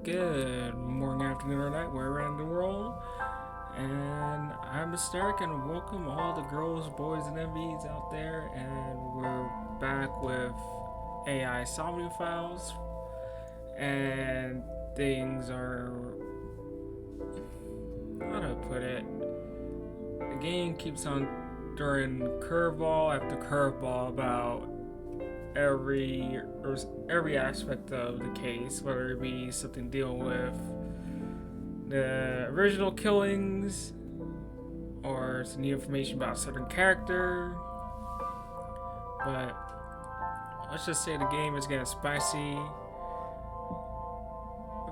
Good morning, afternoon, or night, wherever in the world. And I'm Mysteric, and welcome all the girls, boys, and MVs out there. And we're back with AI Somnium Files, and things are how to put it? The game keeps on throwing curveball after curveball about every aspect of the case, whether it be something dealing with the original killings or some new information about a certain character. But let's just say the game is getting spicy,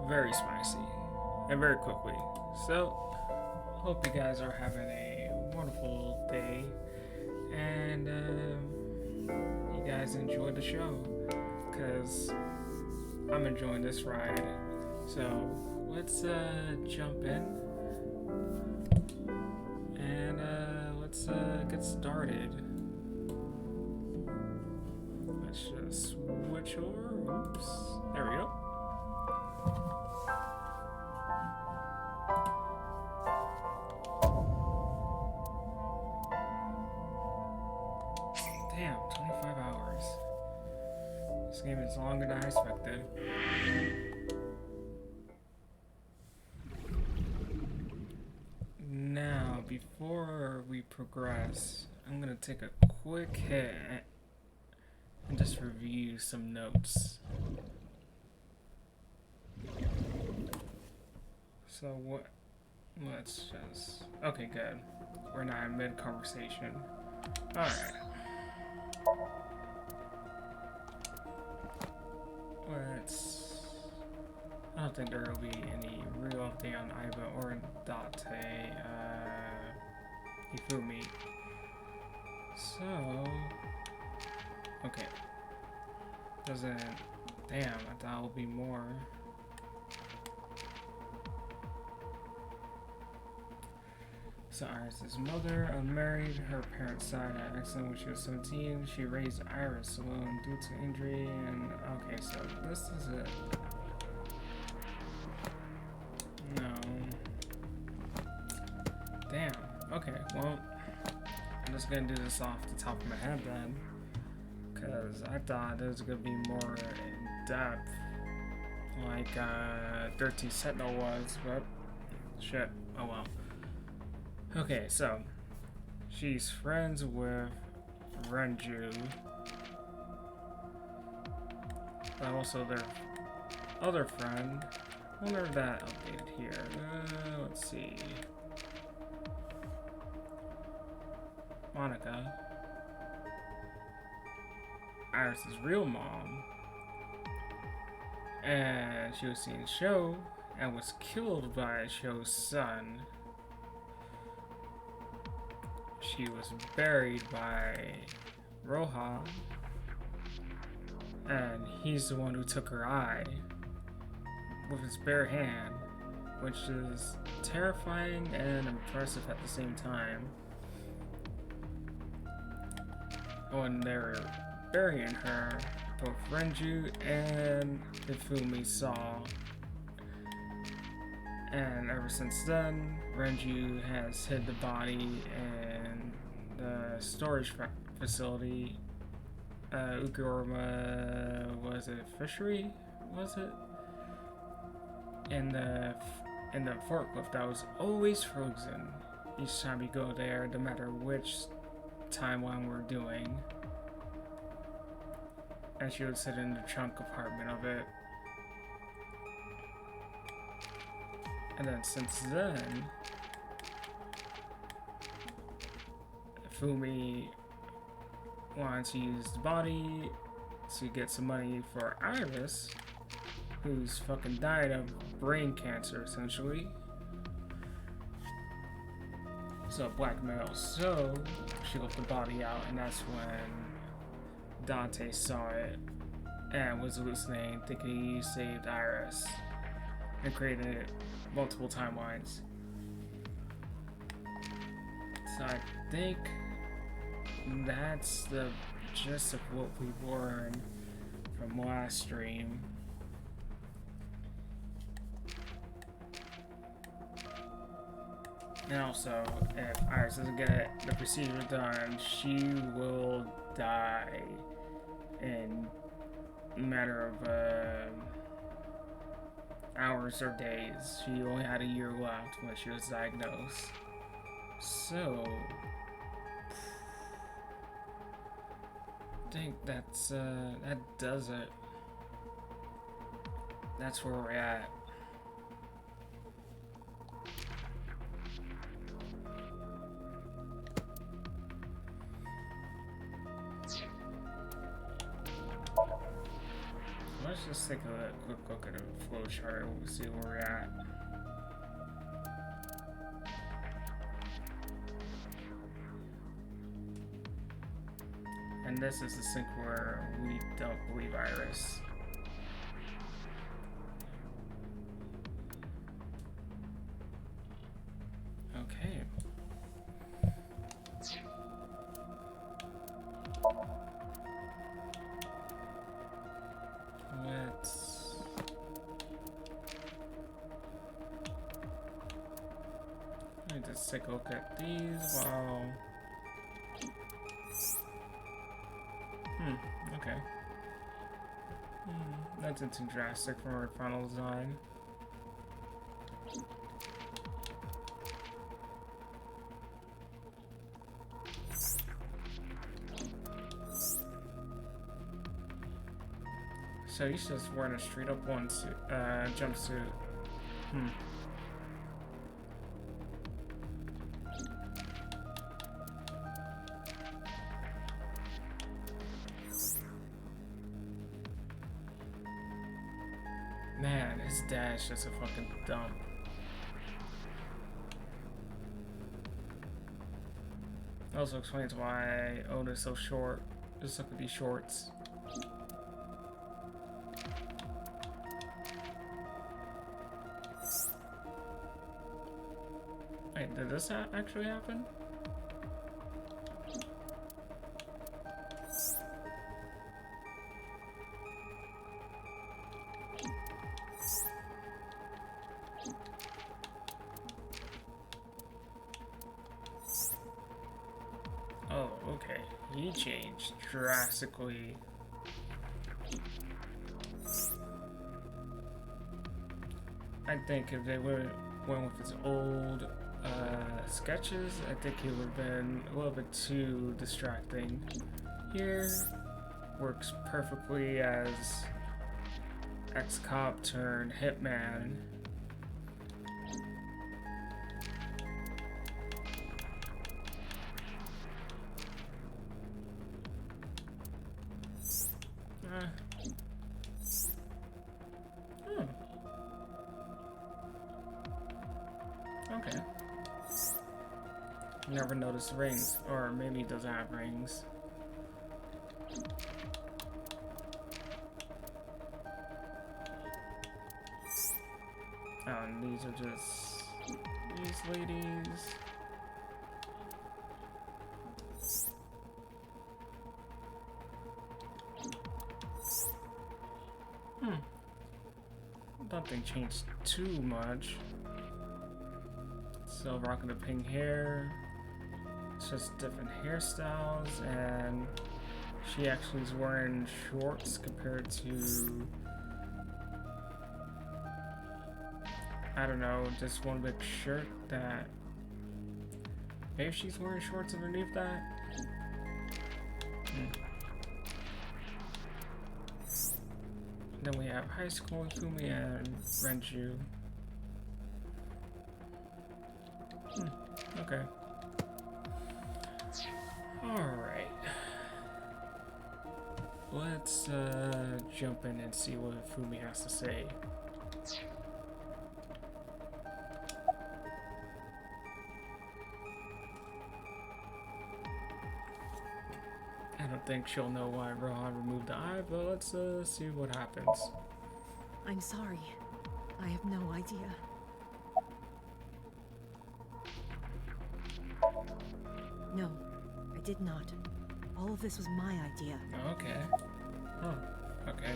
very spicy, and very quickly. So, hope you guys are having a wonderful day, and you guys enjoy the show, because I'm enjoying this ride. So, let's jump in, and let's get started. Let's just switch over. Oops. There we go. Damn, 25 hours. This game is longer than I expected. Now, before we progress, I'm gonna take a quick hit and just review some notes. So what? Let's just. Okay, good. We're not in mid conversation. Alright. I don't think there will be any real update on Iva or Date. Hifumi. So. Okay. Doesn't. Damn, I thought it would be more. So Iris' mother unmarried. Her parents died at an accident when she was 17. She raised Iris alone due to injury. And okay, so this is it. No. Damn. Okay. Well, I'm just gonna do this off the top of my head then, because I thought it was gonna be more in depth, like 13 Sentinel was, but shit. Oh well. Okay, so she's friends with Renju, but also their other friend. I wonder if that updated here. Let's see. Monica, Iris' real mom, and she was seeing Sho and was killed by Sho's son. She was buried by Roha, and he's the one who took her eye with his bare hand, which is terrifying and impressive at the same time. When they're burying her, both Renju and Hifumi saw. And ever since then, Renju has hid the body in the storage facility. Uguruma, was it fishery? Was it? In the forklift that was always frozen each time we go there, no matter which timeline we're doing. And she would sit in the trunk compartment of it. And then since then, Fumi wanted to use the body to get some money for Iris, who's fucking died of brain cancer essentially. So blackmail. So she left the body out, and that's when Dante saw it and was hallucinating, thinking he saved Iris, and created multiple timelines. So I think that's the gist of what we learned from last stream. And also, if Iris doesn't get the procedure done, she will die in a matter of hours or days. She only had a year left when she was diagnosed. So, I think that does it. That's where we're at. Let's just take a quick look at a flow chart and we'll see where we're at. And this is the sync where we don't believe Iris. Okay. Let me just take a look at these while... okay. That isn't too drastic from our final design. So he's just wearing a straight up jumpsuit. Man, his dad's just a fucking dump. Also explains why Oda's so short. Just look at these shorts. Wait, did this actually happen? Oh, okay. He changed drastically. I think if they went with his old sketches, I think he would have been a little bit too distracting. Here, works perfectly as ex-cop turned hitman. Okay. Never noticed rings, or maybe he doesn't have rings. Oh, and these are just these ladies. Nothing changed too much. Still rocking the pink hair. It's just different hairstyles, and she actually is wearing shorts compared to, I don't know, just one big shirt that maybe she's wearing shorts underneath that. Then we have high school Fumi and Renju. Okay. Alright. Let's jump in and see what Fumi has to say. I don't think she'll know why Rohan removed the eye, but let's see what happens. I'm sorry. I have no idea. No, I did not. All of this was my idea. Okay. Okay.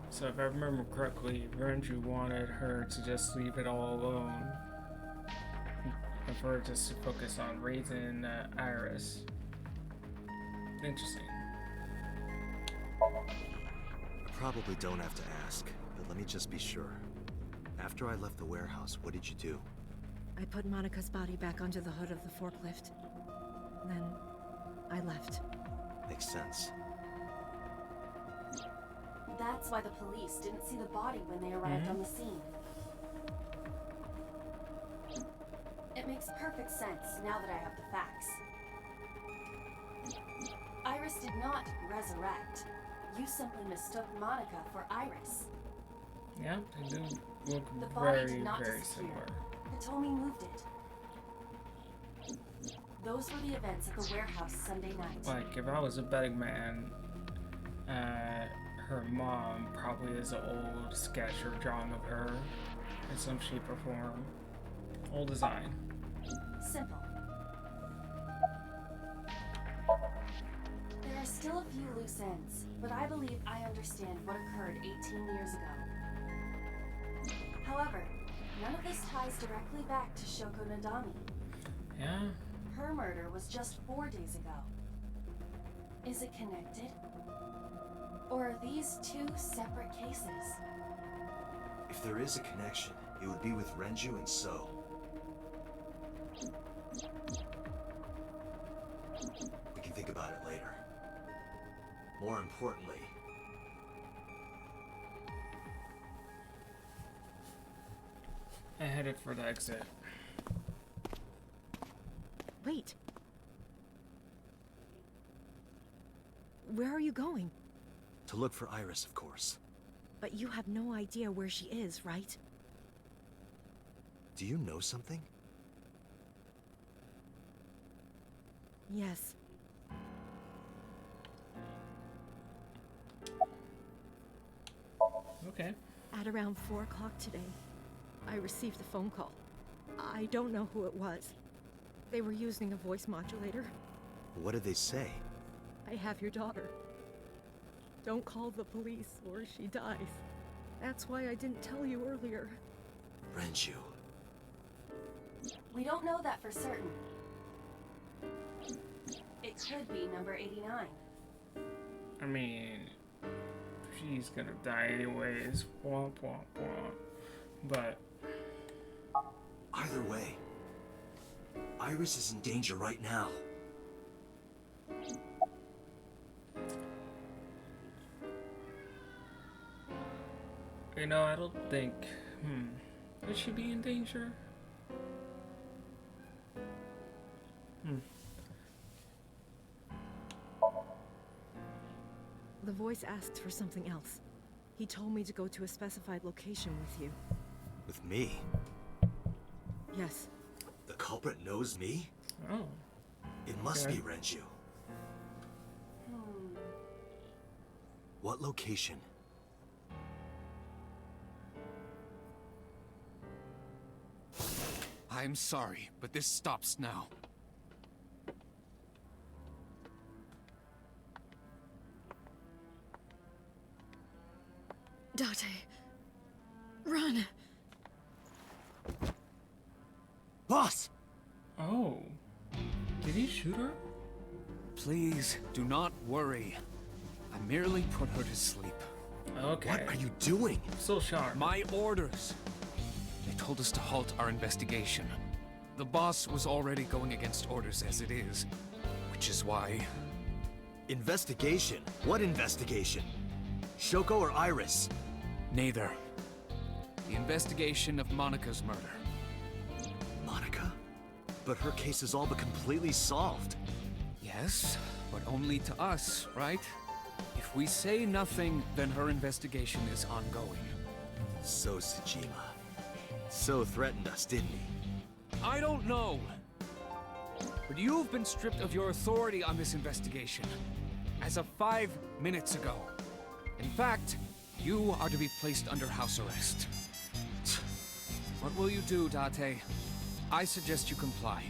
So if I remember correctly, Renju wanted her to just leave it all alone. And for her just to focus on raising Iris. Interesting. probably don't have to ask, but let me just be sure. After I left the warehouse, what did you do? I put Monica's body back onto the hood of the forklift. Then I left. Makes sense. That's why the police didn't see the body when they arrived on the scene. It makes perfect sense now that I have the facts. Iris did not resurrect. You simply mistook Monica for Iris. Yeah, they do look The body very, did not very disappear. similar. Hitomi moved it. Those were the events at the warehouse Sunday night. Like, if I was a betting man, her mom probably has an old sketch or drawing of her in some shape or form. Old design. Simple. There are still a few loose ends, but I believe I understand what occurred 18 years ago. However, none of this ties directly back to Shoko Nadami. Yeah. Her murder was just 4 days ago. Is it connected? Or are these two separate cases? If there is a connection, it would be with Renju and So. We can think about it later. More importantly, I headed for the exit. Wait. Where are you going? to look for Iris, of course. But you have no idea where she is, right? Do you know something? Yes. Okay. At around 4 o'clock today, I received a phone call. I don't know who it was. They were using a voice modulator. What did they say? I have your daughter. Don't call the police or she dies. That's why I didn't tell you earlier. Renju. We don't know that for certain. It could be number 89. I mean, she's gonna die anyways. Womp womp womp. But Either way, Iris is in danger right now. you know, I don't think. Would she be in danger? The voice asked for something else. He told me to go to a specified location with you. With me? Yes. The culprit knows me? Oh. It must Okay. be Renju. What location? I'm sorry, but this stops now. Date. Run! Boss! Oh. Did he shoot her? Please, do not worry. I merely put her to sleep. Okay. What are you doing? So sharp. My orders! They told us to halt our investigation. The boss was already going against orders as it is, which is why... Investigation? What investigation? Shoko or Iris? Neither. The investigation of Monica's murder. Monica? But her case is all but completely solved. Yes, but only to us, right? If we say nothing, then her investigation is ongoing. So Tsushima. So threatened us, didn't he? I don't know. But you've been stripped of your authority on this investigation. As of 5 minutes ago. In fact, you are to be placed under house arrest. What will you do, Date? I suggest you comply.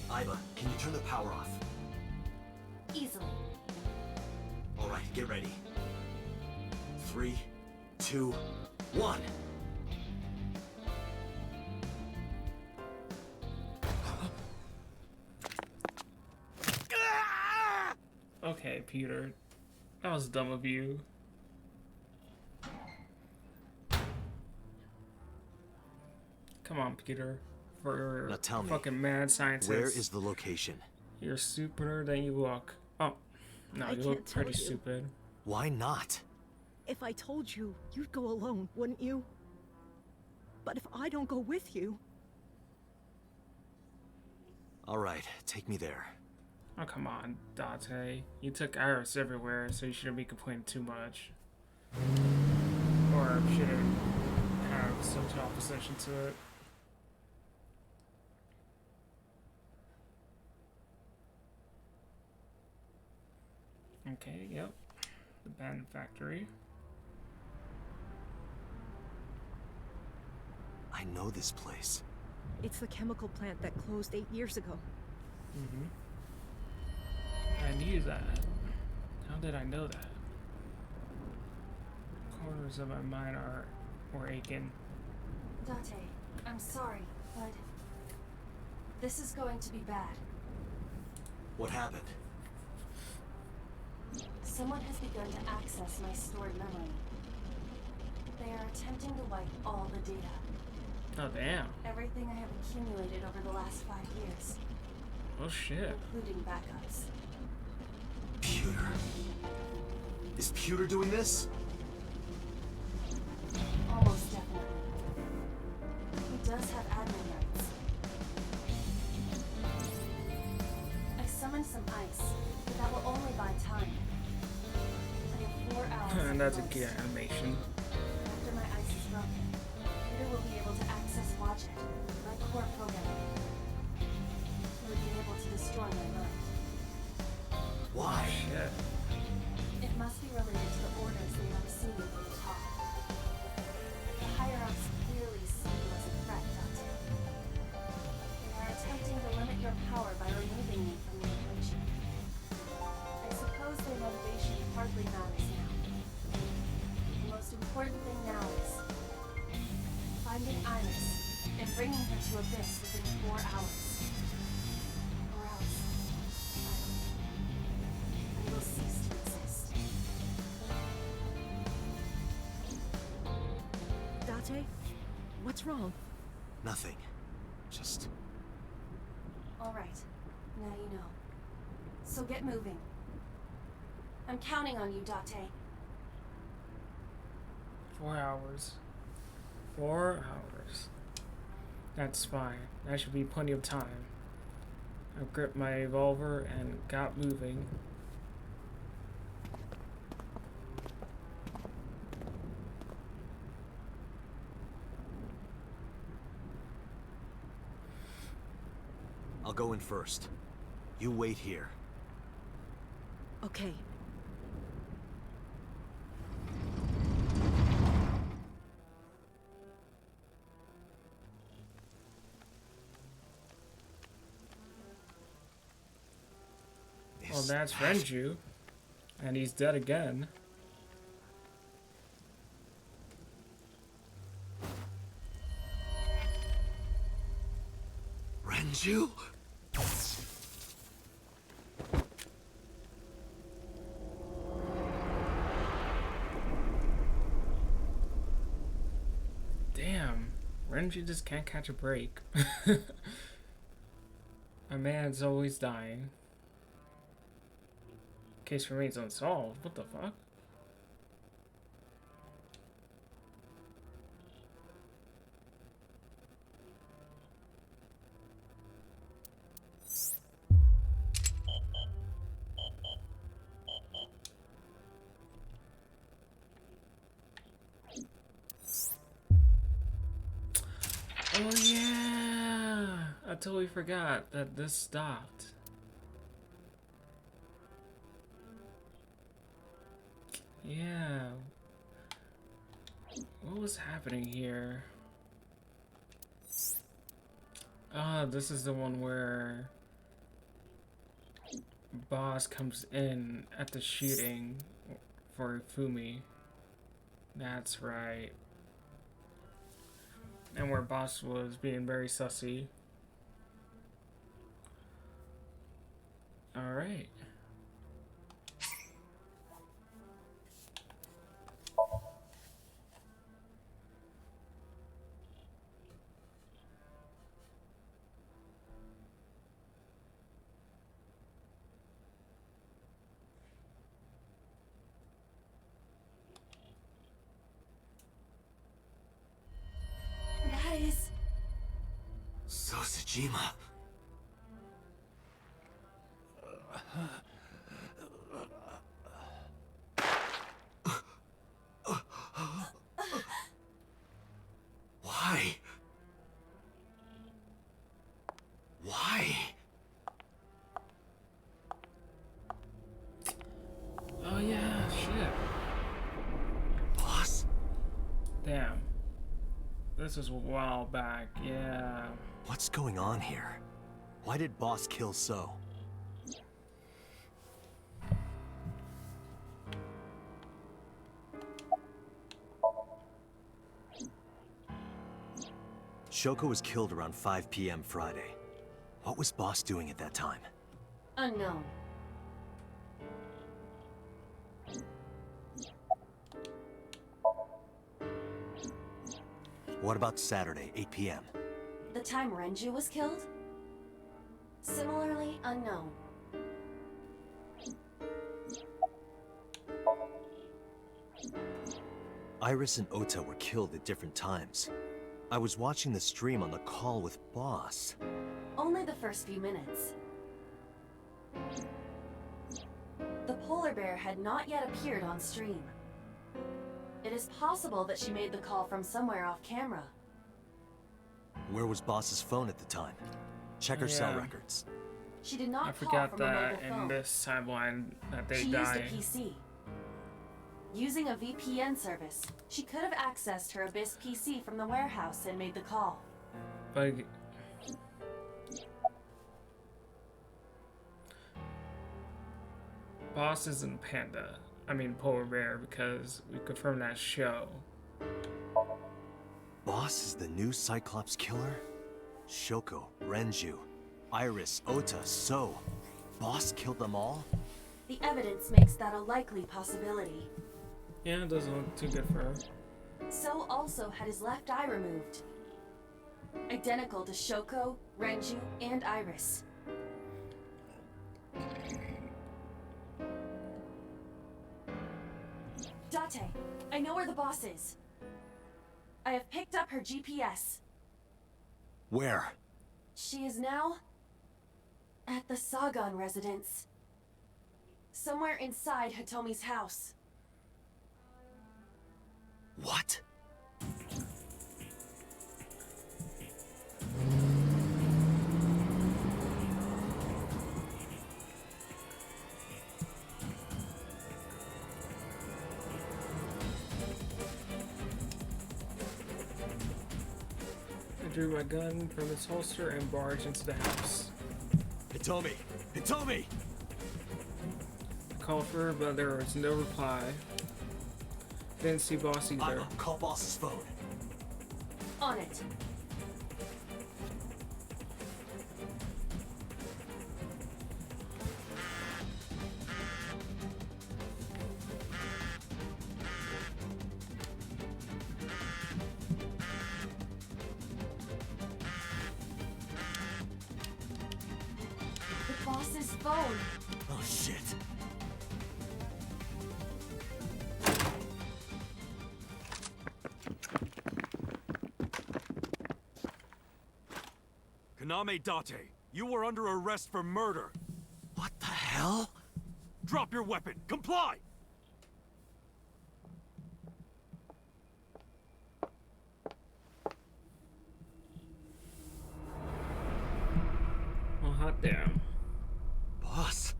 Iba, can you turn the power off? Easily. Alright, get ready. 3, 2, 1. Okay, Peter. That was dumb of you. Come on, Peter. For Now tell me, fucking mad scientist. where is the location? You're stupider than you look. Oh, no, I you look can't tell pretty you. stupid. Why not? If I told you, you'd go alone, wouldn't you? But if I don't go with you... All right, take me there. Oh, come on, Date. You took Iris everywhere, so you shouldn't be complaining too much. Or shouldn't have such opposition to it. Okay, yep. The band factory. I know this place. It's the chemical plant that closed 8 years ago. Mm-hmm. I knew that. How did I know that? Corners of my mind were aching. Date, I'm sorry, but this is going to be bad. What happened? Someone has begun to access my stored memory. They are attempting to wipe all the data. Oh, damn. Everything I have accumulated over the last 5 years, Oh, shit. including backups. Pewter. Is Pewter doing this? Almost definitely. He does have admin rights. I summoned some ice, but that will only buy time. I have 4 hours. And that's a at good most. animation. After my ice is broken, Peter will be able to access Watchet, my core programming. He would be able to destroy my mind. Why? Shit. It must be related to the orders they are receiving from the top. The higher-ups clearly see you as a threat, Dante. They are attempting to limit your power by removing you from the equation. I suppose their motivation hardly matters now. The most important thing now is finding Iris and bringing her to Abyss within 4 hours. Or else, I will cease to exist. Date? What's wrong? Nothing. Just... All right, now you know. So get moving. I'm counting on you, Date. 4 hours. 4 hours. That's fine. That should be plenty of time. I gripped my revolver and got moving. I'll go in first. You wait here. Okay. Well, Is that's that- Renju. And he's dead again. Renju? Damn. Renju just can't catch a break. My man's always dying. Case remains unsolved. What the fuck? Oh yeah! I totally forgot that this stopped. Yeah. What was happening here? Ah, this is the one where Boss comes in at the shooting for Fumi. That's right. And where Boss was being very sussy. Alright. Jima. Why? Why? Oh yeah, shit. Boss? Damn. This was a while back, yeah. What's going on here? Why did Boss kill So? Shoko was killed around 5 p.m. Friday. What was Boss doing at that time? Unknown. What about Saturday, 8 p.m.? The time Renju was killed? Similarly unknown. Iris and Ota were killed at different times. I was watching the stream on the call with Boss. Only the first few minutes. The polar bear had not yet appeared on stream. It is possible that she made the call from somewhere off camera. Where was Boss's phone at the time? Check her cell Yeah. records. She did not I call forgot from a that mobile in phone. this timeline that they She die. used a PC. Using a VPN service, she could have accessed her Abyss PC from the warehouse and made the call. But Boss isn't Panda. I mean Polar Bear, because we confirmed that show. Boss is the new Cyclops killer? Shoko, Renju, Iris, Ota, So. Boss killed them all? The evidence makes that a likely possibility. Yeah, it doesn't look too good for her. So also had his left eye removed. Identical to Shoko, Renju, and Iris. Date, I know where the boss is. I have picked up her GPS. Where? She is now at the Sagan residence. Somewhere inside Hitomi's house. What? I drew my gun from its holster and barged into the house. Hitomi! Hitomi! I called for her, but there was no reply. Didn't see Boss either. I'll call Boss's phone. On it. The boss's phone. Oh shit. Kaname Date, you were under arrest for murder. What the hell? Drop your weapon. Comply! Well, hot damn. Boss?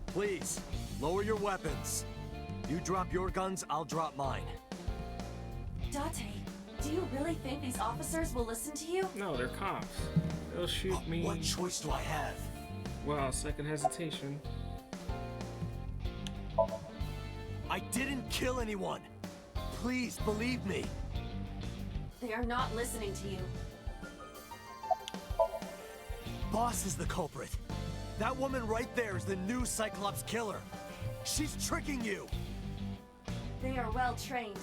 Please, lower your weapons. You drop your guns, I'll drop mine. Date, do you really think these officers will listen to you? No, they're cops. They'll shoot me. What choice do I have? Wow, second hesitation. I didn't kill anyone. Please believe me. They are not listening to you. Boss is the culprit. That woman right there is the new Cyclops killer. She's tricking you. They are well trained.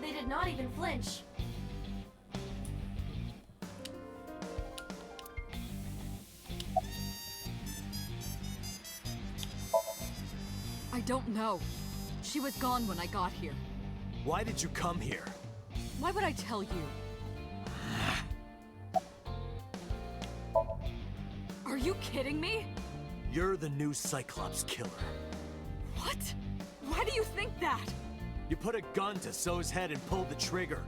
They did not even flinch. don't know. She was gone when I got here. Why did you come here? Why would I tell you? Are you kidding me? You're the new Cyclops killer. What? Why do you think that? You put a gun to So's head and pulled the trigger.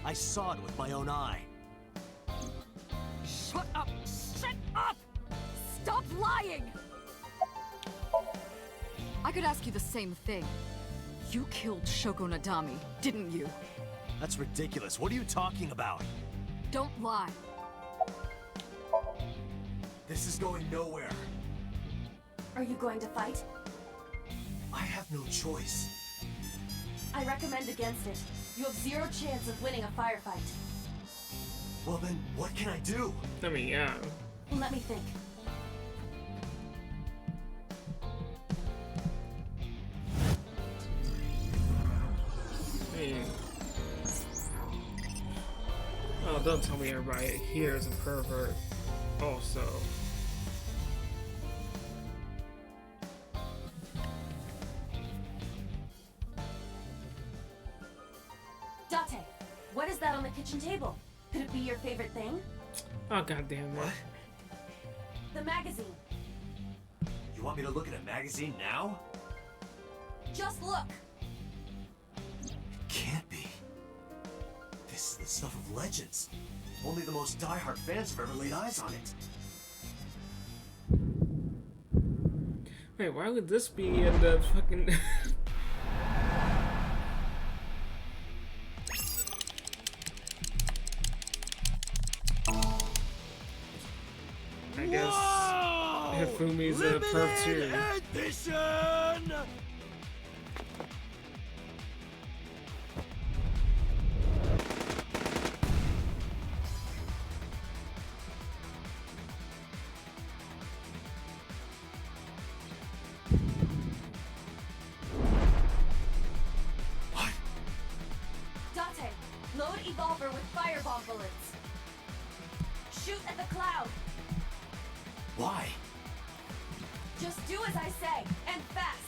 I saw it with my own eye. Shut up! Shut up! Stop lying! I could ask you the same thing. You killed Shoko Nadami, didn't you? That's ridiculous. What are you talking about? Don't lie. This is going nowhere. Are you going to fight? I have no choice. I recommend against it. You have 0 chance of winning a firefight. Well then, what can I do? I mean, yeah. Let me think. I mean, oh, don't tell me everybody here is a pervert. Also, Date, what is that on the kitchen table? Could it be your favorite thing? oh god damn it. What? The magazine. You want me to look at a magazine now? Just look. It can't be. This is the stuff of legends. Only the most diehard fans have ever laid eyes on it. Wait, why would this be in the fucking? I guess Hifumi's a perv too. Edition! What? Date, load Evolver with firebomb bullets. Shoot at the cloud. Why? Just do as I say, and fast.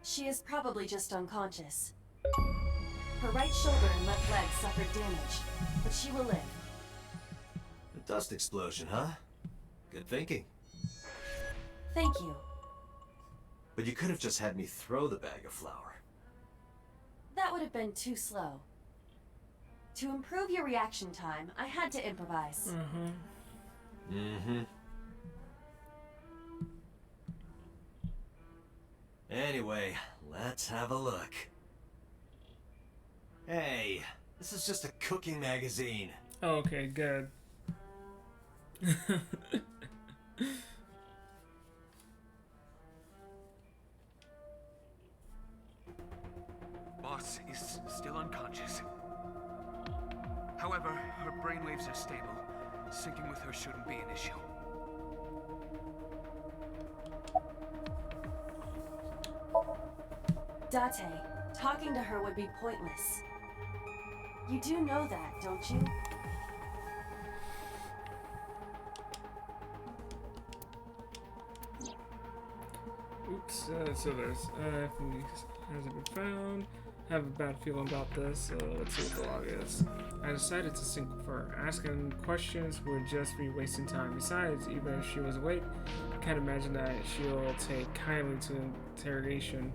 She is probably just unconscious. Her right shoulder and left leg suffered damage, but she will live. A dust explosion, huh? Good thinking. Thank you. But you could have just had me throw the bag of flour. That would have been too slow. To improve your reaction time, I had to improvise. Anyway, let's have a look. Hey, this is just a cooking magazine. Oh, okay, good. Boss is still unconscious. However, her brainwaves are stable. Syncing with her shouldn't be an issue. Date, talking to her would be pointless. You do know that, don't you? Oops, so there's, hasn't been found. I have a bad feeling about this, so let's see what the log is. I decided to sync with her. Asking questions would just be wasting time. Besides, even if she was awake, I can't imagine that she'll take kindly to interrogation.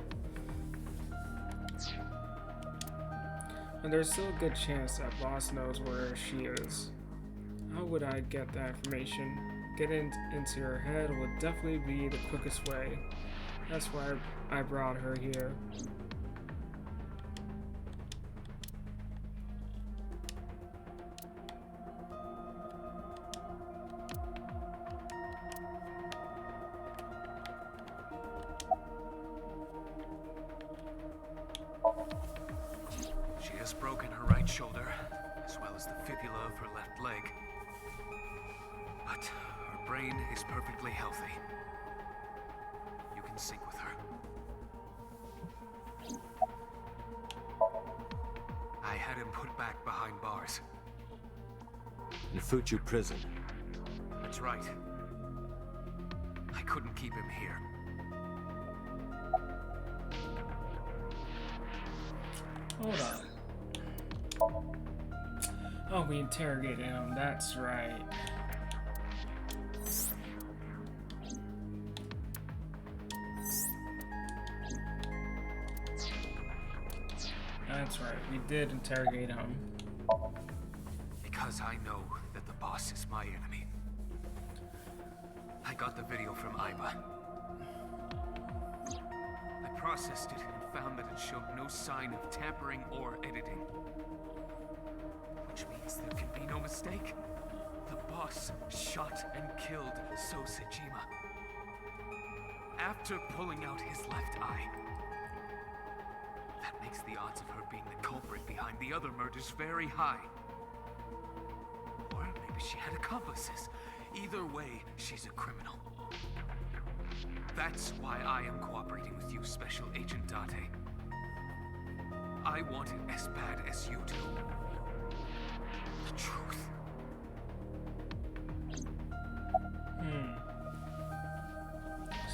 And there's still a good chance that boss knows where she is. How would I get that information? Getting into her head would definitely be the quickest way. That's why I brought her here. She has broken her right shoulder, as well as the fibula of her left leg. But her brain is perfectly healthy. You can sync with her. I had him put back behind bars. In Fuchu prison. That's right. I couldn't keep him here. Hold on. Oh, we interrogated him. That's right. That's right. We did interrogate him. Because I know that the boss is my enemy. I got the video from Aiba. I processed it and found that it showed no sign of tampering or editing. Which means there can be no mistake. The boss shot and killed So Sejima. After pulling out his left eye. That makes the odds of her being the culprit behind the other murders very high. Or maybe she had accomplices. Either way, she's a criminal. That's why I am cooperating with you, Special Agent Date. I want it as bad as you do. The truth.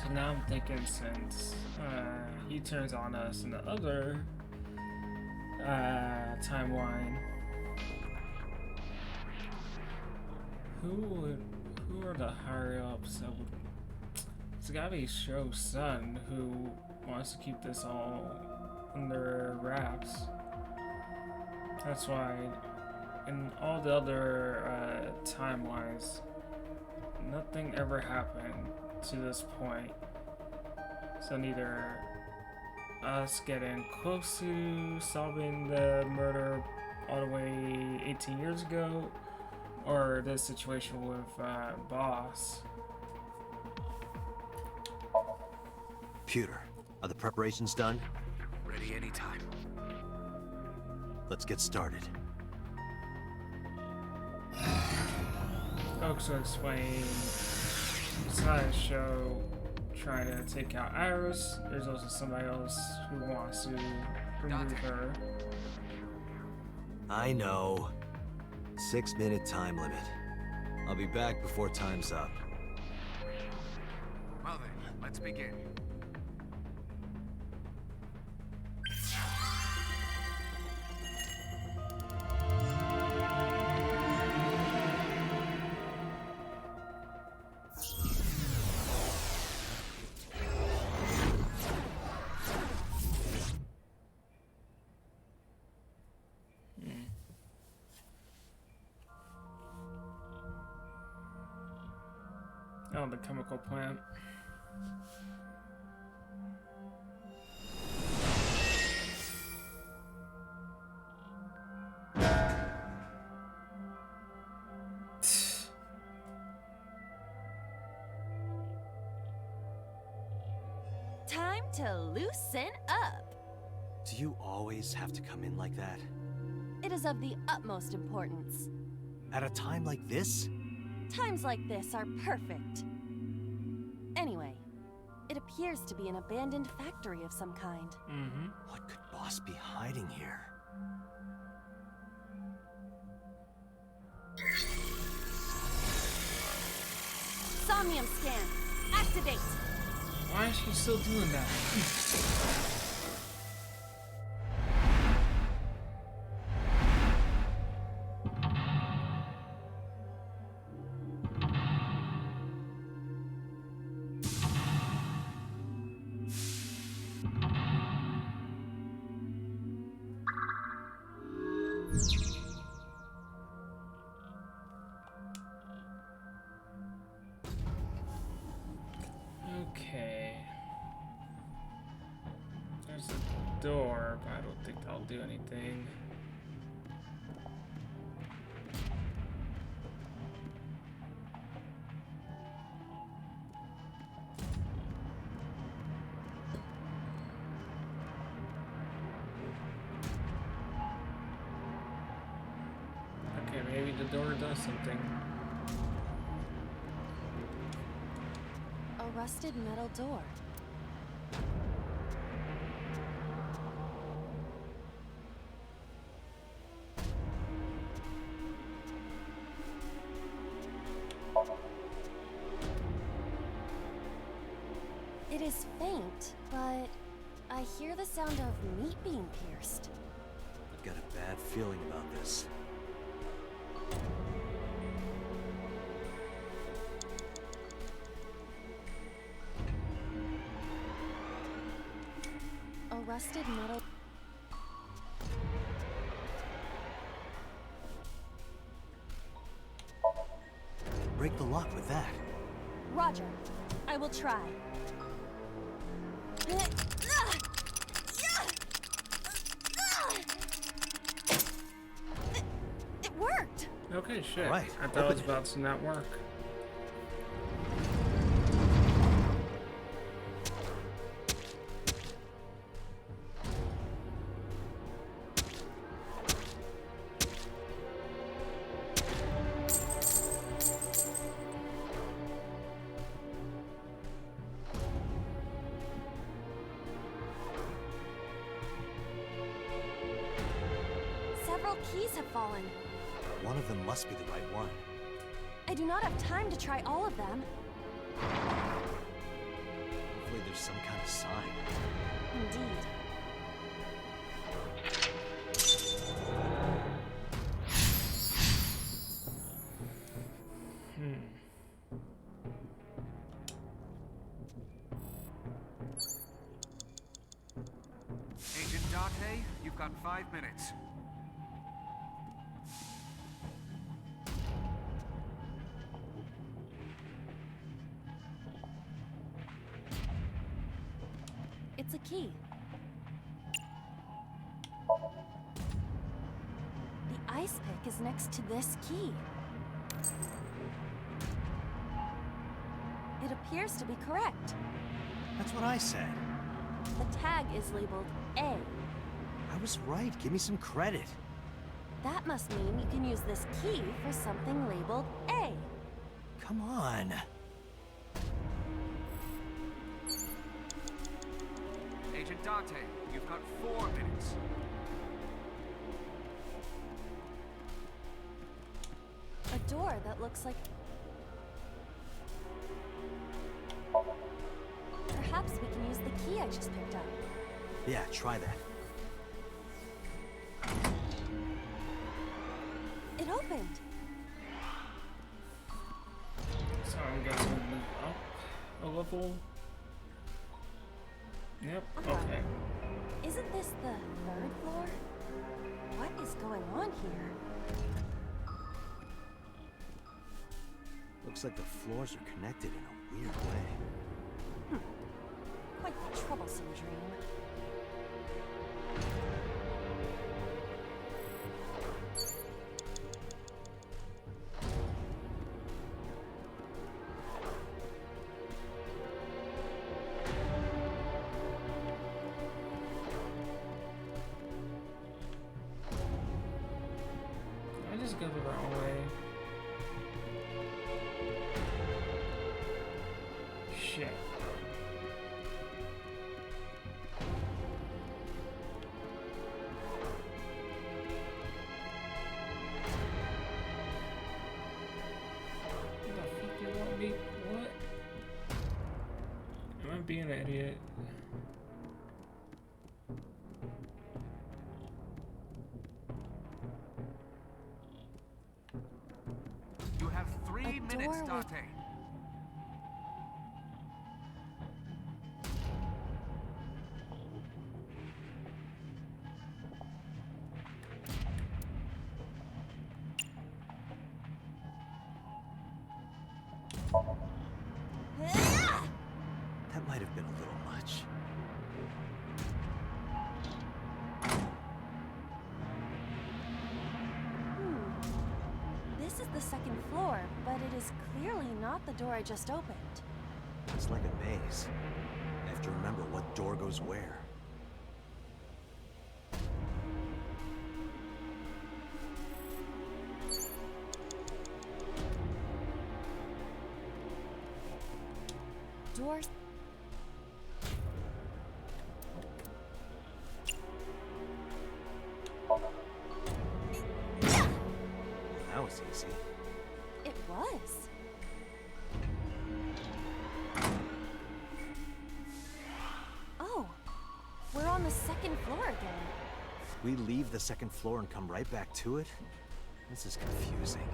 So now I'm thinking since he turns on us in the other timeline, who are the higher ups that would? It's gotta be Sho's son who wants to keep this all under wraps. That's why in all the other timelines, nothing ever happened to this point. So neither us getting close to solving the murder all the way 18 years ago, or this situation with Boss. Pewter, are the preparations done? Ready anytime. Let's get started. Folks will explain, besides Show trying to take out Iris, there's also somebody else who wants to remove her. I know. 6-minute time limit. I'll be back before time's up. Well then, let's begin. Oh, the chemical plant. Time to loosen up. Do you always have to come in like that? It is of the utmost importance. At a time like this? Times like this are perfect. Anyway, it appears to be an abandoned factory of some kind. What could Boss be hiding here? Somnium scan, activate! Why is she still doing that? door, but I don't think that'll do anything. Okay, maybe the door does something. A rusted metal door. It is faint, but I hear the sound of meat being pierced. I've got a bad feeling about this. A rusted metal. Break the lock with that. Roger. I will try. It worked! Okay, shit. Right, I thought it was open it. about to not work. Several keys have fallen. One of them must be the right one. I do not have time to try all of them. Hopefully there's some kind of sign. Indeed. Agent Date, you've got 5 minutes. It's a key. The ice pick is next to this key. It appears to be correct. That's what I said. The tag is labeled A. I was right. Give me some credit. That must mean you can use this key for something labeled A. Come on. Agent Date, you've got 4 minutes. A door that looks like... Perhaps we can use the key I just picked up. Yeah, try that. It opened. So I'm guessing we move up a level. Yep, okay. Isn't this the 3rd floor? What is going on here? Looks like the floors are connected in a weird way. Quite the troublesome dream. I just go the wrong way. Shit. What the fuck you want me? What? Am I being an idiot? You have 3 A minutes, door with- Date. That might have been a little much. the second floor, but it is clearly not the door I just opened. It's like a maze. I have to remember what door goes where. Doors. That was easy. It was. Oh, we're on the second floor again. We leave the second floor and come right back to it? This is confusing.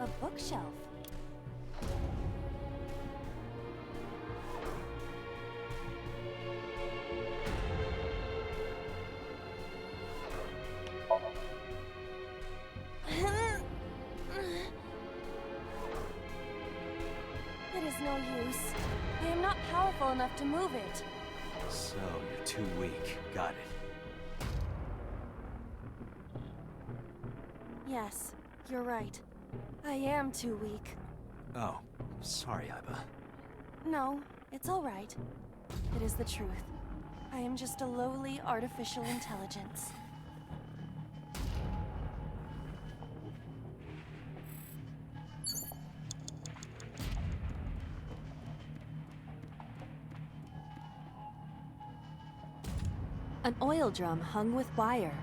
A bookshelf. It is no use. I am not powerful enough to move it. So, you're too weak. Got it. Yes, you're right. I am too weak. Oh, sorry, Iba. No, it's all right. It is the truth. I am just a lowly artificial intelligence. An oil drum hung with wire.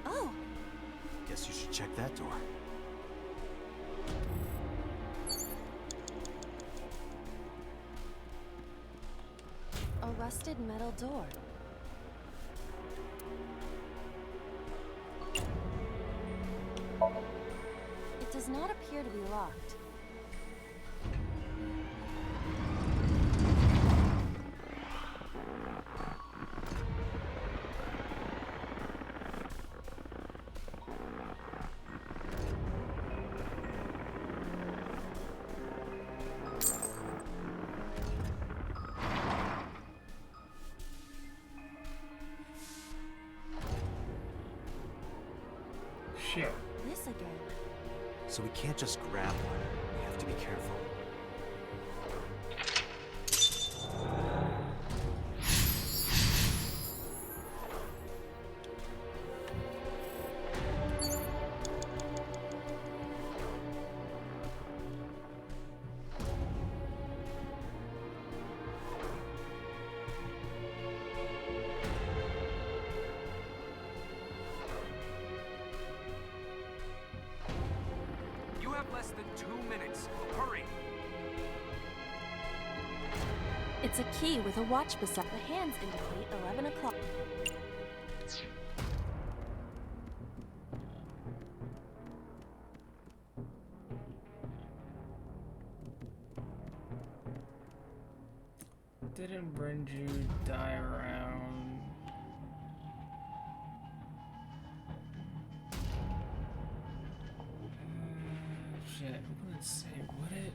Oh, Guess you should check that door. a rusted metal door. It does not appear to be locked. Shit. This again. So we can't just grab one. We have to be careful. You have less than 2 minutes. Hurry! It's a key with a watch beside the hands indicate 11 o'clock. Didn't Brenju die around? Shit, I wouldn't say, would it?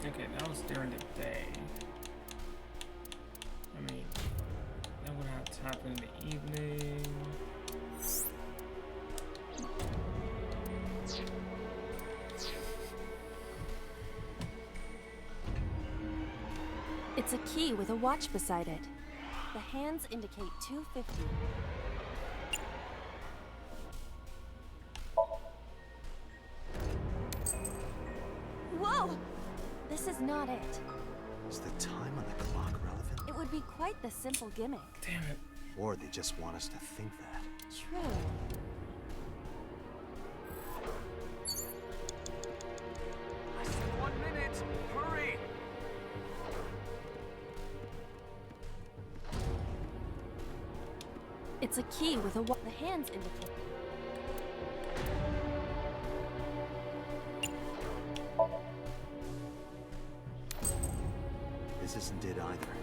Okay, that was during the day. I mean, that would have to happen in the evening. It's a key with a watch beside it. The hands indicate 250. Whoa! This is not it. Is the time on the clock relevant? It would be quite the simple gimmick. Damn it. Or they just want us to think that. True. Less than 1 minute! Hurry! It's a key with a the hands indicate. This isn't it either.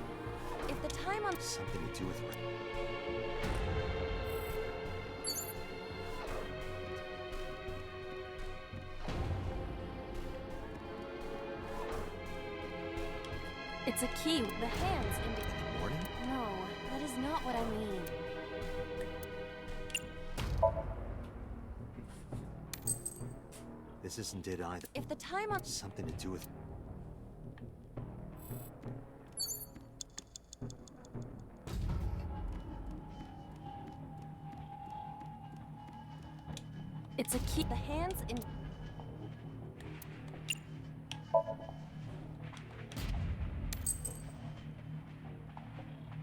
If the time on Something to do with... It's a key. The hands indicate. Morning? No, that is not what I mean. This isn't it either. If the time on Something to do with... it's a key. The hands in.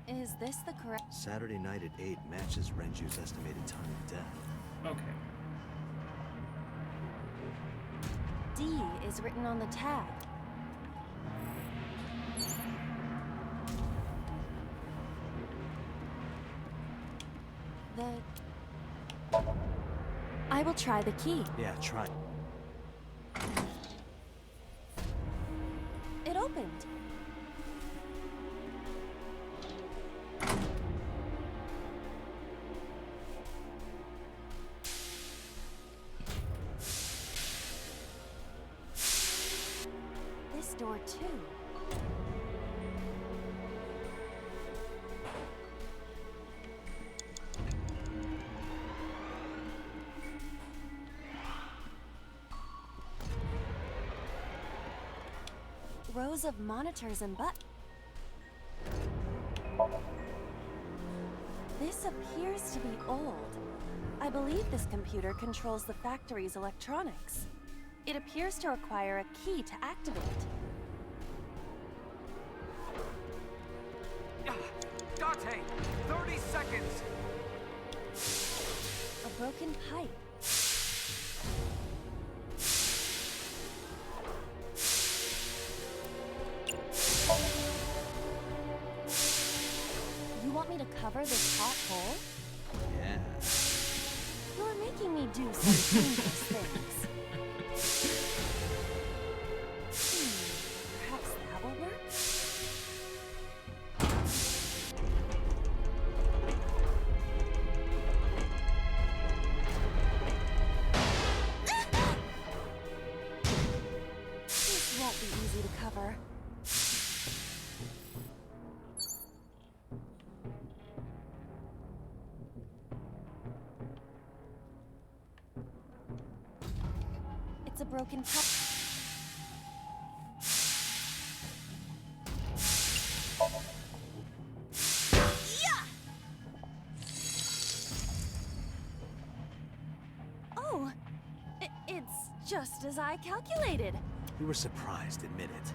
Is this the correct? Saturday night at 8 matches Renju's estimated time of death. Okay. D is written on the tag. I will try the key. Yeah, try. It opened. This door too. Rows of monitors and This appears to be old. I believe this computer controls the factory's electronics. It appears to require a key to activate. Date! 30 seconds! A broken pipe. You want me to cover this hot hole? Yeah. You're making me do some dangerous things. Perhaps that will work? This won't be easy to cover. It's a broken pipe. Oh, it's just as I calculated. We were surprised, admit it.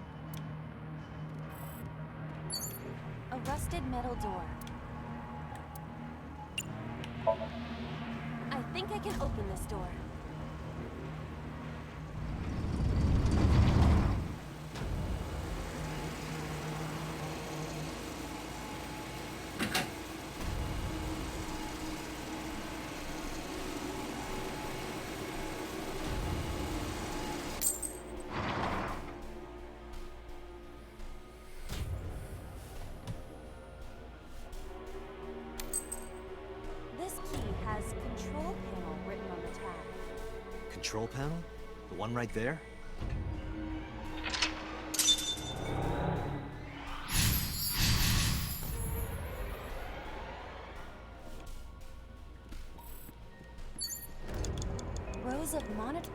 A rusted metal door. I think I can open this door. This key has control panel written on the tag. Control panel? The one right there? Rows of monitor.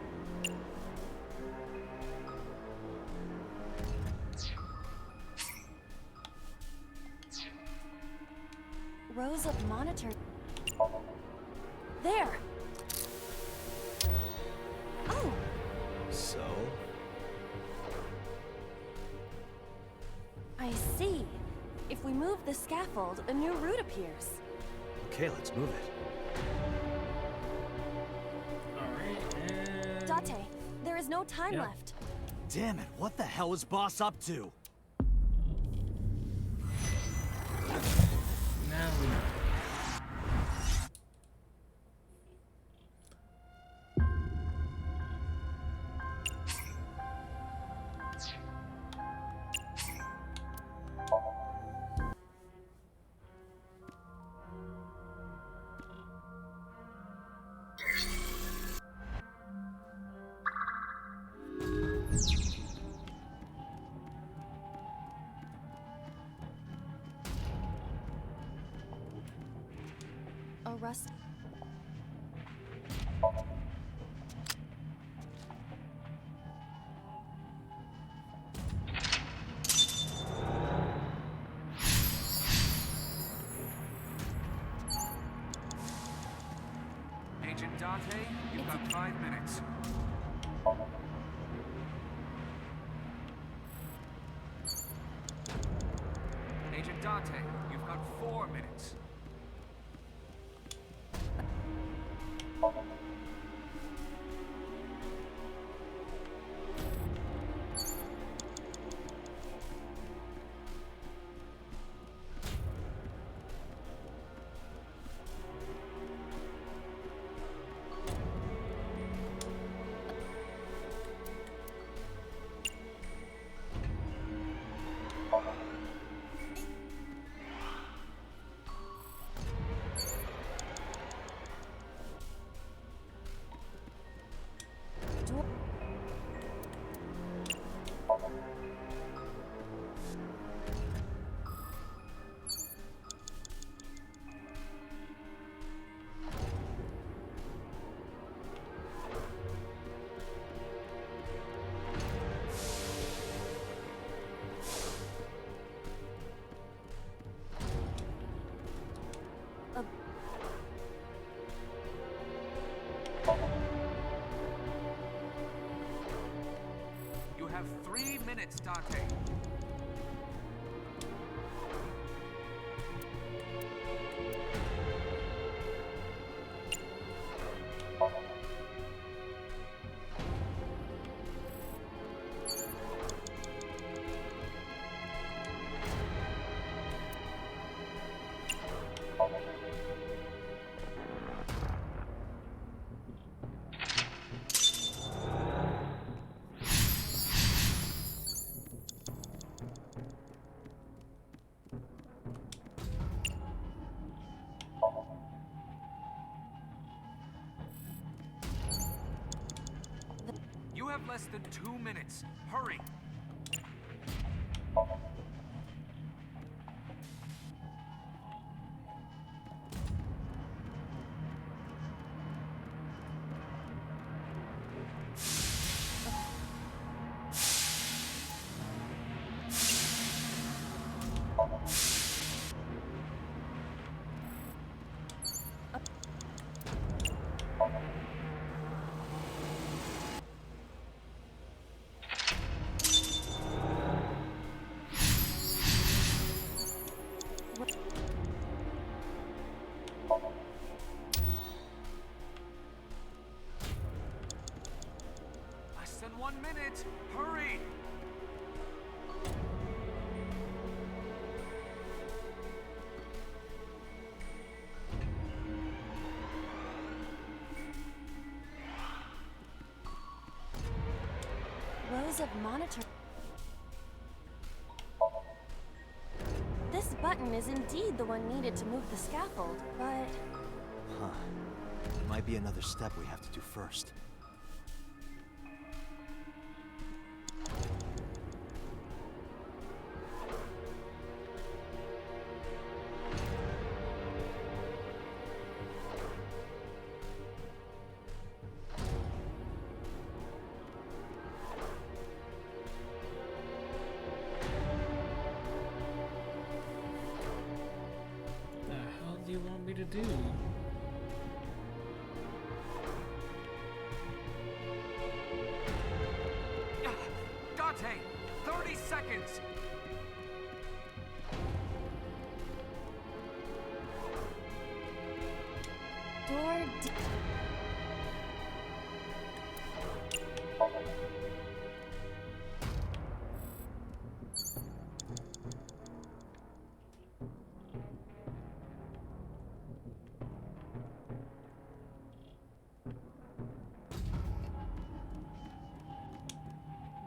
Rows of monitor. There. Oh, So? I see. If we move the scaffold, a new route appears. Okay, let's move it. Alright, and... Date, there is no time Yeah. left. Damn it, what the hell is Boss up to? Now we know. A rust. Agent Date, you've got 5 minutes. Agent Date, you've got 4 minutes. You have 3 minutes, Date. You have less than 2 minutes. Hurry! Less than 1 minute. Hurry! Rows of monitor. This button is indeed the one needed to move the scaffold, but Huh. Might be another step we have to do first. me to do? Dante, 30 seconds! Door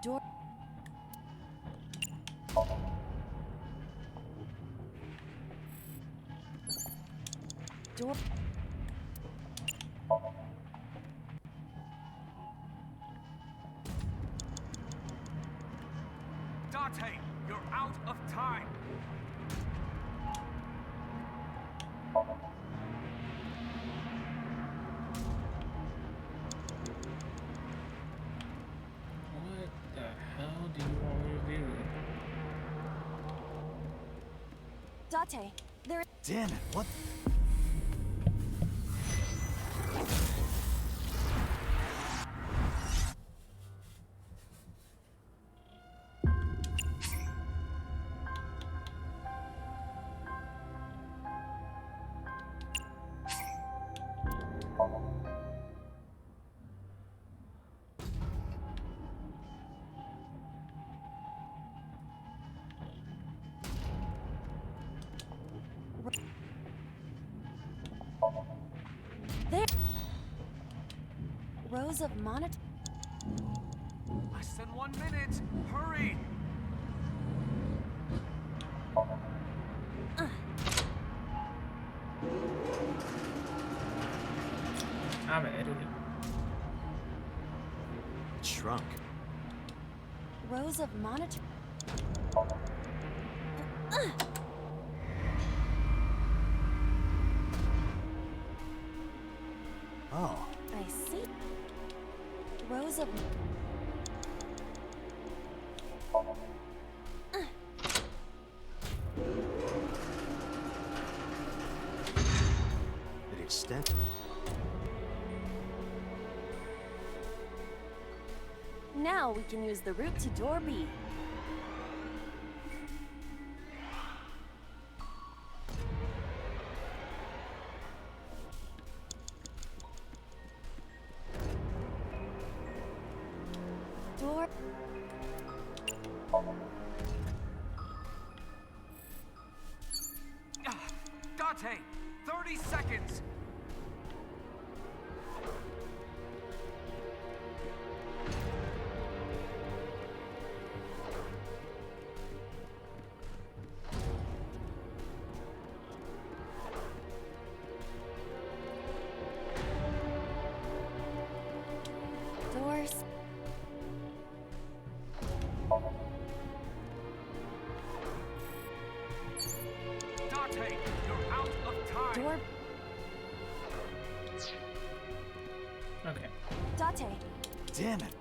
Door. Door. Dante, you're out of time! What the hell do you want me to do? Date, there. Damn it, what? There. Rows of monitor. Less than 1 minute! Hurry! I'm an idiot. Shrunk. Rows of monitor. Oh. I see. Rows of. It extends. Now we can use the route to door B. Door. Dante, 30 seconds! Doors. Dante, you're out of time! Door. Okay. Date. Damn it.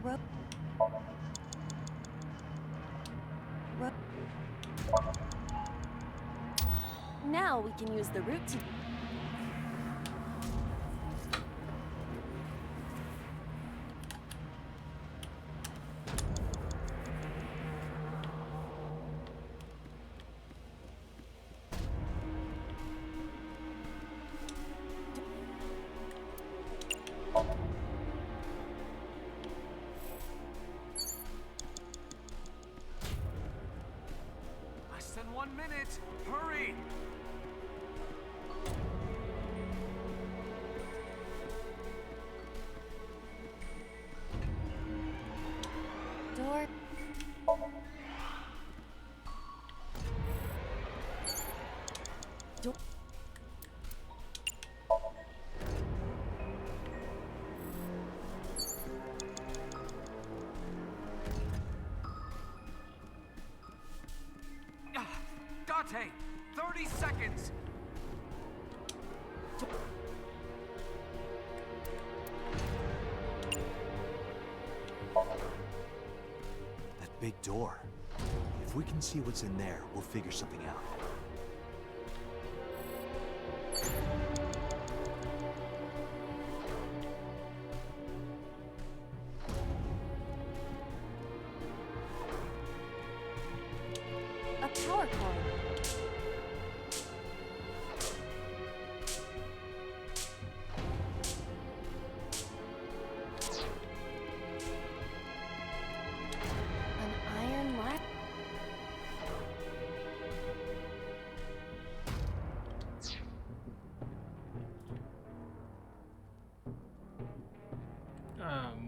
Ro. Ro. Now we can use the route to. Less than 1 minute! Hurry! Door. Dante, 30 seconds! That big door. If we can see what's in there, we'll figure something out. A power cord. An iron latch.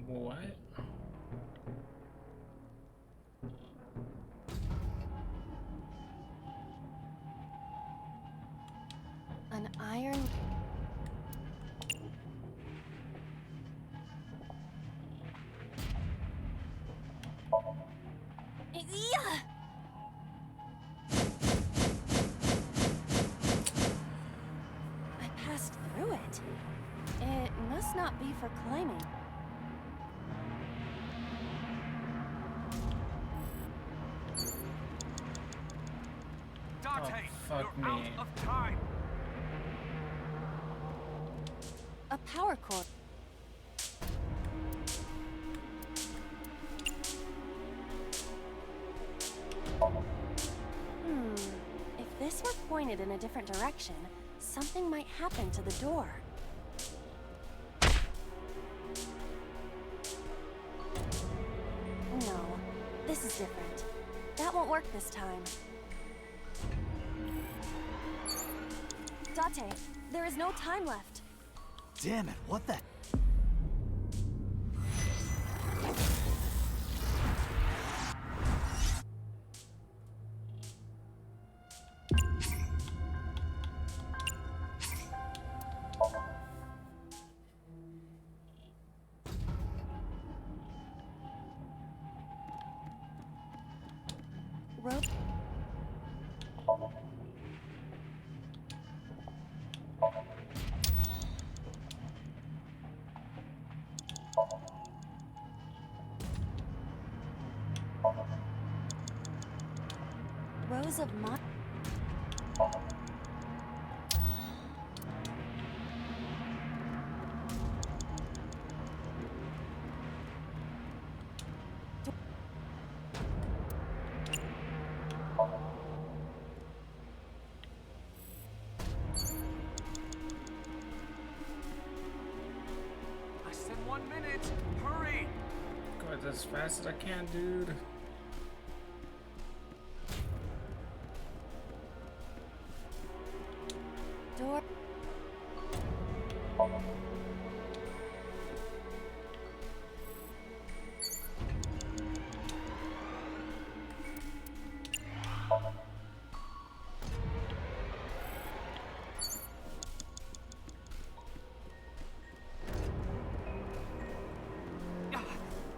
What? An iron. Yeah! I passed through it. It must not be for climbing. Dante, fuck you're out me. of time! A power cord. If this were pointed in a different direction, something might happen to the door. No, this is different. That won't work this time. Date, there is no time left. Damn it, what the? Rope. Rows of mud. I said 1 minute! Hurry! Go as fast as I can, dude. Door.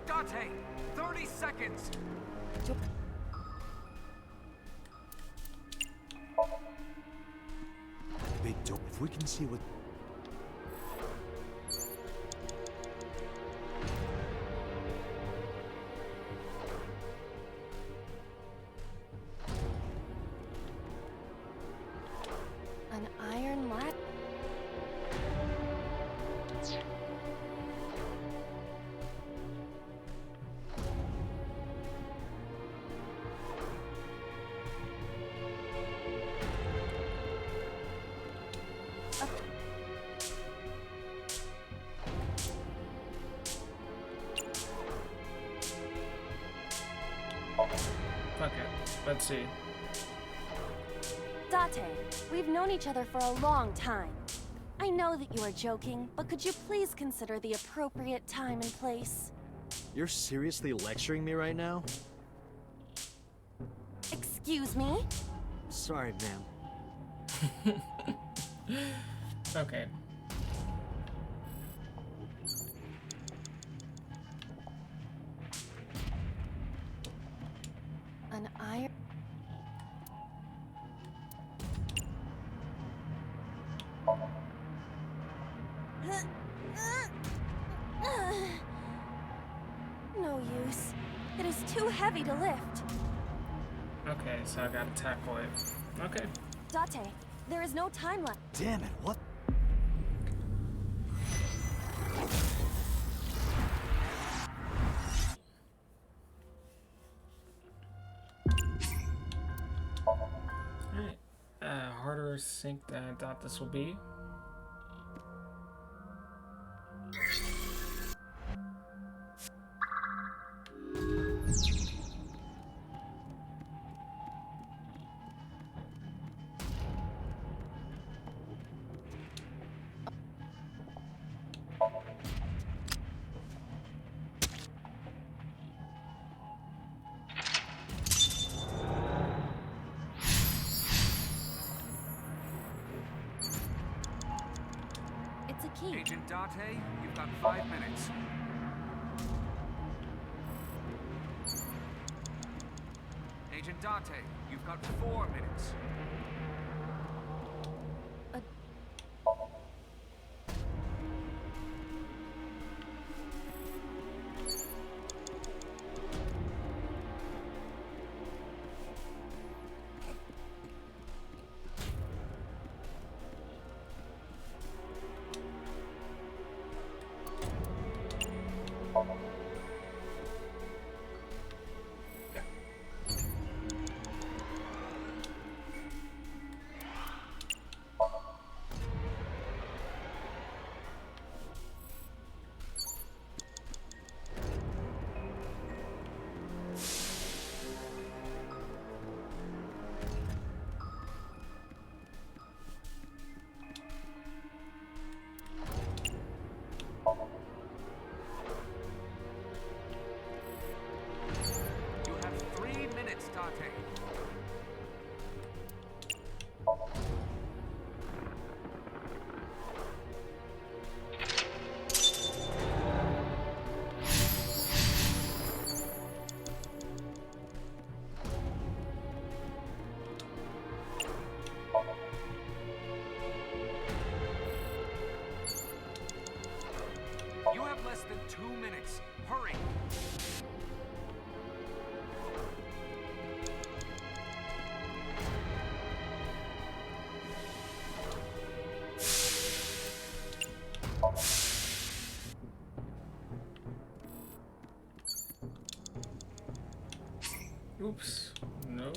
Dante, 30 seconds! Big door. If we can see what. An iron latch. Fuck it. Let's see. Date, we've known each other for a long time. I know that you are joking, but could you please consider the appropriate time and place? You're seriously lecturing me right now? Excuse me? Sorry, ma'am. Okay. An iron. No use. It is too heavy to lift. Okay, so I gotta tackle it. Okay. Date, there is no time left. Damn it, what? Alright. Harder sync than I thought this will be. It's a key. Agent Date, you've got 5 minutes. Agent Date, you've got 4 minutes. You have 3 minutes, Date. You have less than 2 minutes. Hurry! Oops. No.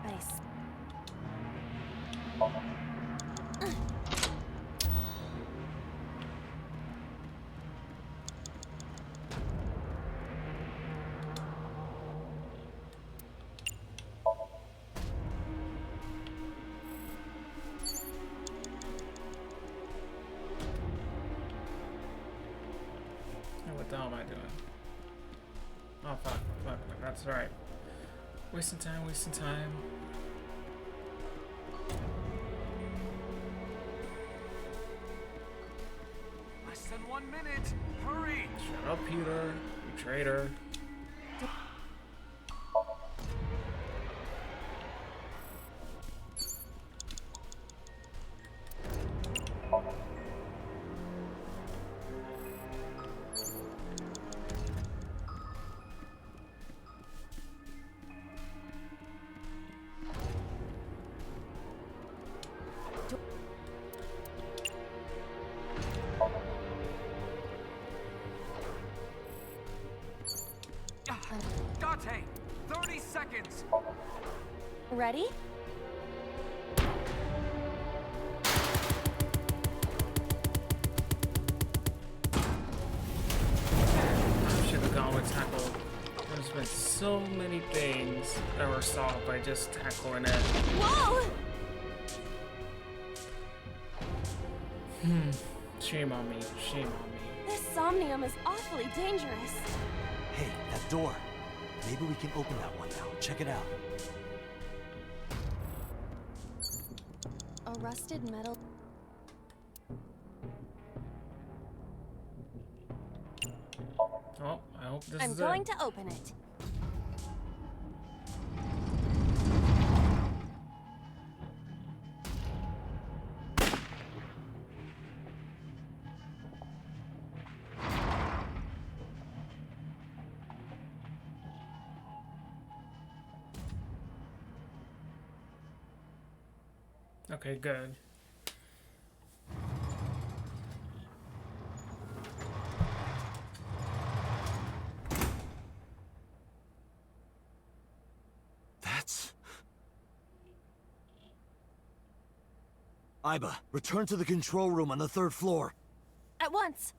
Nice. What the hell am I doing? Oh, fuck. That's right. Wasting time, wasting time. Less than 1 minute. Hurry! Shut up, Peter. You traitor. Date, 30 seconds. Ready? so many things that were solved by just tackling it. Whoa! Shame on me. Shame on me. This somnium is awfully dangerous. Hey, that door. Maybe we can open that one now. Check it out. A rusted metal. Oh, I hope this I'm is going it. to open it. Okay, good. That's... Iba, return to the control room on the 3rd floor. At once.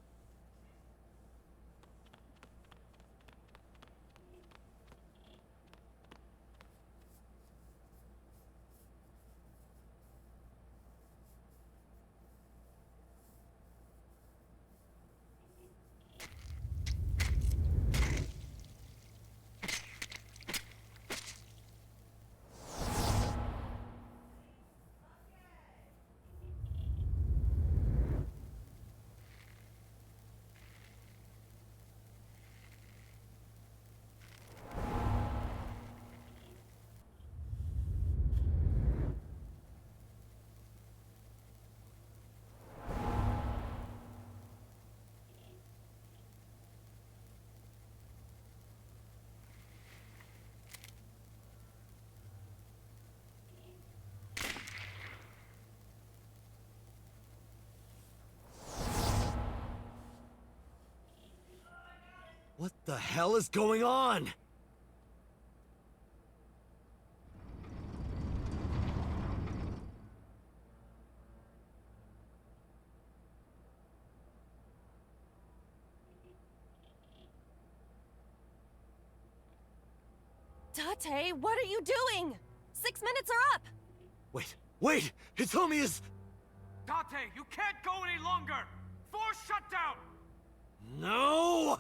What the hell is going on? Tate, what are you doing? 6 minutes are up. Wait! Hitomi is... Date, you can't go any longer! Force shutdown! No!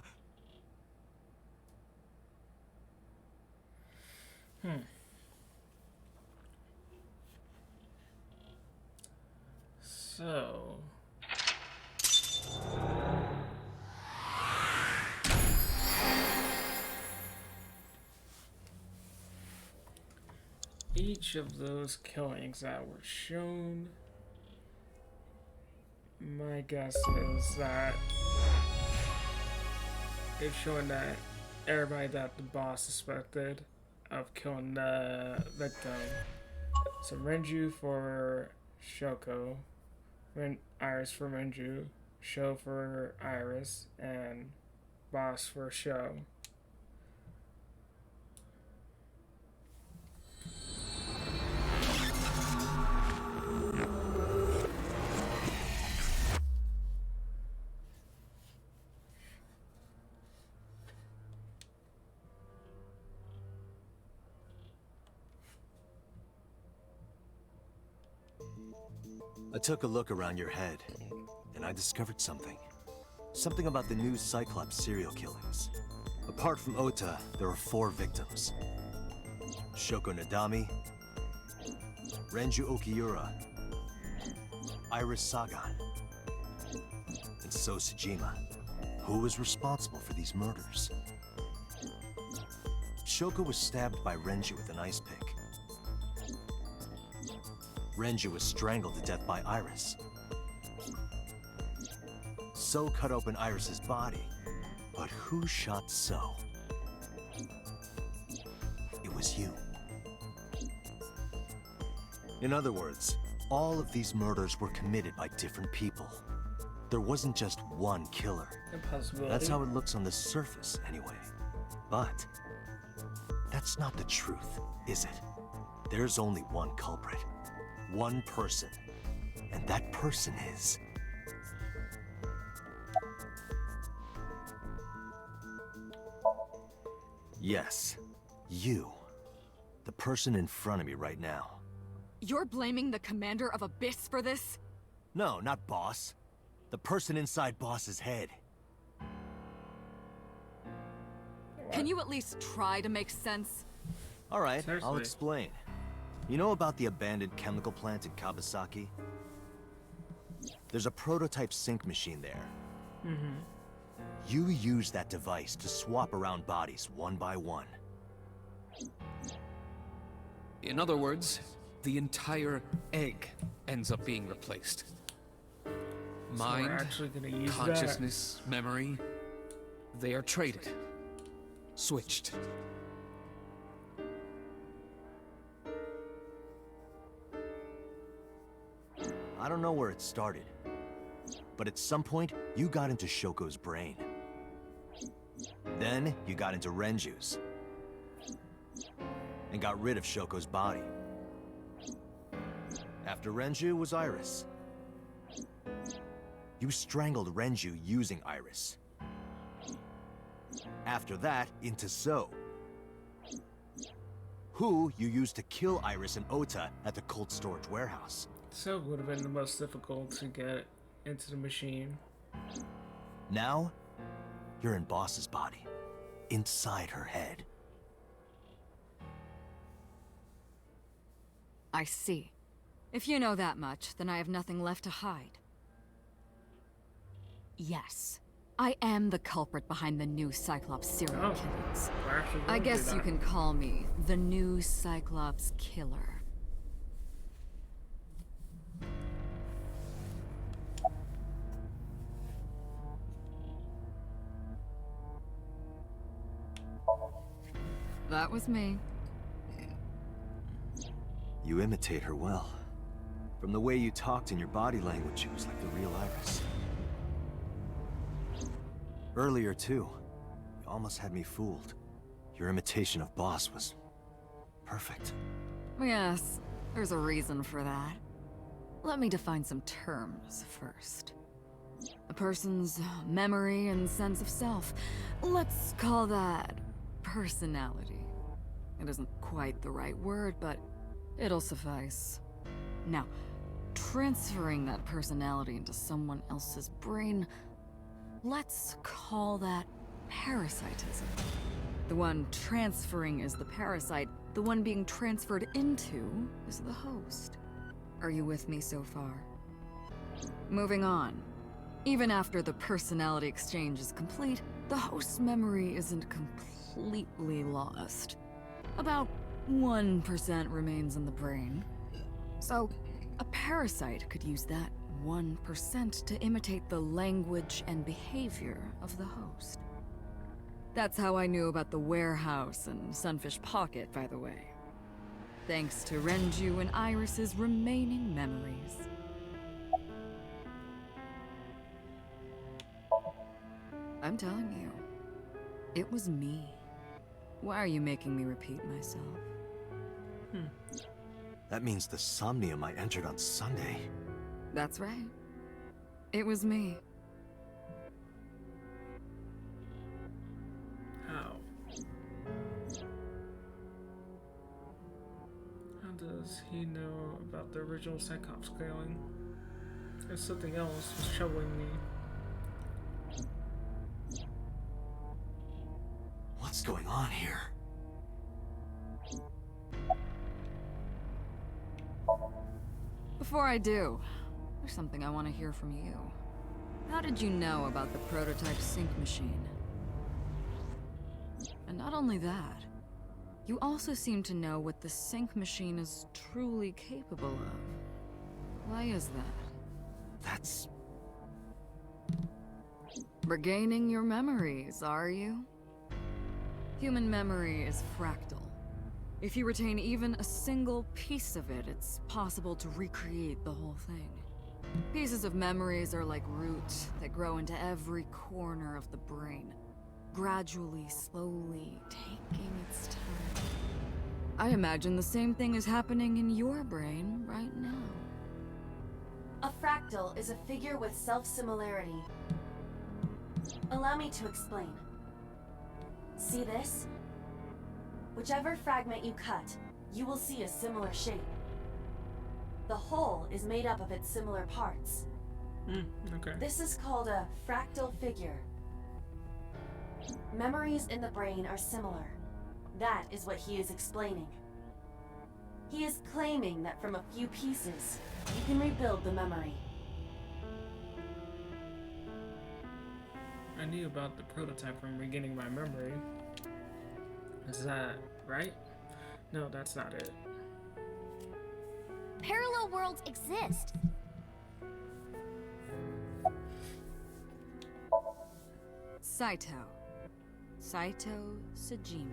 So... each of those killings that were shown, my guess is that it's showing that everybody that the boss suspected of killing the victim. So Renju for Shoko, Iris for Renju, Sho for Iris, and boss for Sho. I took a look around your head, and I discovered something. Something about the new Cyclops serial killings. Apart from Ota, there are 4 victims. Shoko Nadami, Renju Okiura, Iris Sagan, and So Tsujima. Who was responsible for these murders? Shoko was stabbed by Renju with an ice pick. Renju was strangled to death by Iris. So cut open Iris's body. But who shot So? It was you. In other words, all of these murders were committed by different people. There wasn't just one killer. Impossibility. That's how it looks on the surface, anyway. But that's not the truth, is it? There's only one culprit. One person. And that person is... Yes, You. The person in front of me right now. You're blaming the commander of Abyss for this? No, not Boss. The person inside Boss's head. Can you at least try to make sense? Alright, I'll Seriously. explain. You know about the abandoned chemical plant in Kawasaki? There's a prototype sync machine there. You use that device to swap around bodies one by one. In other words, the entire egg ends up being replaced. So Mind, we're actually gonna use consciousness, memory, they are traded. Switched. I don't know where it started, but at some point, you got into Shoko's brain. Then, you got into Renju's. And got rid of Shoko's body. After Renju was Iris. You strangled Renju using Iris. After that, into So. Who you used to kill Iris and Ota at the cold storage warehouse. So would have been the most difficult to get into the machine. Now, you're in Boss's body. Inside her head. I see. If you know that much, then I have nothing left to hide. Yes, I am the culprit behind the new Cyclops serial Oh. killings. We're actually I gonna do guess you that. can call me the new Cyclops killer. That was me. You imitate her well. From the way you talked and your body language, it was like the real Iris. Earlier, too, you almost had me fooled. Your imitation of Boss was perfect. Yes, there's a reason for that. Let me define some terms first. A person's memory and sense of self. Let's call that personality. It isn't quite the right word, but it'll suffice. Now, transferring that personality into someone else's brain, let's call that parasitism. The one transferring is the parasite, the one being transferred into is the host. Are you with me so far? Moving on. Even after the personality exchange is complete, the host's memory isn't completely lost. About 1% remains in the brain. So, a parasite could use that 1% to imitate the language and behavior of the host. That's how I knew about the warehouse and Sunfish Pocket, by the way. Thanks to Renju and Iris's remaining memories. I'm telling you, it was me. Why are you making me repeat myself? That means the Somnium I entered on Sunday. That's right. It was me. How? How does he know about the original Cyclops scaling? If something else was troubling me. What's going on here? Before I do, there's something I want to hear from you. How did you know about the prototype sync machine? And not only that, you also seem to know what the sync machine is truly capable of. Why is that? That's... Regaining your memories, are you? Human memory is fractal. If you retain even a single piece of it, it's possible to recreate the whole thing. Pieces of memories are like roots that grow into every corner of the brain, gradually, slowly, taking its time. I imagine the same thing is happening in your brain right now. A fractal is a figure with self-similarity. Allow me to explain. See this? Whichever fragment you cut, you will see a similar shape. The whole is made up of its similar parts. Okay. This is called a fractal figure. Memories in the brain are similar. That is what he is explaining. He is claiming that from a few pieces, you can rebuild the memory. I knew about the prototype from regaining my memory. Is that right? No, that's not it. Parallel worlds exist. Saito. Saito Sajima.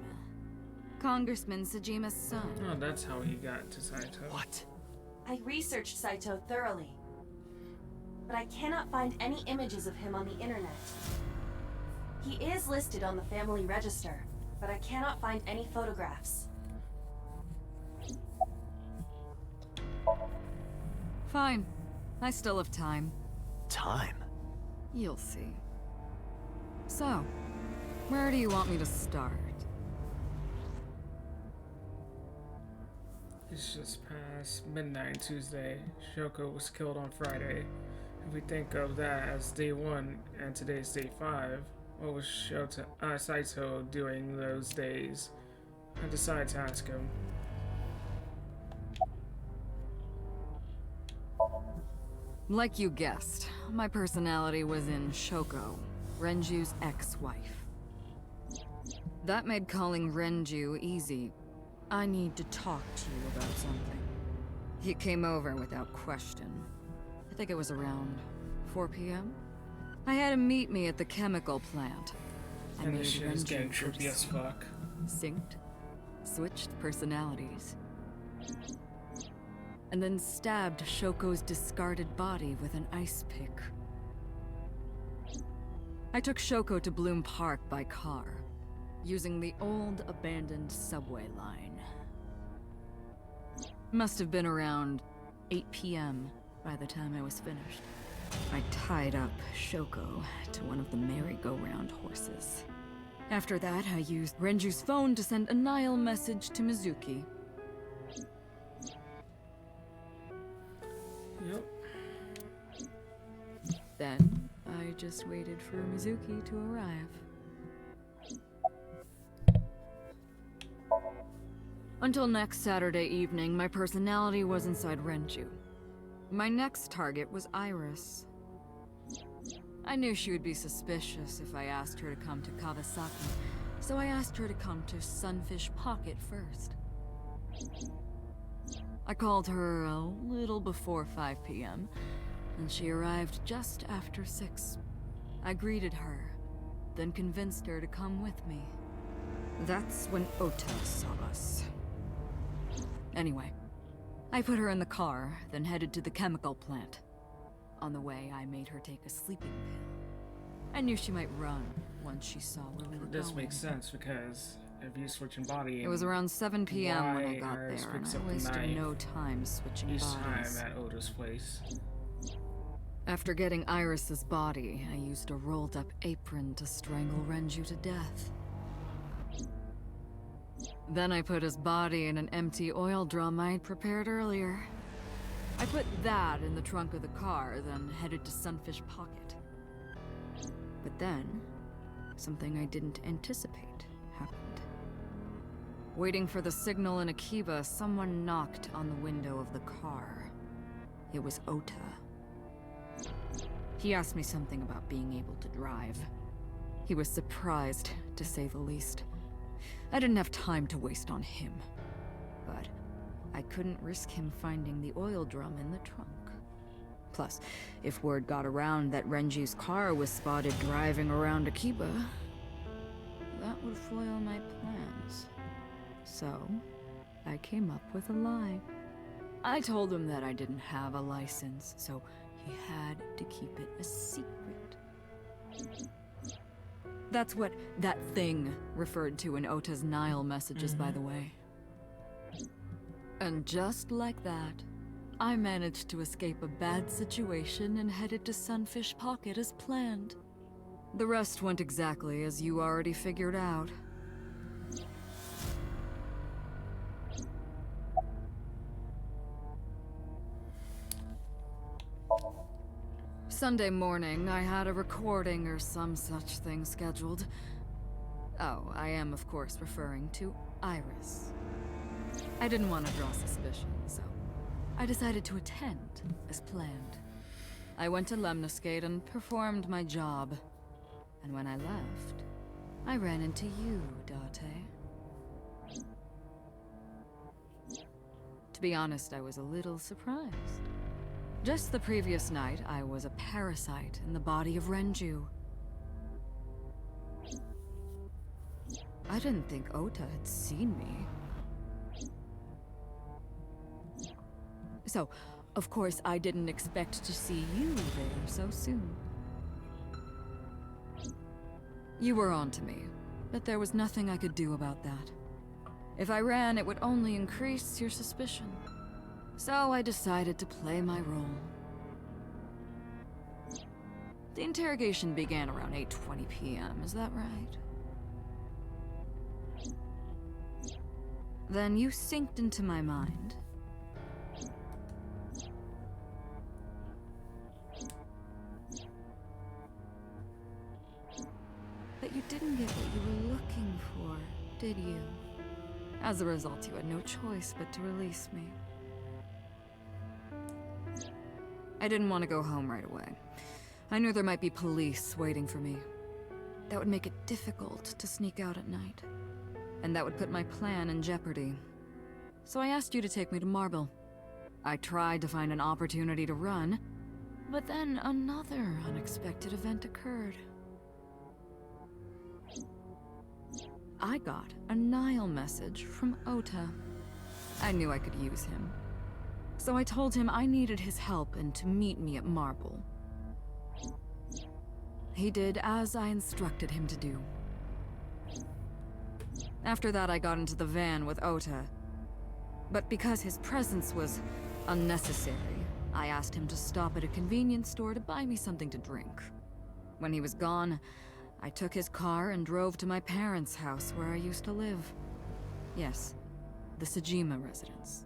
Congressman Sajima's son. Oh, that's how he got to Saito. What? I researched Saito thoroughly, but I cannot find any images of him on the internet. He is listed on the family register, but I cannot find any photographs. Fine. I still have time. Time? You'll see. So, where do you want me to start? It's just past midnight Tuesday. Shoko was killed on Friday. If we think of that as day 1 and today's day 5, what was Saito doing those days? I decided to ask him. Like you guessed, my personality was in Shoko, Renju's ex-wife. That made calling Renju easy. I need to talk to you about something. He came over without question. I think it was around 4 p.m. I had him meet me at the chemical plant. I And made this shit is getting Renju trippy as fuck. synced, switched personalities, and then stabbed Shoko's discarded body with an ice pick. I took Shoko to Bloom Park by car, using the old abandoned subway line. Must have been around 8 p.m. by the time I was finished. I tied up Shoko to one of the merry-go-round horses. After that, I used Renju's phone to send a Nile message to Mizuki. Yep. Then, I just waited for Mizuki to arrive. Until next Saturday evening, my personality was inside Renju. My next target was Iris. I knew she would be suspicious if I asked her to come to Kawasaki, so I asked her to come to Sunfish Pocket first. I called her a little before 5 p.m., and she arrived just after 6. I greeted her, then convinced her to come with me. That's when Ota saw us. Anyway, I put her in the car, then headed to the chemical plant. On the way, I made her take a sleeping pill. I knew she might run once she saw where we were This going. makes sense because if you switch in body, It was around 7 p.m. when I why got Iris there, and picks I up the wasted knife no time switching each time bodies. at Oda's place. After getting Iris's body, I used a rolled-up apron to strangle Renju to death. Then I put his body in an empty oil drum I'd prepared earlier. I put that in the trunk of the car, then headed to Sunfish Pocket. But then, something I didn't anticipate happened. Waiting for the signal in Akiba, someone knocked on the window of the car. It was Ota. He asked me something about being able to drive. He was surprised, to say the least. I didn't have time to waste on him. But I couldn't risk him finding the oil drum in the trunk. Plus, if word got around that Renji's car was spotted driving around Akiba, that would foil my plans. So, I came up with a lie. I told him that I didn't have a license, so he had to keep it a secret. That's what that thing referred to in Ota's Nile messages, by the way. And just like that, I managed to escape a bad situation and headed to Sunfish Pocket as planned. The rest went exactly as you already figured out. Sunday morning, I had a recording or some such thing scheduled. Oh, I am, of course, referring to Iris. I didn't want to draw suspicion, so I decided to attend, as planned. I went to Lemniscate and performed my job. And when I left, I ran into you, Date. To be honest, I was a little surprised. Just the previous night, I was a parasite in the body of Renju. I didn't think Ota had seen me. So, of course, I didn't expect to see you there so soon. You were on to me, but there was nothing I could do about that. If I ran, it would only increase your suspicion. So I decided to play my role. The interrogation began around 8:20 p.m., is that right? Then you synced into my mind. But you didn't get what you were looking for, did you? As a result, you had no choice but to release me. I didn't want to go home right away. I knew there might be police waiting for me. That would make it difficult to sneak out at night. And that would put my plan in jeopardy. So I asked you to take me to Marble. I tried to find an opportunity to run, but then another unexpected event occurred. I got a Nile message from Ota. I knew I could use him. So I told him I needed his help and to meet me at Marble. He did as I instructed him to do. After that, I got into the van with Ota. But because his presence was unnecessary, I asked him to stop at a convenience store to buy me something to drink. When he was gone, I took his car and drove to my parents' house where I used to live. Yes, the Sejima residence.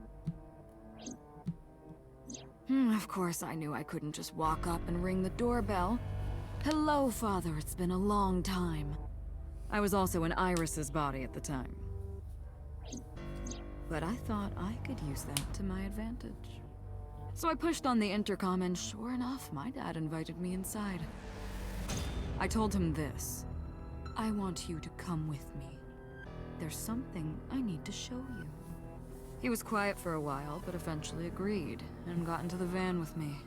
Of course, I knew I couldn't just walk up and ring the doorbell. Hello, Father, it's been a long time. I was also in Iris's body at the time. But I thought I could use that to my advantage. So I pushed on the intercom and sure enough, my dad invited me inside. I told him this. I want you to come with me. There's something I need to show you. He was quiet for a while, but eventually agreed and got into the van with me.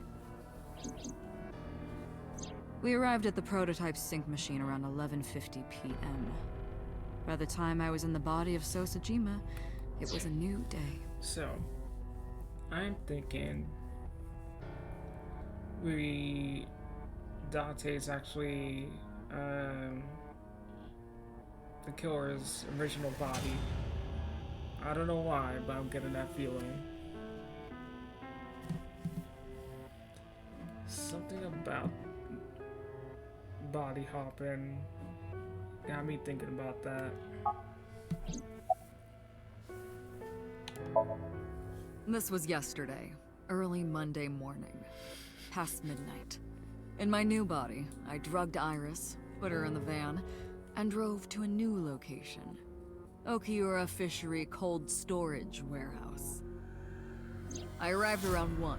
We arrived at the prototype sync machine around 11:50 p.m. By the time I was in the body of Sosajima, it was a new day. So, I'm thinking Dante's actually the killer's original body. I don't know why, but I'm getting that feeling. Something about body hopping got me thinking about that. This was yesterday, early Monday morning, past midnight. In my new body, I drugged Iris, put her in the van, and drove to a new location. Okiura Fishery Cold Storage Warehouse. I arrived around 1,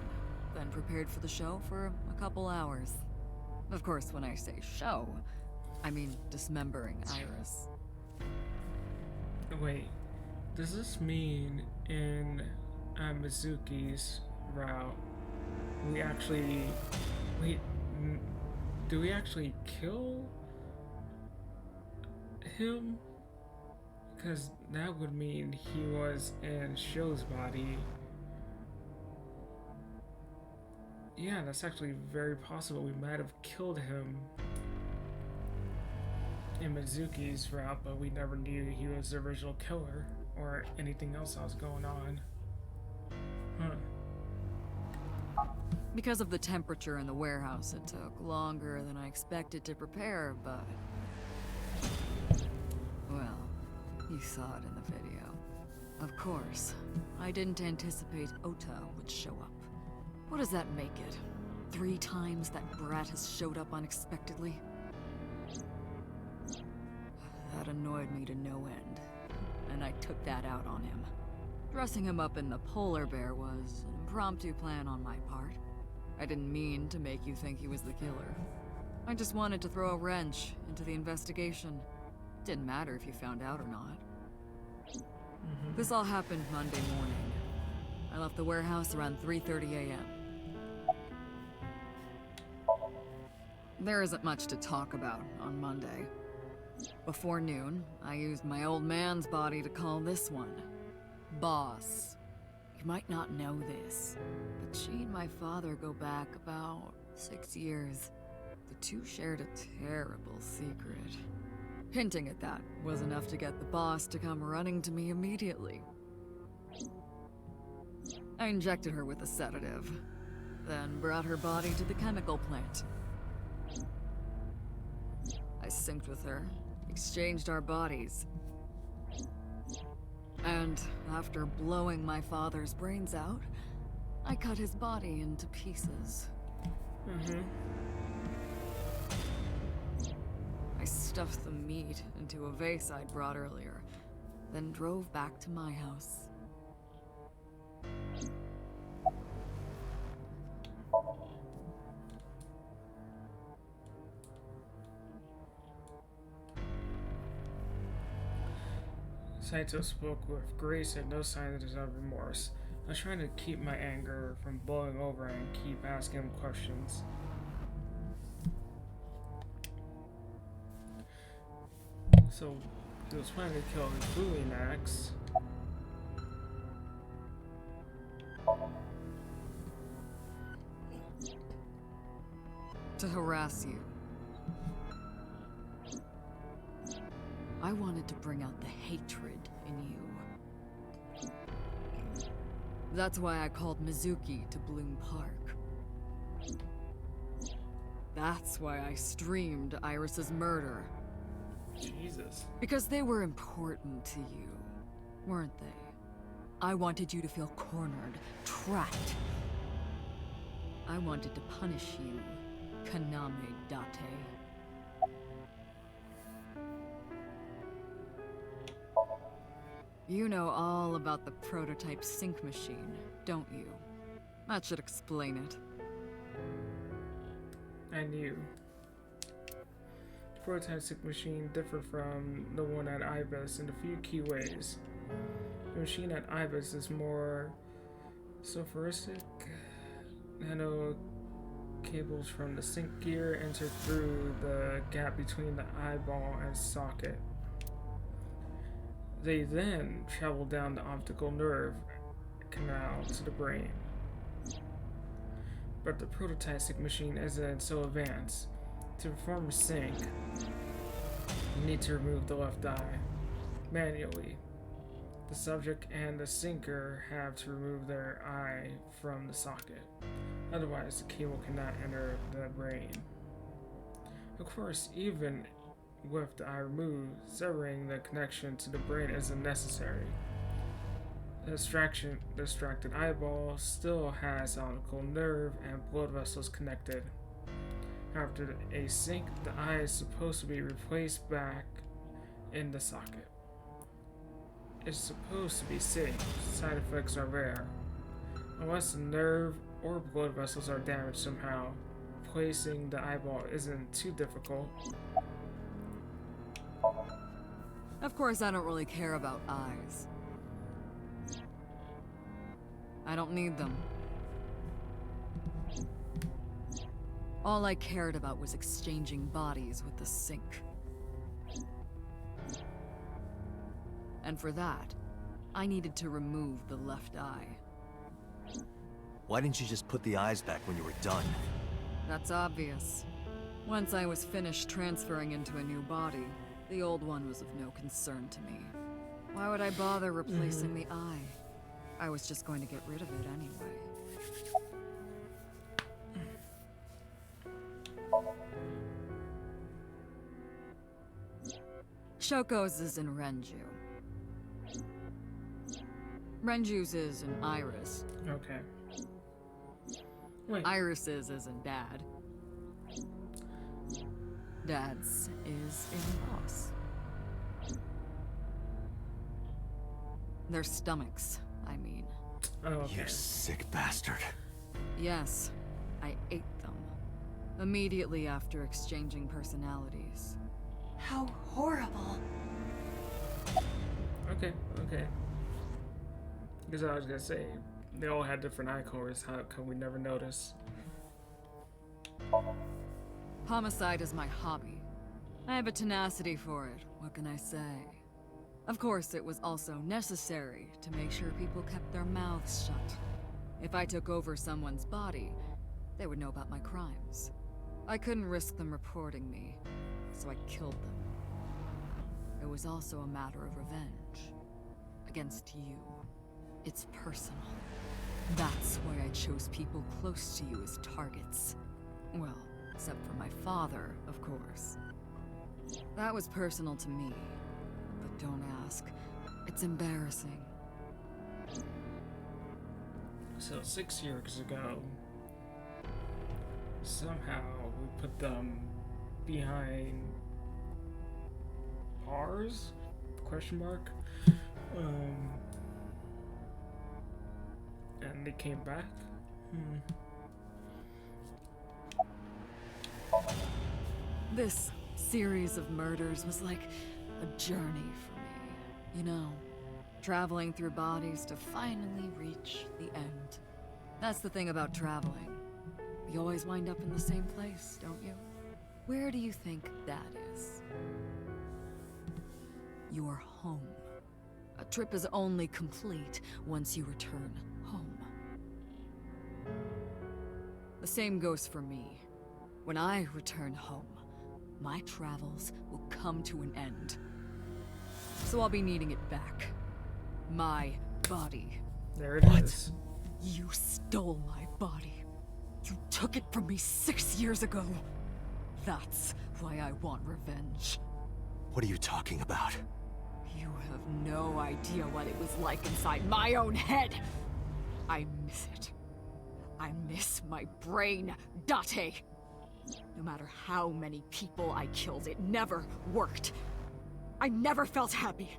then prepared for the show for a couple hours. Of course, when I say show, I mean dismembering Iris. Wait, does this mean in Mizuki's route, do we actually kill him? Because that would mean he was in Sho's body. Yeah, that's actually very possible. We might have killed him in Mizuki's route, but we never knew he was the original killer or anything else that was going on. Because of the temperature in the warehouse, it took longer than I expected to prepare, but... well, you saw it in the video. Of course, I didn't anticipate Ota would show up. What does that make it? 3 times that brat has showed up unexpectedly? That annoyed me to no end, and I took that out on him. Dressing him up in the polar bear was an impromptu plan on my part. I didn't mean to make you think he was the killer. I just wanted to throw a wrench into the investigation. Didn't matter if you found out or not. This all happened Monday morning. I left the warehouse around 3:30 a.m. There isn't much to talk about on Monday. Before noon, I used my old man's body to call this one Boss. You might not know this, but she and my father go back about 6 years. The two shared a terrible secret. Hinting at that was enough to get the boss to come running to me immediately. I injected her with a sedative, then brought her body to the chemical plant. I synced with her, exchanged our bodies. And after blowing my father's brains out, I cut his body into pieces. I stuffed the meat into a vase I'd brought earlier, then drove back to my house. Saito spoke with grace and no signs of remorse. I was trying to keep my anger from blowing over and keep asking him questions. So, he was planning to kill Fuli next. To harass you. I wanted to bring out the hatred in you. That's why I called Mizuki to Bloom Park. That's why I streamed Iris's murder. Jesus. Because they were important to you, weren't they? I wanted you to feel cornered, trapped. I wanted to punish you, Kaname Date. You know all about the prototype sync machine, don't you? That should explain it. I knew. The prototype sync machine differed from the one at Ibis in a few key ways. The machine at Ibis is more sophisticated. Nano cables from the sync gear enter through the gap between the eyeball and socket. They then travel down the optical nerve canal to the brain. But the prototype sync machine isn't so advanced. To perform a sync, you need to remove the left eye manually. The subject and the syncer have to remove their eye from the socket. Otherwise, the cable cannot enter the brain. Of course, even with the eye removed, severing the connection to the brain isn't necessary. The distracted eyeball still has optical nerve and blood vessels connected. After a sync, the eye is supposed to be replaced back in the socket. It's supposed to be safe. Side effects are rare. Unless the nerve or blood vessels are damaged somehow, replacing the eyeball isn't too difficult. Of course, I don't really care about eyes. I don't need them. All I cared about was exchanging bodies with the sync. And for that, I needed to remove the left eye. Why didn't you just put the eyes back when you were done? That's obvious. Once I was finished transferring into a new body, the old one was of no concern to me. Why would I bother replacing the eye? I was just going to get rid of it anyway. Shoko's is in Renju. Renju's is in Iris. Okay. Wait. Iris's isn't bad. Dad's is in loss. Their stomachs, I mean. Oh, okay. You sick bastard. Yes, I ate them. Immediately after exchanging personalities. How horrible. Okay, okay. Because I was gonna say, they all had different eye colors. How come we never notice? Homicide is my hobby. I have a tenacity for it, what can I say? Of course, it was also necessary to make sure people kept their mouths shut. If I took over someone's body, they would know about my crimes. I couldn't risk them reporting me, so I killed them. It was also a matter of revenge. Against you. It's personal. That's why I chose people close to you as targets. Well, except for my father, of course. That was personal to me. But don't ask. It's embarrassing. So 6 years ago, somehow we put them behind bars? Question mark. And they came back. This series of murders was like a journey for me, you know, traveling through bodies to finally reach the end. That's the thing about traveling. You always wind up in the same place, don't you? Where do you think that is? Your home. A trip is only complete once you return home. The same goes for me. When I return home, my travels will come to an end. So I'll be needing it back. My body. There it is. You stole my body. You took it from me 6 years ago. That's why I want revenge. What are you talking about? You have no idea what it was like inside my own head. I miss it. I miss my brain, Date. No matter how many people I killed, it never worked. I never felt happy.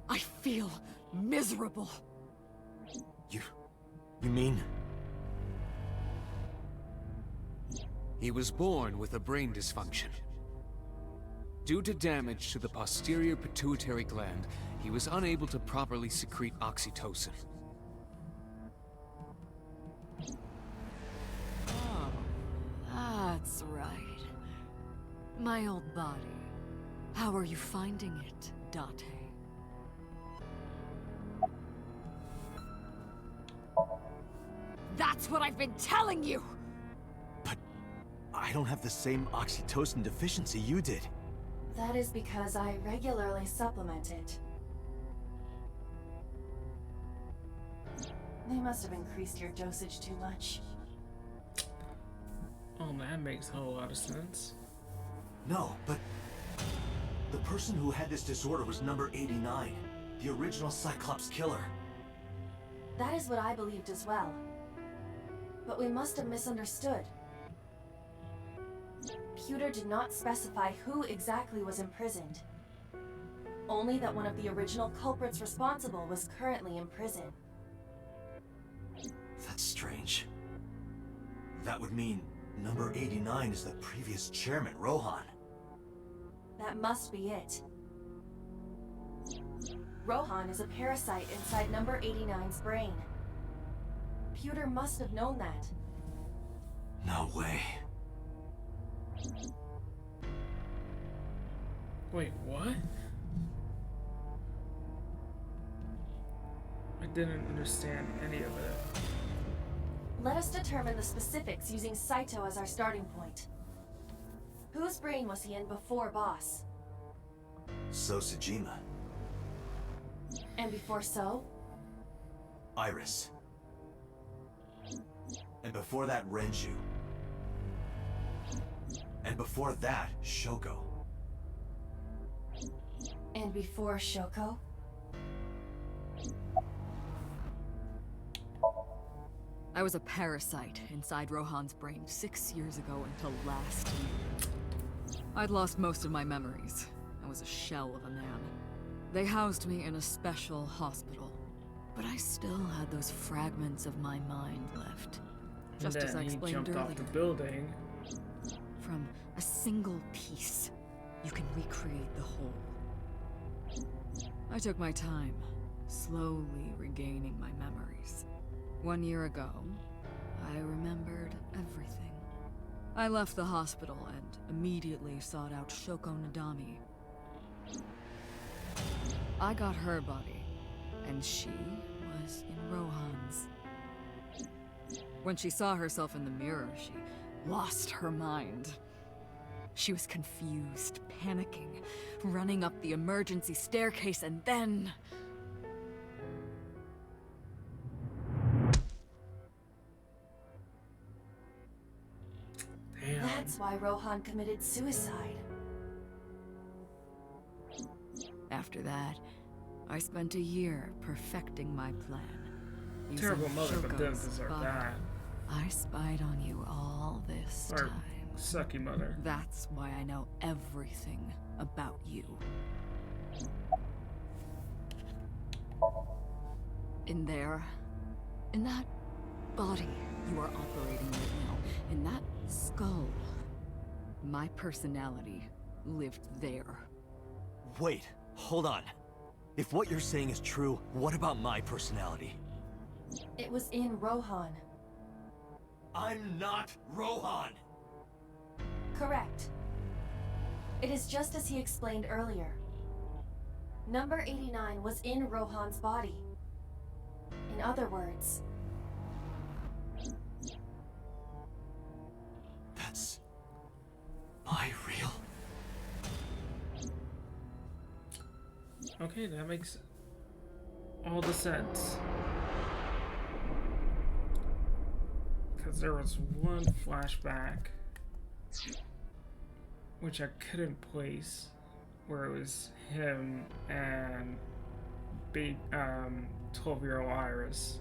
I feel miserable. You mean? He was born with a brain dysfunction. Due to damage to the posterior pituitary gland, he was unable to properly secrete oxytocin. Oh, that's right. My old body. How are you finding it, Date? That's what I've been telling you! But I don't have the same oxytocin deficiency you did. That is because I regularly supplement it. They must have increased your dosage too much. Oh, that makes a whole lot of sense. No, but the person who had this disorder was number 89, the original Cyclops killer. That is what I believed as well. But we must have misunderstood. Pewter did not specify who exactly was imprisoned. Only that one of the original culprits responsible was currently in prison. That's strange. That would mean number 89 is the previous chairman, Rohan. That must be it. Rohan is a parasite inside number 89's brain. Pewter must have known that. No way. Wait, what? I didn't understand any of it. Let us determine the specifics using Saito as our starting point. Whose brain was he in before Boss? So Sejima. And before So? Iris. And before that, Renju. And before that, Shoko. And before Shoko? I was a parasite inside Rohan's brain 6 years ago until last year. I'd lost most of my memories. I was a shell of a man. They housed me in a special hospital, but I still had those fragments of my mind left. Just as I explained jumped earlier. off the building. From a single piece, you can recreate the whole. I took my time, slowly regaining my memories. 1 year ago, I remembered everything. I left the hospital and immediately sought out Shoko Nadami. I got her body, and she was in Rohan's. When she saw herself in the mirror, she lost her mind. She was confused, panicking, running up the emergency staircase, and then... Damn. That's why Rohan committed suicide. After that, I spent a year perfecting my plan. Using Terrible mother, but didn't Shoko's deserve body. that. I spied on you all this Or time. sucky mother. That's why I know everything about you. In there, in that body you are operating right now, in that skull, my personality lived there. Wait, hold on. If what you're saying is true, what about my personality? It was in Rohan. I'm not Rohan! Correct. It is just as he explained earlier. Number 89 was in Rohan's body. In other words, That's... my real... Okay, that makes all the sense. Because there was one flashback which I couldn't place, where it was him and 12-year-old Iris.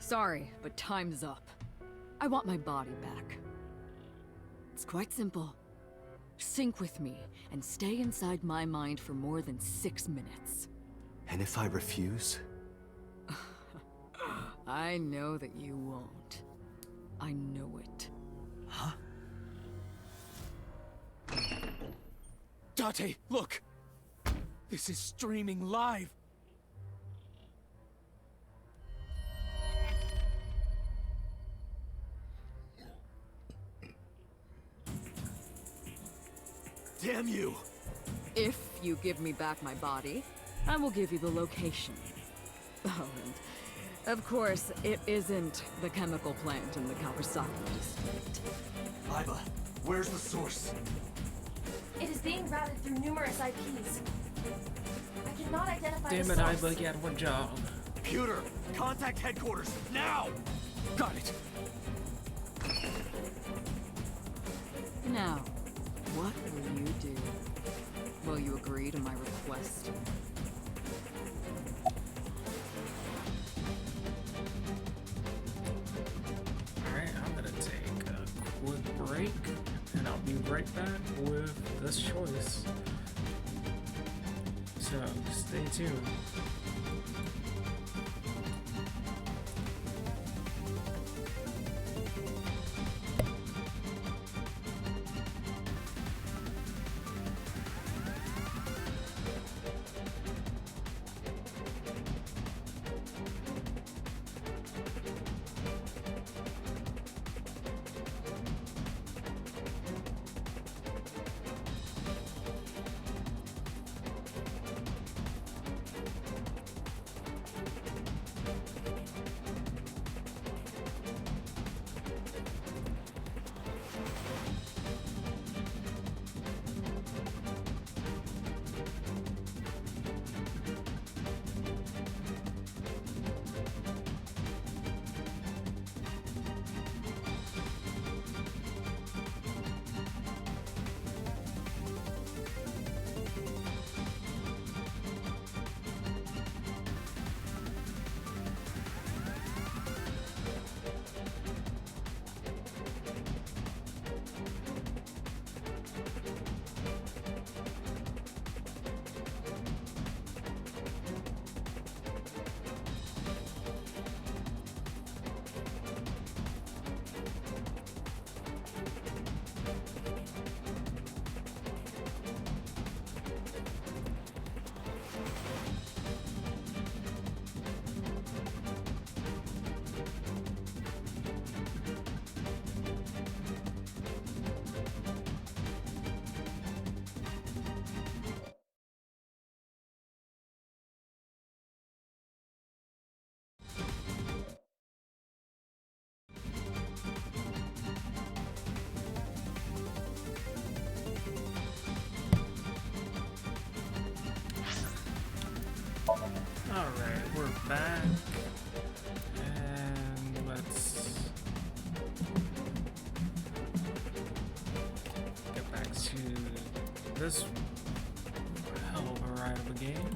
Sorry, but time's up. I want my body back. It's quite simple. Sync with me and stay inside my mind for more than 6 minutes. And if I refuse? I know that you won't. I know it. Huh? Date, look! This is streaming live! Damn you! If you give me back my body, I will give you the location. Oh, and of course, it isn't the chemical plant in the Kawasaki district. Iba, where's the source? it is being routed through numerous IPs. I cannot identify Damn the it, source. Iba, you had one job. Computer, contact headquarters, now! Got it! Now, what will you do? Will you agree to my request? Alright, I'm gonna take a quick break, and I'll be right back with this choice. So, stay tuned. this hell of a ride of a game.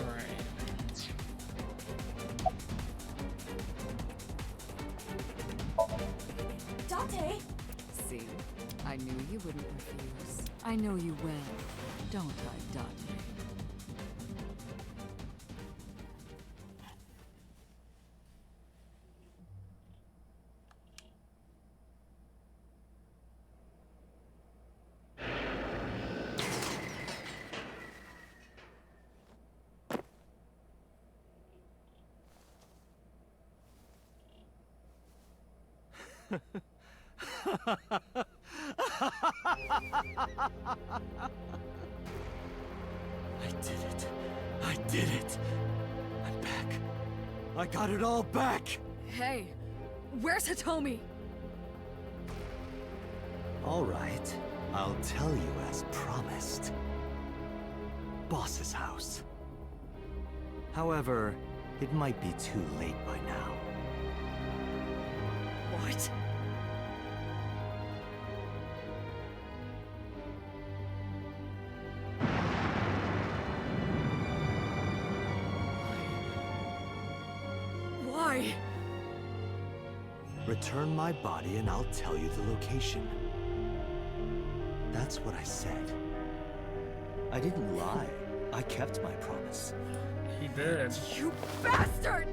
Alright. Dante! See? I knew you wouldn't refuse. I know you well, don't I, Dante? I did it. I did it. I'm back. I got it all back. Hey, where's Hitomi? All right. I'll tell you as promised. Boss's house. However, it might be too late by now. What? Why? Return my body and I'll tell you the location. That's what I said. I didn't lie. I kept my promise. He did. You bastard!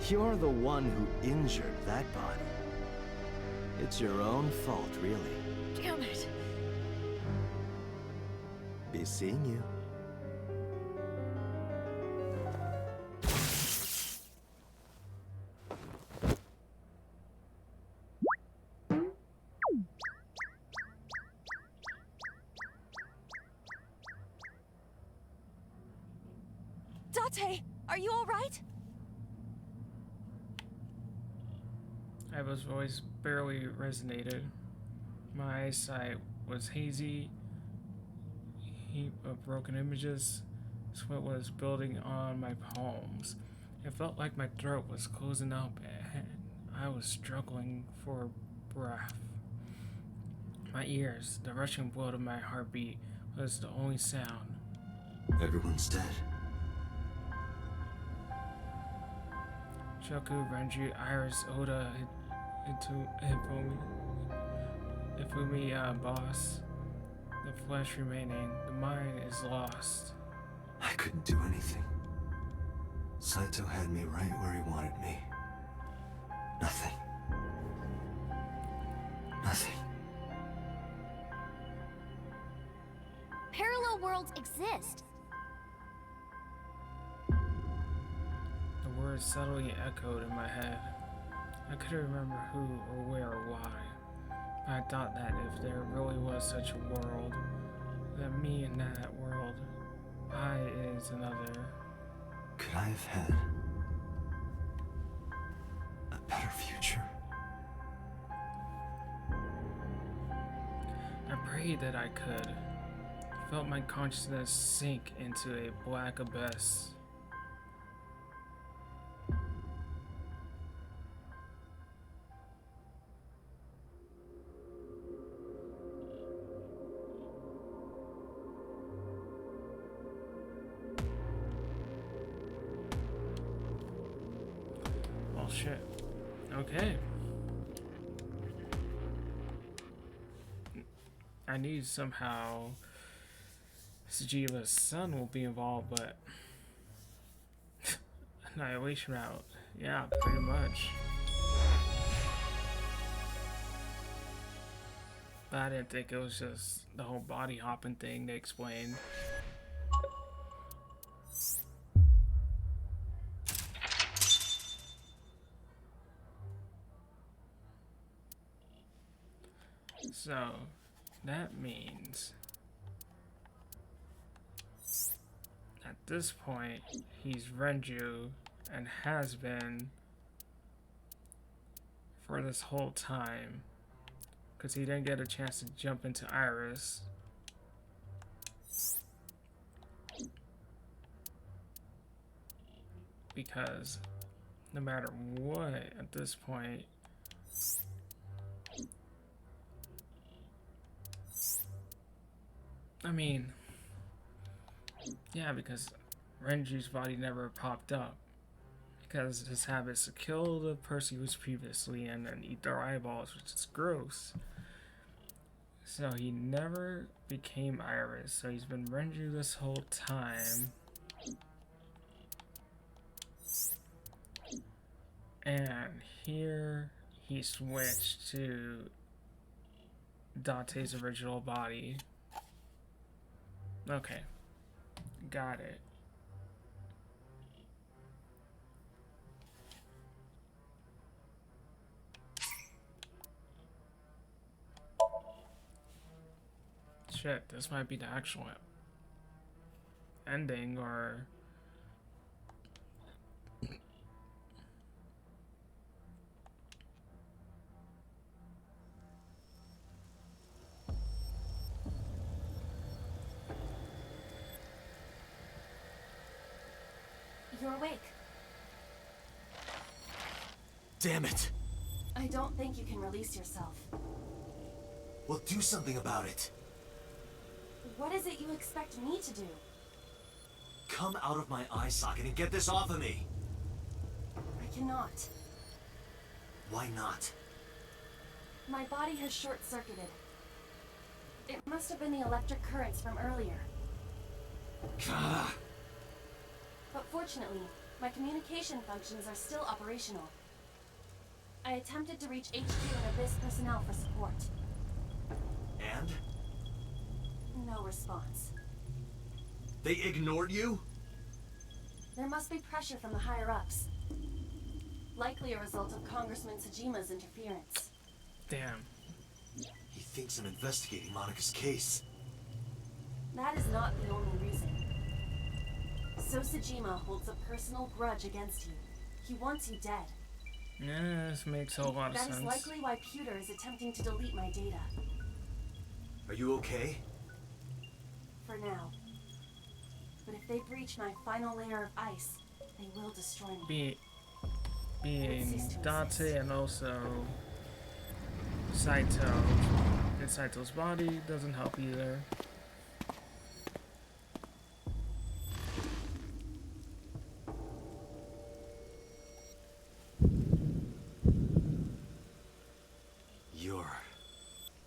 You're the one who injured that body. It's your own fault, really. Damn it. Be seeing you. Dante, are you alright? Iva's voice barely resonated. My eyesight was hazy. Heap of broken images. Sweat was building on my palms. It felt like my throat was closing up and I was struggling for breath. My ears, the rushing blood of my heartbeat, was the only sound. Everyone's dead. Shoku, Renju, Iris, Oda, Ifumi, boss. The flesh remaining. The mind is lost. I couldn't do anything. Saito had me right where he wanted me. Nothing. Nothing. Parallel worlds exist. The words subtly echoed in my head. I couldn't remember who or where or why. But I thought that if there really was such a world, that me in that world, I is another. Could I have had a better future? I prayed that I could. Felt my consciousness sink into a black abyss. Well, shit. Okay. I knew somehow Sajiva's son will be involved, but annihilation route, yeah, pretty much. But I didn't think it was just the whole body hopping thing they explained. So that means at this point he's Renju and has been for this whole time, because he didn't get a chance to jump into Iris. Because no matter what at this point, I mean, yeah, because Renji's body never popped up. Because his habit is to kill the person he was previously and then eat their eyeballs, which is gross. So he never became Iris. So he's been Renji this whole time. And here he switched to Dante's original body. Okay. Got it. Shit, this might be the actual ending, or... You're awake. Damn it! I don't think you can release yourself. Well, do something about it. What is it you expect me to do? Come out of my eye socket and get this off of me! I cannot. Why not? My body has short-circuited. It must have been the electric currents from earlier. Gah. But fortunately, my communication functions are still operational. I attempted to reach HQ and Abyss personnel for support. And? No response. They ignored you? There must be pressure from the higher-ups. Likely a result of Congressman Tsujima's interference. Damn. He thinks I'm investigating Monica's case. That is not the only reason. So Tsujima holds a personal grudge against you. He wants you dead. Yeah, this makes a lot of That sense. is likely why Pewter is attempting to delete my data. Are you okay? For now. But if they breach my final layer of ice, they will destroy me. Being Date and also Saito in Saito's body doesn't help either. You're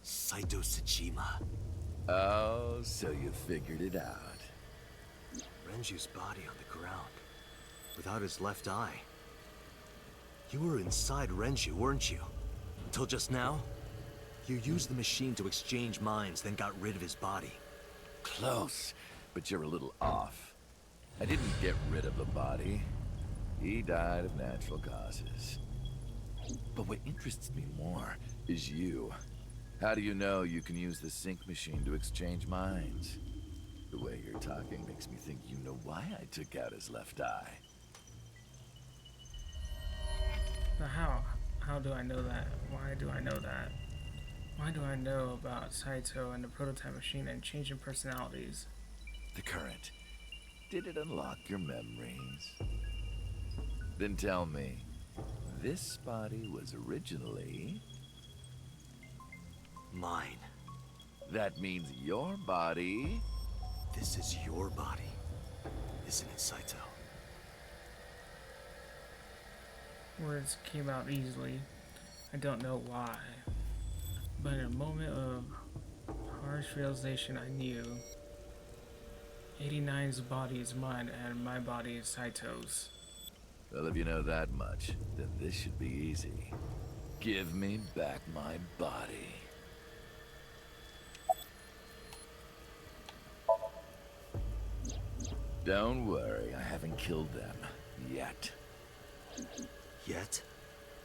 Saito Tsuchima. Oh, so you figured it out. Renju's body on the ground, without his left eye. You were inside Renju, weren't you? Until just now? You used the machine to exchange minds, then got rid of his body. Close, but you're a little off. I didn't get rid of the body. He died of natural causes. But what interests me more is you. How do you know you can use the sync machine to exchange minds? The way you're talking makes me think you know why I took out his left eye. But how? How do I know that? Why do I know that? Why do I know about Saito and the prototype machine and changing personalities? The current. Did it unlock your memories? Then tell me, this body was originally... Mine. That means your body... This is your body, isn't it, Saito? Words came out easily. I don't know why. But in a moment of harsh realization, I knew 89's body is mine and my body is Saito's. Well, if you know that much, then this should be easy. Give me back my body. Don't worry, I haven't killed them. Yet. Yet?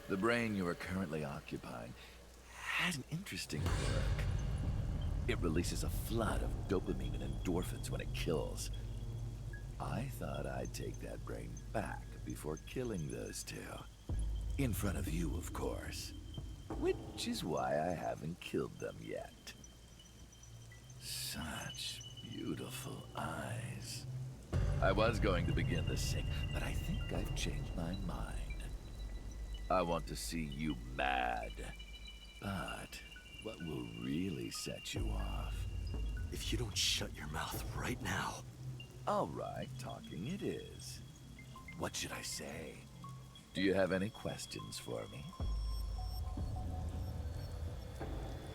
The brain you are currently occupying has an interesting quirk. It releases a flood of dopamine and endorphins when it kills. I thought I'd take that brain back before killing those two. In front of you, of course. Which is why I haven't killed them yet. Such beautiful eyes. I was going to begin the sync, but I think I've changed my mind. I want to see you mad. But what will really set you off If you don't shut your mouth right now. All right, talking it is. What should I say? Do you have any questions for me?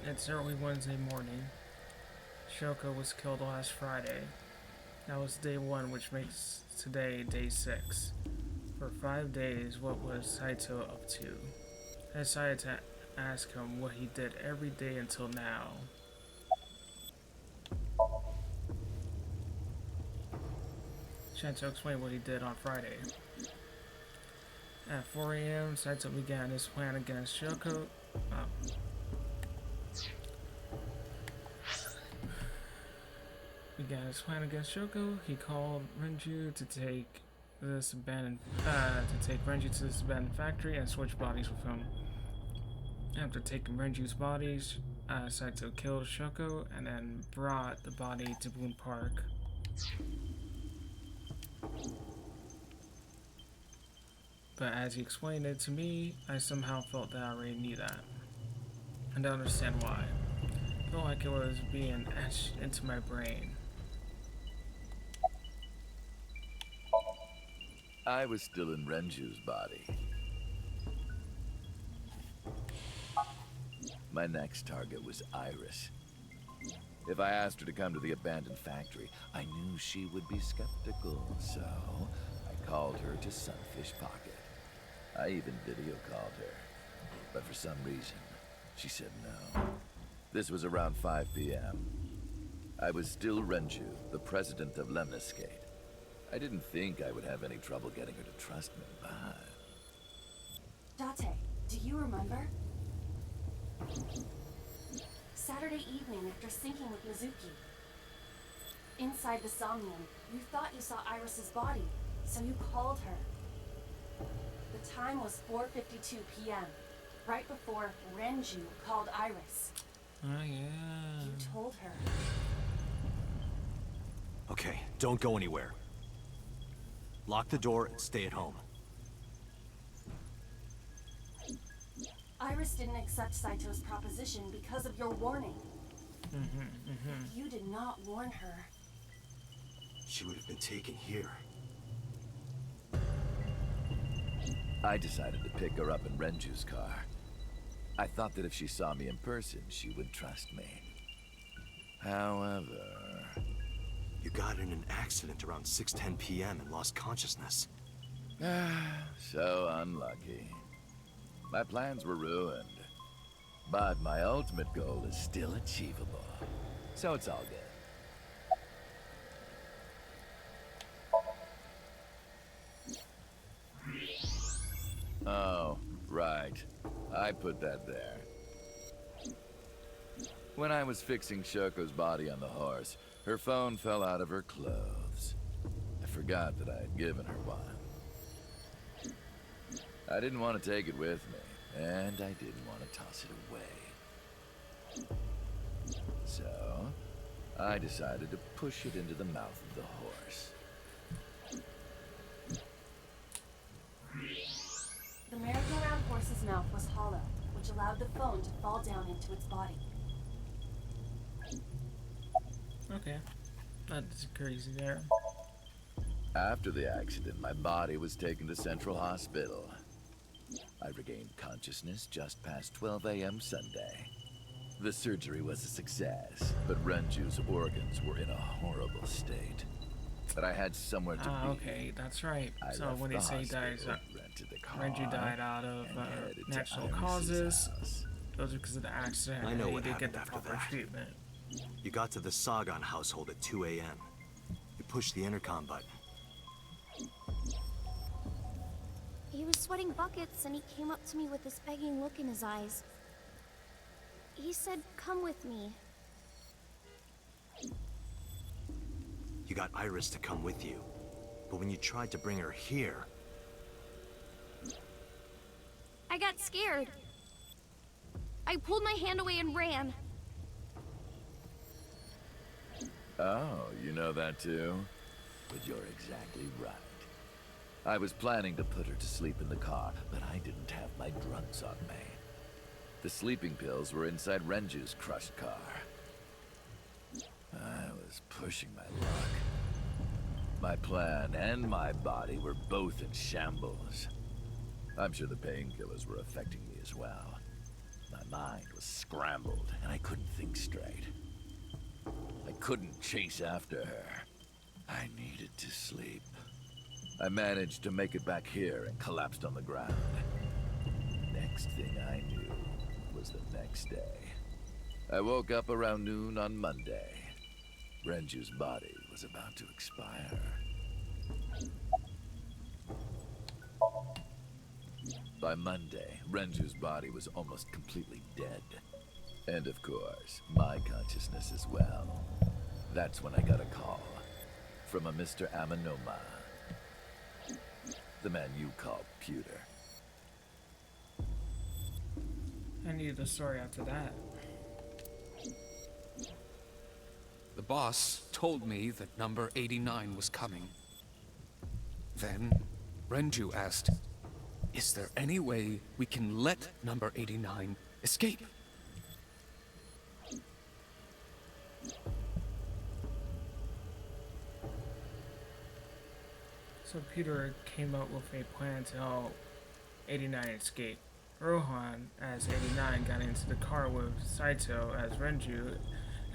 It's early Wednesday morning. Shoko was killed last Friday. That was day 1, which makes today day 6. For 5 days, what was Saito up to? I decided to ask him what he did every day until now. Saito explained what he did on Friday. At 4 a.m., Saito began his plan against Shoko. He called Renju to take Renju to this abandoned factory and switch bodies with him. After taking Renju's bodies, Saito killed Shoko and then brought the body to Boone Park. But as he explained it to me, I somehow felt that I already knew that. I don't understand why. I felt like it was being etched into my brain. I was still in Renju's body. My next target was Iris. If I asked her to come to the abandoned factory, I knew she would be skeptical, so I called her to Sunfish Pocket. I even video called her, but for some reason, she said no. This was around 5 p.m. I was still Renju, the president of Lemniscate. I didn't think I would have any trouble getting her to trust me, but... Date, do you remember? Saturday evening after syncing with Mizuki. Inside the Somnium, you thought you saw Iris's body, so you called her. The time was 4:52 p.m., right before Renju called Iris. Oh yeah. You told her. Okay, don't go anywhere. Lock the door and stay at home. Iris didn't accept Saito's proposition because of your warning. If you did not warn her, She would have been taken here. I decided to pick her up in Renju's car. I thought that if she saw me in person, she would trust me. However... You got in an accident around 6:10 p.m. and lost consciousness. So unlucky. My plans were ruined. But my ultimate goal is still achievable. So it's all good. Oh, right. I put that there. When I was fixing Shoko's body on the horse, her phone fell out of her clothes. I forgot that I had given her one. I didn't want to take it with me, and I didn't want to toss it away. So, I decided to push it into the mouth of the horse. the merry-go-round horse's mouth was hollow, which allowed the phone to fall down into its body. Okay. That's crazy there. After the accident, my body was taken to Central Hospital. I regained consciousness just past 12 a.m. Sunday. The surgery was a success, but Renju's organs were in a horrible state. But I had somewhere to be. Okay, that's right. I So left when the they say he dies, hospital, rented the car, Renju died out of and headed to natural Iris's causes. house. Those are because of the accident. I know and what he did get happened the after proper that. treatment. You got to the Sagan household at 2 a.m. You pushed the intercom button. He was sweating buckets and he came up to me with this begging look in his eyes. He said, "Come with me." You got Iris to come with you. But when you tried to bring her here, I got scared. I pulled my hand away and ran. Oh, you know that too? But you're exactly right. I was planning to put her to sleep in the car, but I didn't have my drugs on me. The sleeping pills were inside Renju's crushed car. was pushing my luck. My plan and my body were both in shambles. I'm sure the painkillers were affecting me as well. My mind was scrambled, and I couldn't think straight. I couldn't chase after her. I needed to sleep. I managed to make it back here and collapsed on the ground. Next thing I knew was the next day. I woke up around noon on Monday. Renju's body was about to expire. By Monday, Renju's body was almost completely dead. And of course, my consciousness as well. That's when I got a call from a Mr. Amanoma. The man you call Pewter. I need the story after that. The boss told me that number 89 was coming. Then, Renju asked, "Is there any way we can let number 89 escape?" So Peter came up with a plan to help 89 escape. Rohan, as 89, got into the car with Saito as Renju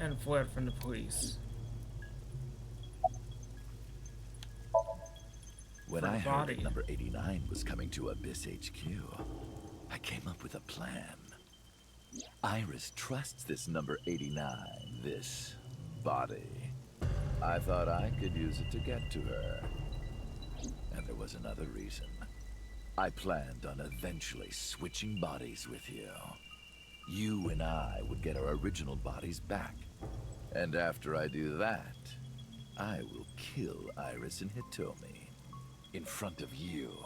and fled from the police. When I heard that number 89 was coming to Abyss HQ, I came up with a plan. Iris trusts this number 89, this body. I thought I could use it to get to her. And there was another reason. I planned on eventually switching bodies with you. You and I would get our original bodies back. And after I do that, I will kill Iris and Hitomi in front of you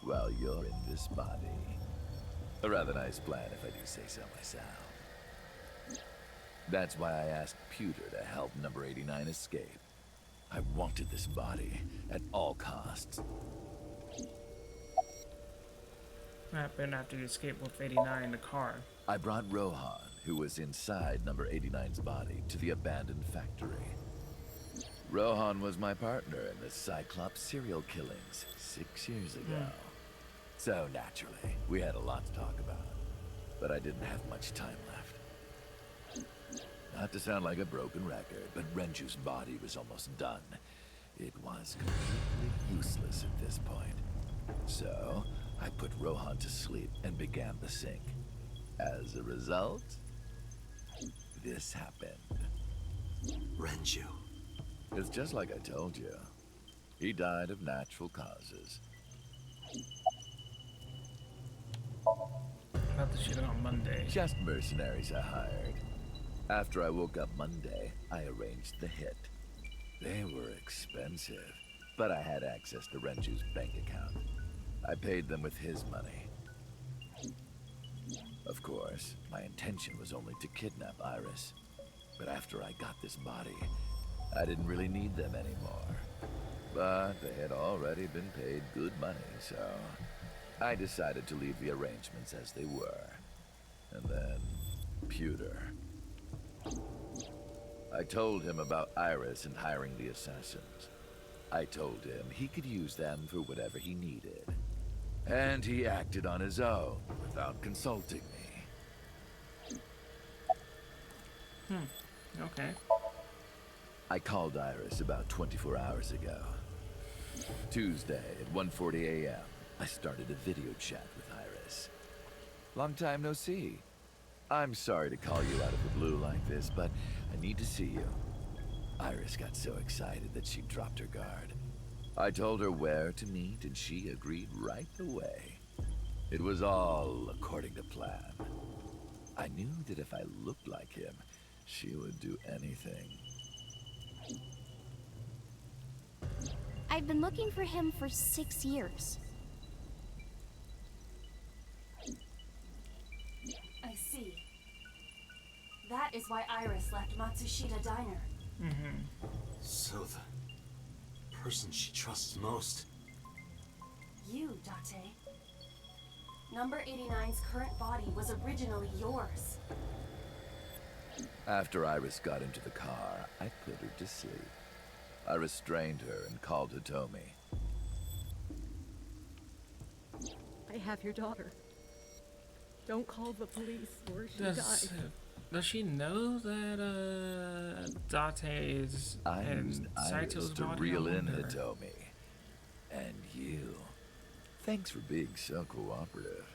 while you're in this body. A rather nice plan if I do say so myself. That's why I asked Pewter to help number 89 escape. I wanted this body at all costs. What happened after you escaped with 89 in the car? I brought Rohan, who was inside number 89's body, to the abandoned factory. Rohan was my partner in the Cyclops serial killings 6 years ago. So naturally, we had a lot to talk about. But I didn't have much time left. Not to sound like a broken record, but Renju's body was almost done. It was completely useless at this point. So, I put Rohan to sleep and began the sync. As a result, this happened. Renju. It's just like I told you. He died of natural causes. About the shit on Monday. Just mercenaries I hired. After I woke up Monday, I arranged the hit. They were expensive, but I had access to Renju's bank account. I paid them with his money. Of course, my intention was only to kidnap Iris. But after I got this body, I didn't really need them anymore. But they had already been paid good money, so I decided to leave the arrangements as they were. And then, Pewter. I told him about Iris and hiring the assassins. I told him he could use them for whatever he needed. And he acted on his own, without consulting me. Okay. I called Iris about 24 hours ago. Tuesday at 1:40 a.m., I started a video chat with Iris. Long time no see. I'm sorry to call you out of the blue like this, but I need to see you. Iris got so excited that she dropped her guard. I told her where to meet, and she agreed right away. It was all according to plan. I knew that if I looked like him, she would do anything. I've been looking for him for 6 years. I see. That is why Iris left Matsushita Diner. So the person she trusts most. You, Date. Number 89's current body was originally yours. After Iris got into the car, I put her to sleep. I restrained her and called Hitomi. I have your daughter. Don't call the police or she dies. Does she know that Date's I and used Saito's Iris to body reel in on her? Hitomi. And you. Thanks for being so cooperative.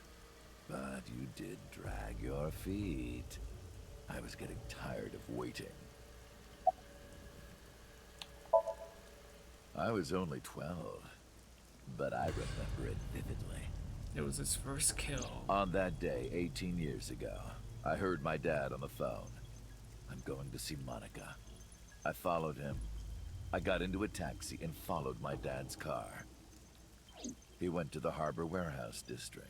But you did drag your feet. I was getting tired of waiting. I was only 12, but I remember it vividly. It was his first kill. On that day, 18 years ago, I heard my dad on the phone. I'm going to see Monica. I followed him. I got into a taxi and followed my dad's car. He went to the Harbor Warehouse District.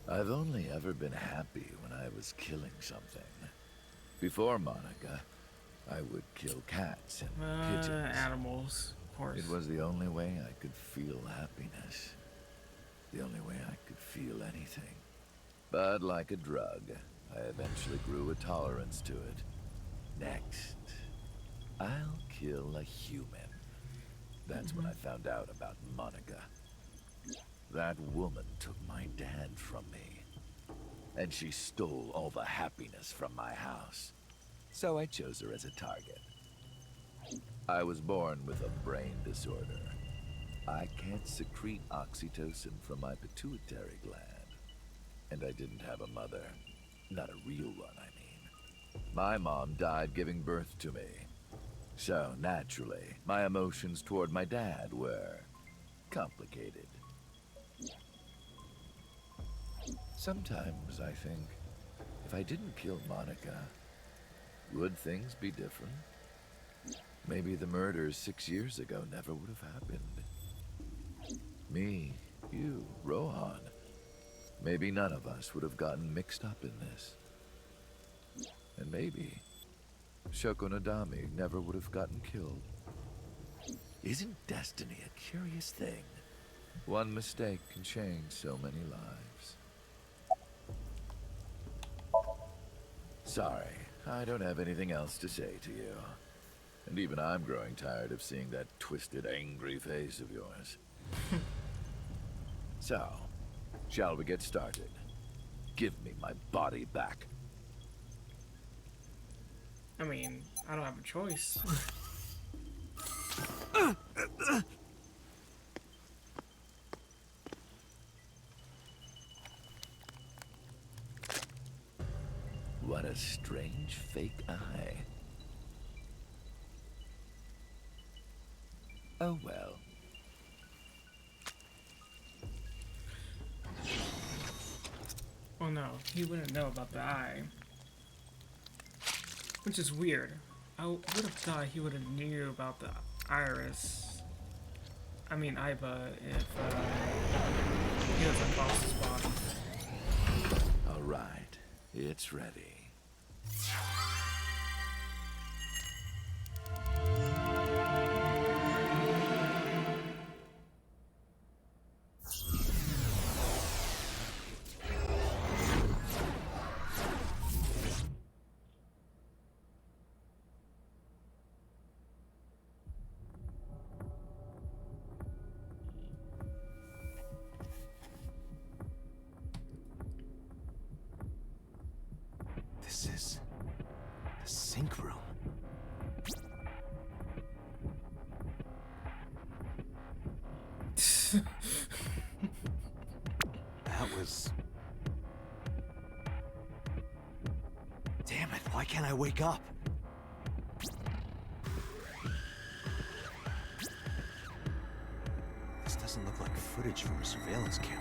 I've only ever been happy when I was killing something. Before Monica, I would kill cats and pigeons. Animals, of course. It was the only way I could feel happiness. The only way I could feel anything. But like a drug, I eventually grew a tolerance to it. Next, I'll kill a human. That's when I found out about Monica. That woman took my dad from me. And she stole all the happiness from my house. So I chose her as a target. I was born with a brain disorder. I can't secrete oxytocin from my pituitary gland. And I didn't have a mother. Not a real one, I mean. My mom died giving birth to me. So, naturally, my emotions toward my dad were complicated. Sometimes I think, if I didn't kill Monica, would things be different? Maybe the murders 6 years ago never would have happened. Me, you, Rohan. Maybe none of us would have gotten mixed up in this. And maybe Shoko Nadami never would have gotten killed. Isn't destiny a curious thing? One mistake can change so many lives. Sorry, I don't have anything else to say to you. And even I'm growing tired of seeing that twisted, angry face of yours. So, shall we get started? Give me my body back. I mean, I don't have a choice. What a strange fake eye. Oh well. Oh no, he wouldn't know about the eye. Which is weird. I would have thought he would have knew about the iris. I mean, Iba, if he was a boss's body. Alright, it's ready. This is the sync room. That was Why can't I wake up? This doesn't look like footage from a surveillance camera.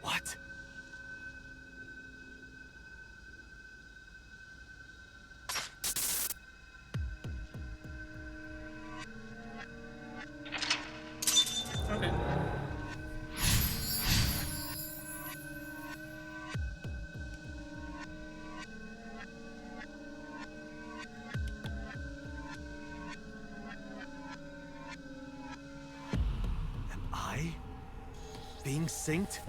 What? Okay. Am I being synced?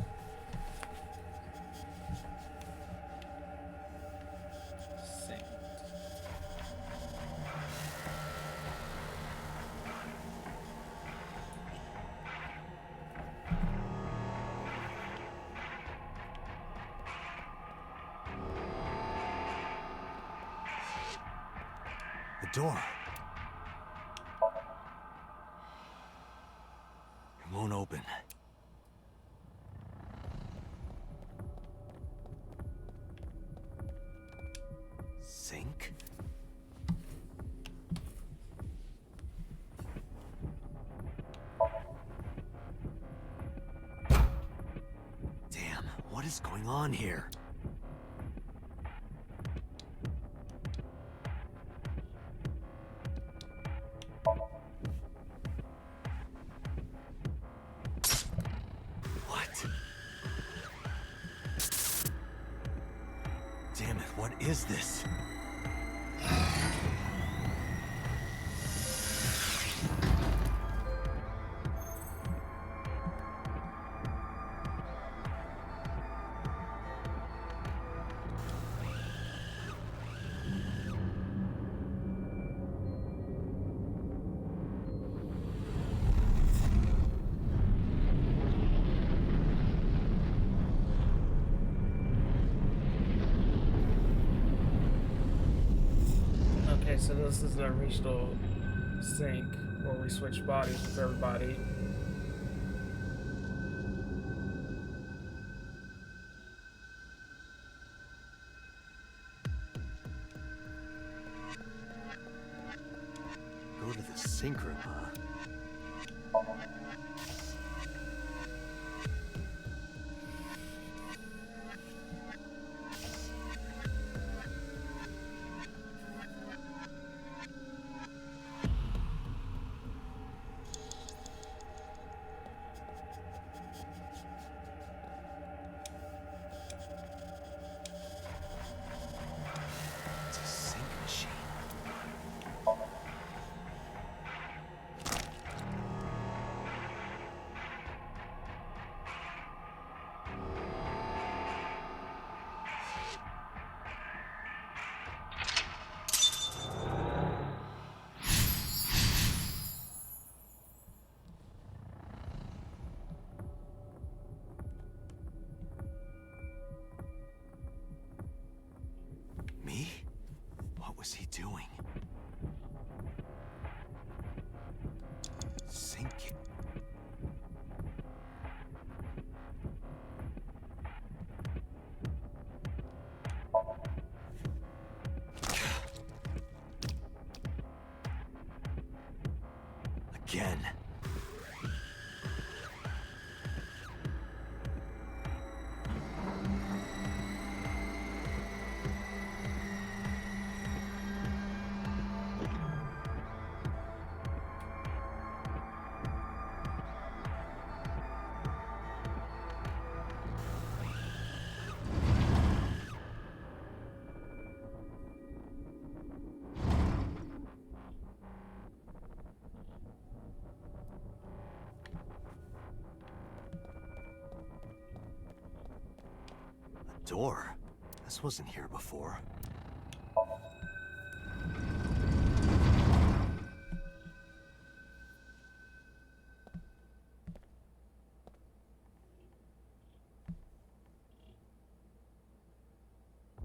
Synced. The door. It won't open. Sync? Damn, what is going on here? What? Damn it, what is this? Okay, so this is the original sync where we switch bodies with everybody. Go to the sync room, huh? It's a sync machine. Me? What was he doing? Sync. Again. door. This wasn't here before.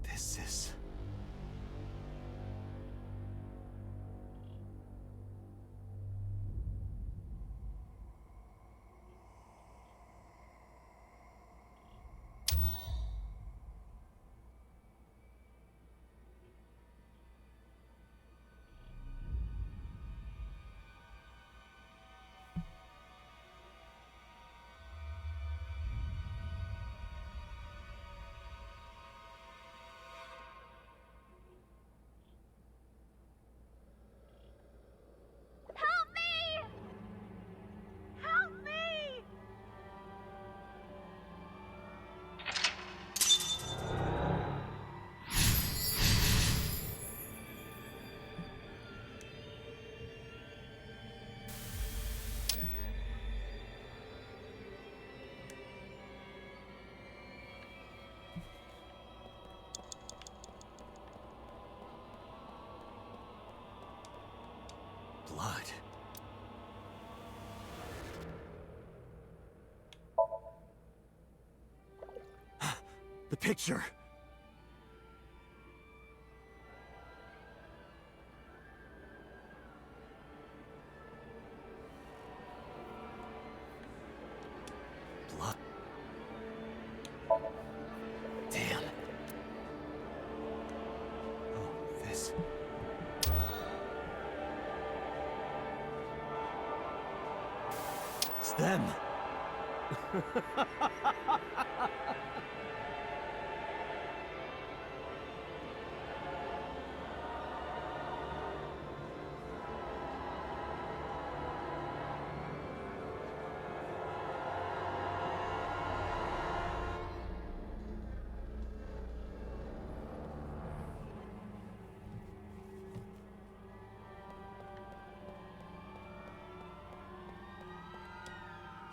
This is... Help me! Help me! blood. The picture. Blood. Damn. Oh, this. It's them.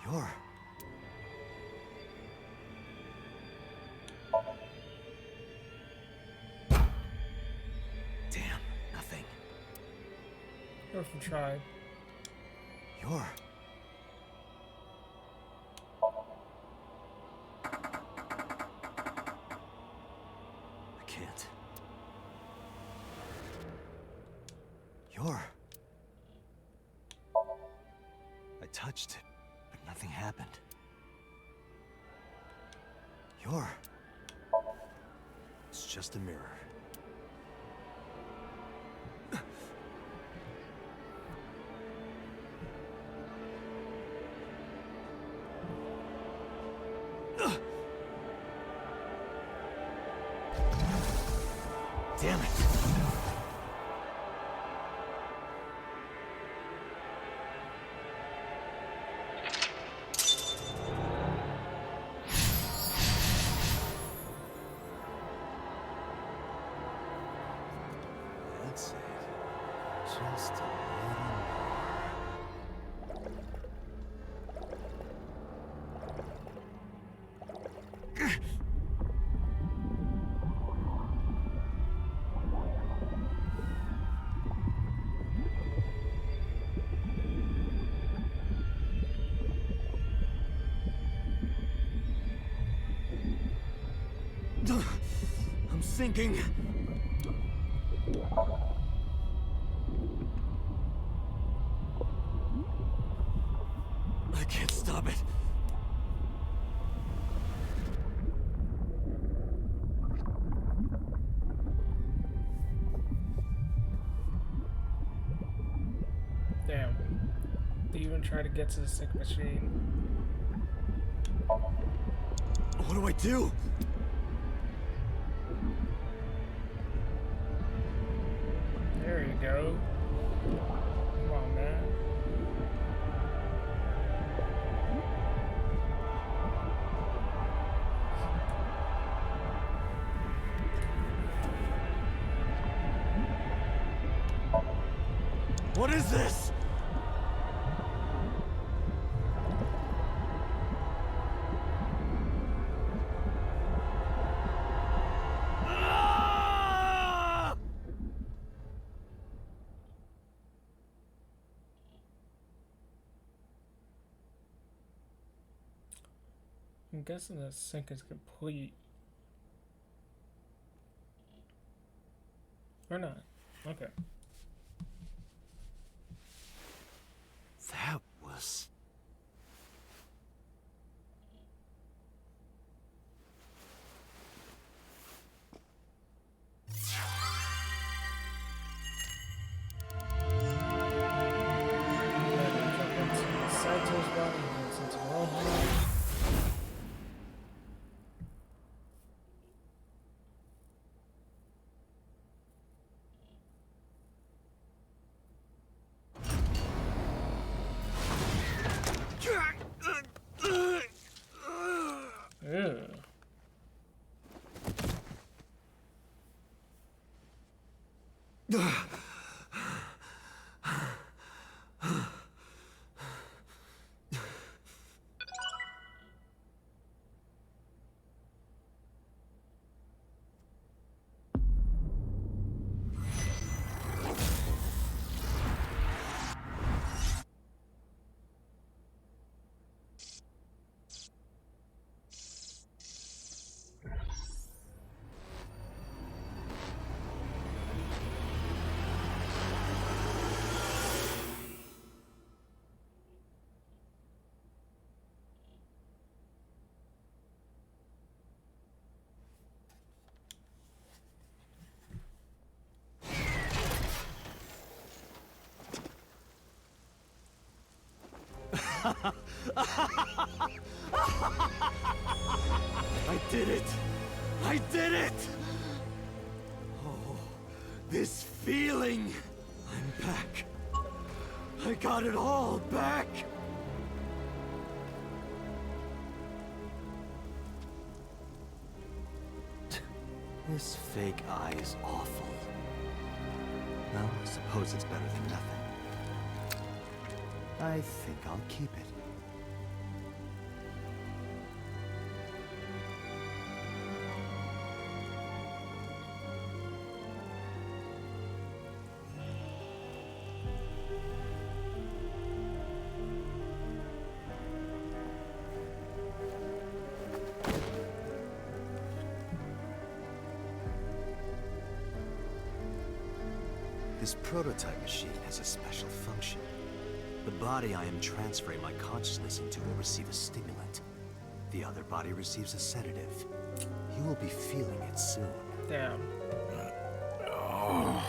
You're... Damn, nothing. Go from tribe. You're... I can't. You're... I touched it, but nothing happened. You're... It's just a mirror. Damn it! That's it. Just a little more. I'm sinking. I can't stop it. Damn. They even try to get to the sick machine. What do I do? There you go. Come on, man. What is this? I'm guessing the sync is complete. Or not. Okay. That was... Saito's body goes into Rohan. Ew. I did it! I did it! Oh, this feeling! I'm back. I got it all back! This fake eye is awful. Well, I suppose it's better than nothing. I think I'll keep it. This prototype machine has a special function. The body I am transferring my consciousness into will receive a stimulant. The other body receives a sedative. You will be feeling it soon. Damn. Oh,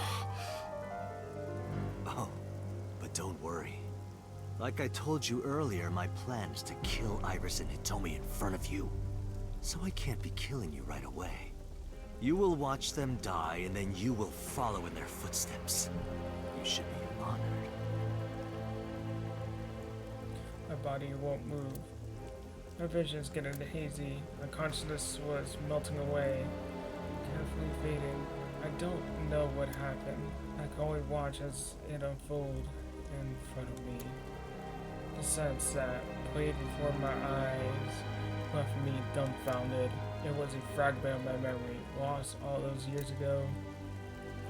but don't worry. Like I told you earlier, my plan is to kill Iris and Hitomi in front of you. So I can't be killing you right away. You will watch them die, and then you will follow in their footsteps. You should be honored. My body won't move. My vision's getting hazy. My consciousness was melting away, carefully fading. I don't know what happened. I can only watch as it unfolded in front of me. The sense that played before my eyes left me dumbfounded. It was a fragment of my memory, lost all those years ago.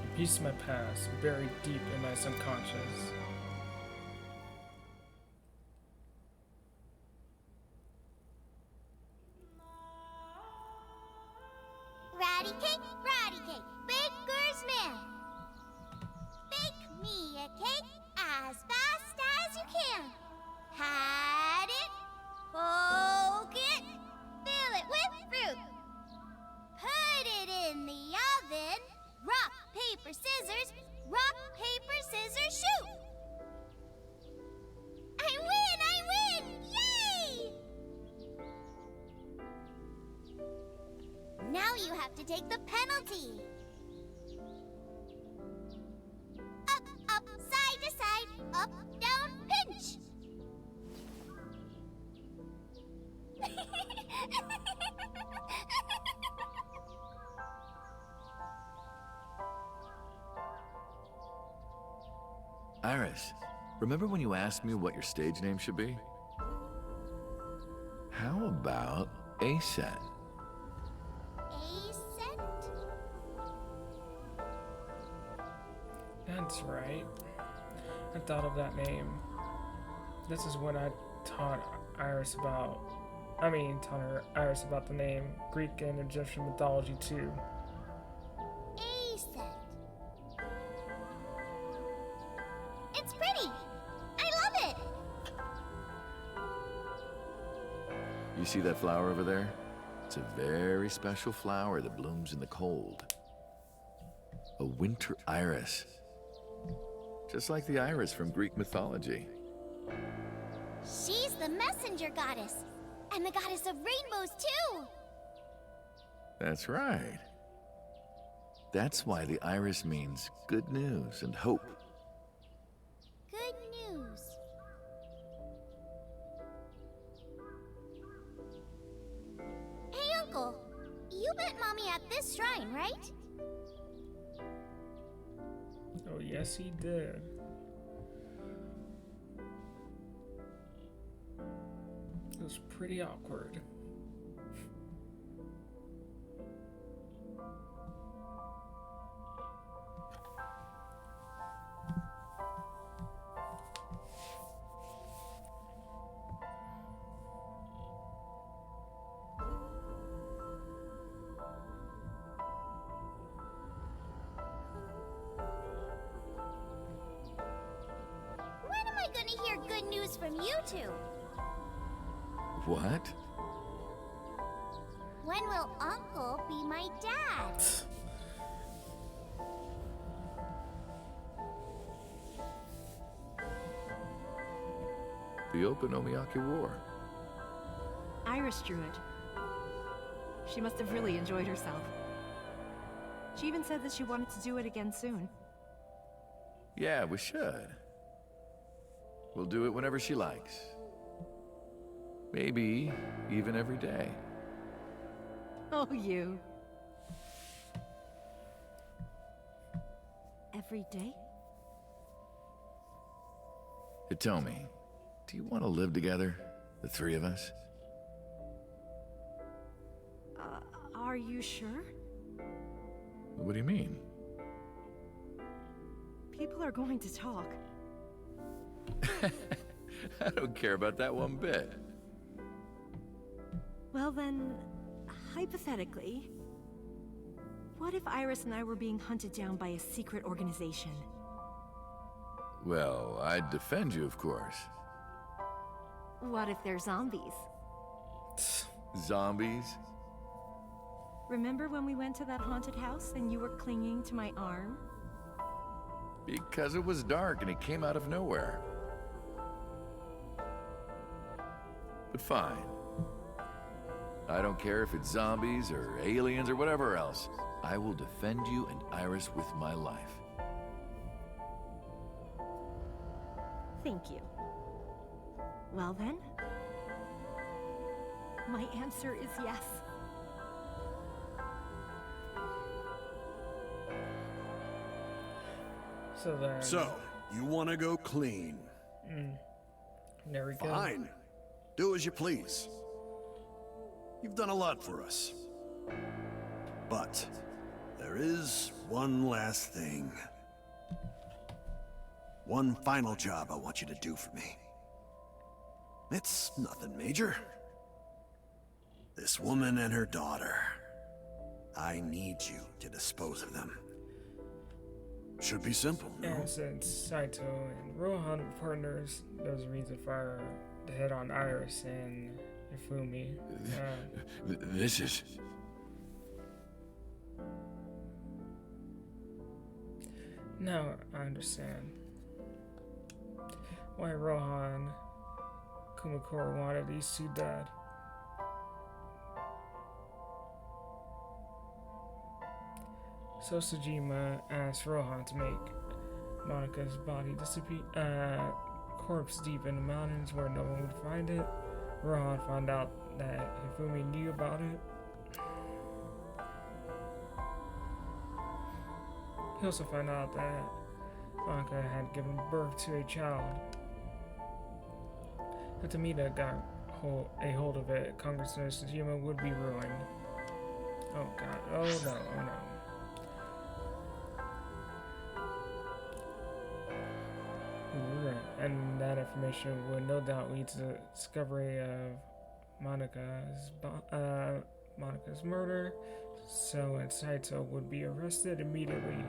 A piece of my past, buried deep in my subconscious. Ratty cake, baker's man. Bake me a cake as fast as you can. Had it, poke it, fill it with fruit. Put it in the oven. Rock, paper, scissors. Rock, paper, scissors, shoot. I win! Yay! Now you have to take the penalty. Up, side to side, up, down, pinch. Iris, remember when you asked me what your stage name should be? How about Aset? Aset? That's right. I thought of that name. This is what I taught Iris about tell her Iris about the name, Greek and Egyptian mythology too. Aset. It's pretty. I love it. You see that flower over there? It's a very special flower that blooms in the cold. A winter iris. Just like the iris from Greek mythology. She's the messenger goddess. And the goddess of rainbows, too. That's right. That's why the iris means good news and hope. Good news. Hey, Uncle. You met Mommy at this shrine, right? Oh, yes, he did. It was pretty awkward. When am I gonna hear good news from you two? What? When will Uncle be my dad? The Okonomiyaki War. Iris drew it. She must have really enjoyed herself. She even said that she wanted to do it again soon. Yeah, we should. We'll do it whenever she likes. Maybe even every day. Oh, you. Every day? Hitomi, do you want to live together? The three of us? Are you sure? What do you mean? People are going to talk. I don't care about that one bit. Well then, hypothetically, what if Iris and I were being hunted down by a secret organization? Well, I'd defend you, of course. What if they're zombies? Zombies? Remember when we went to that haunted house and you were clinging to my arm? Because it was dark and it came out of nowhere. But fine. I don't care if it's zombies or aliens or whatever else. I will defend you and Iris with my life. Thank you. Well then, my answer is yes. So then. So, you want to go clean? There we go. Fine. Do as you please. You've done a lot for us. But there is one last thing. One final job I want you to do for me. It's nothing major. This woman and her daughter. I need you to dispose of them. Should be simple, no? And since Saito and Rohan were partners, there's a reason for her to hit on Iris and Ifumi. This is... Now I understand why Rohan Kumakura wanted these two dead. So Sejima asked Rohan to make Monika's body disappear, corpse deep in the mountains where no one would find it. Rohan found out that Hifumi knew about it. He also found out that Monika had given birth to a child. If Tamita got a hold of it, Congressman Sejima would be ruined. Oh god, oh no, oh no. And that information would no doubt lead to the discovery of Monika's murder, so Saito would be arrested immediately,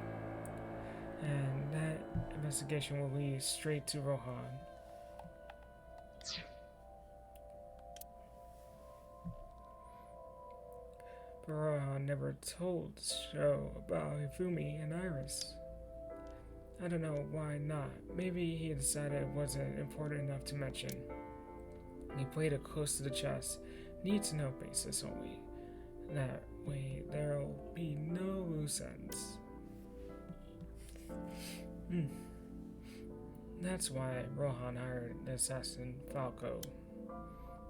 and that investigation will lead straight to Rohan. But Rohan never told Sho about Hifumi and Iris. I don't know why not. Maybe he decided it wasn't important enough to mention. He played it close to the chest, need to know basis only. That way there'll be no loose ends. That's why Rohan hired the assassin Falco,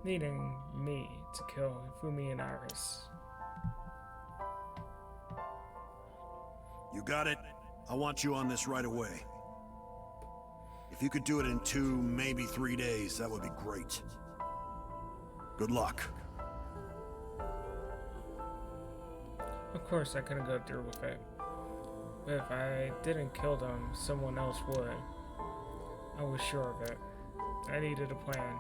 needing me to kill Hifumi and Iris. You got it? I want you on this right away. If you could do it in 2, maybe 3 days, that would be great. Good luck. Of course I couldn't go through with it. But if I didn't kill them, someone else would. I was sure of it. I needed a plan.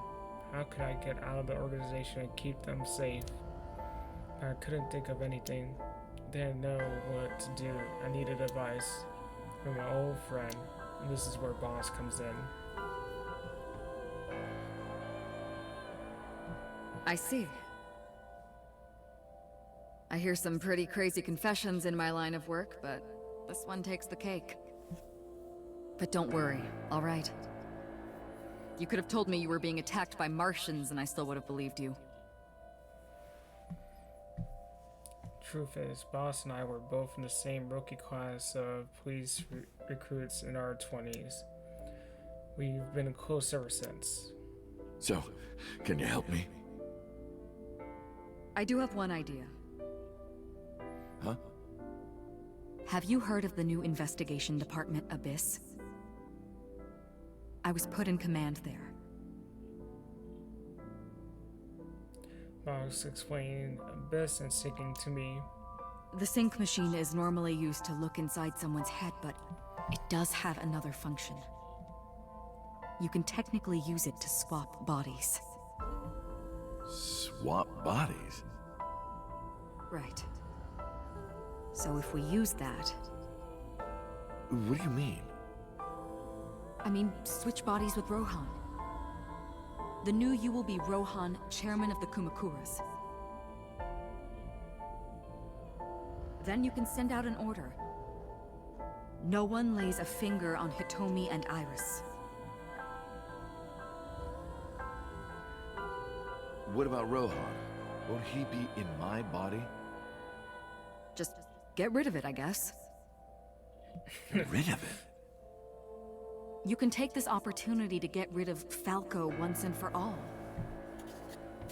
How could I get out of the organization and keep them safe? But I couldn't think of anything. Didn't know what to do. I needed advice from my old friend, and this is where Boss comes in. I see. I hear some pretty crazy confessions in my line of work, but this one takes the cake. But don't worry, all right? You could have told me you were being attacked by Martians and I still would have believed you. Truth is, Boss and I were both in the same rookie class of police recruits in our 20s. We've been close ever since. So, can you help me? I do have one idea. Huh? Have you heard of the new investigation department, Abyss? I was put in command there. Boss explained Abyss and sinking to me. The sync machine is normally used to look inside someone's head, but it does have another function. You can technically use it to swap bodies. Swap bodies? Right. So if we use that... What do you mean? I mean, switch bodies with Rohan. The new you will be Rohan, chairman of the Kumakuras. Then you can send out an order. No one lays a finger on Hitomi and Iris. What about Rohan? Won't he be in my body? Just get rid of it, I guess. Get rid of it? You can take this opportunity to get rid of Falco once and for all.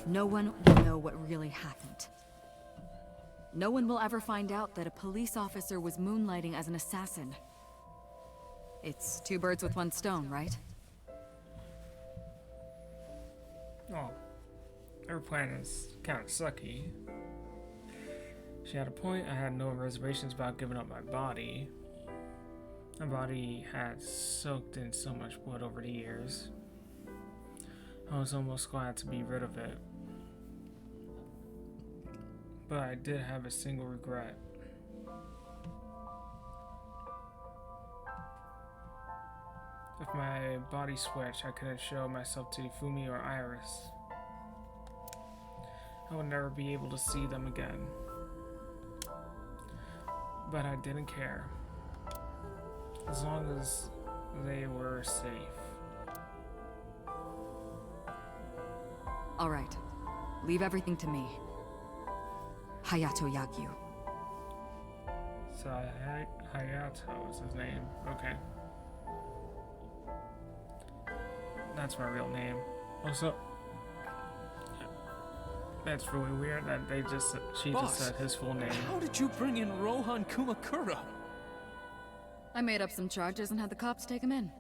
No one will know what really happened. No one will ever find out that a police officer was moonlighting as an assassin. It's 2 birds with 1 stone, right? Oh, her plan is kind of sucky. She had a point. I had no reservations about giving up my body. My body had soaked in so much blood over the years. I was almost glad to be rid of it. But I did have a single regret. If my body switched, I couldn't show myself to Fumi or Iris. I would never be able to see them again. But I didn't care. As long as they were safe. All right. Leave everything to me. Hayato Yagyu. So Hayato is his name. Okay. That's my real name. Also, that's really weird that she just said his full name. How did you bring in Rohan Kumakura? I made up some charges and had the cops take him in.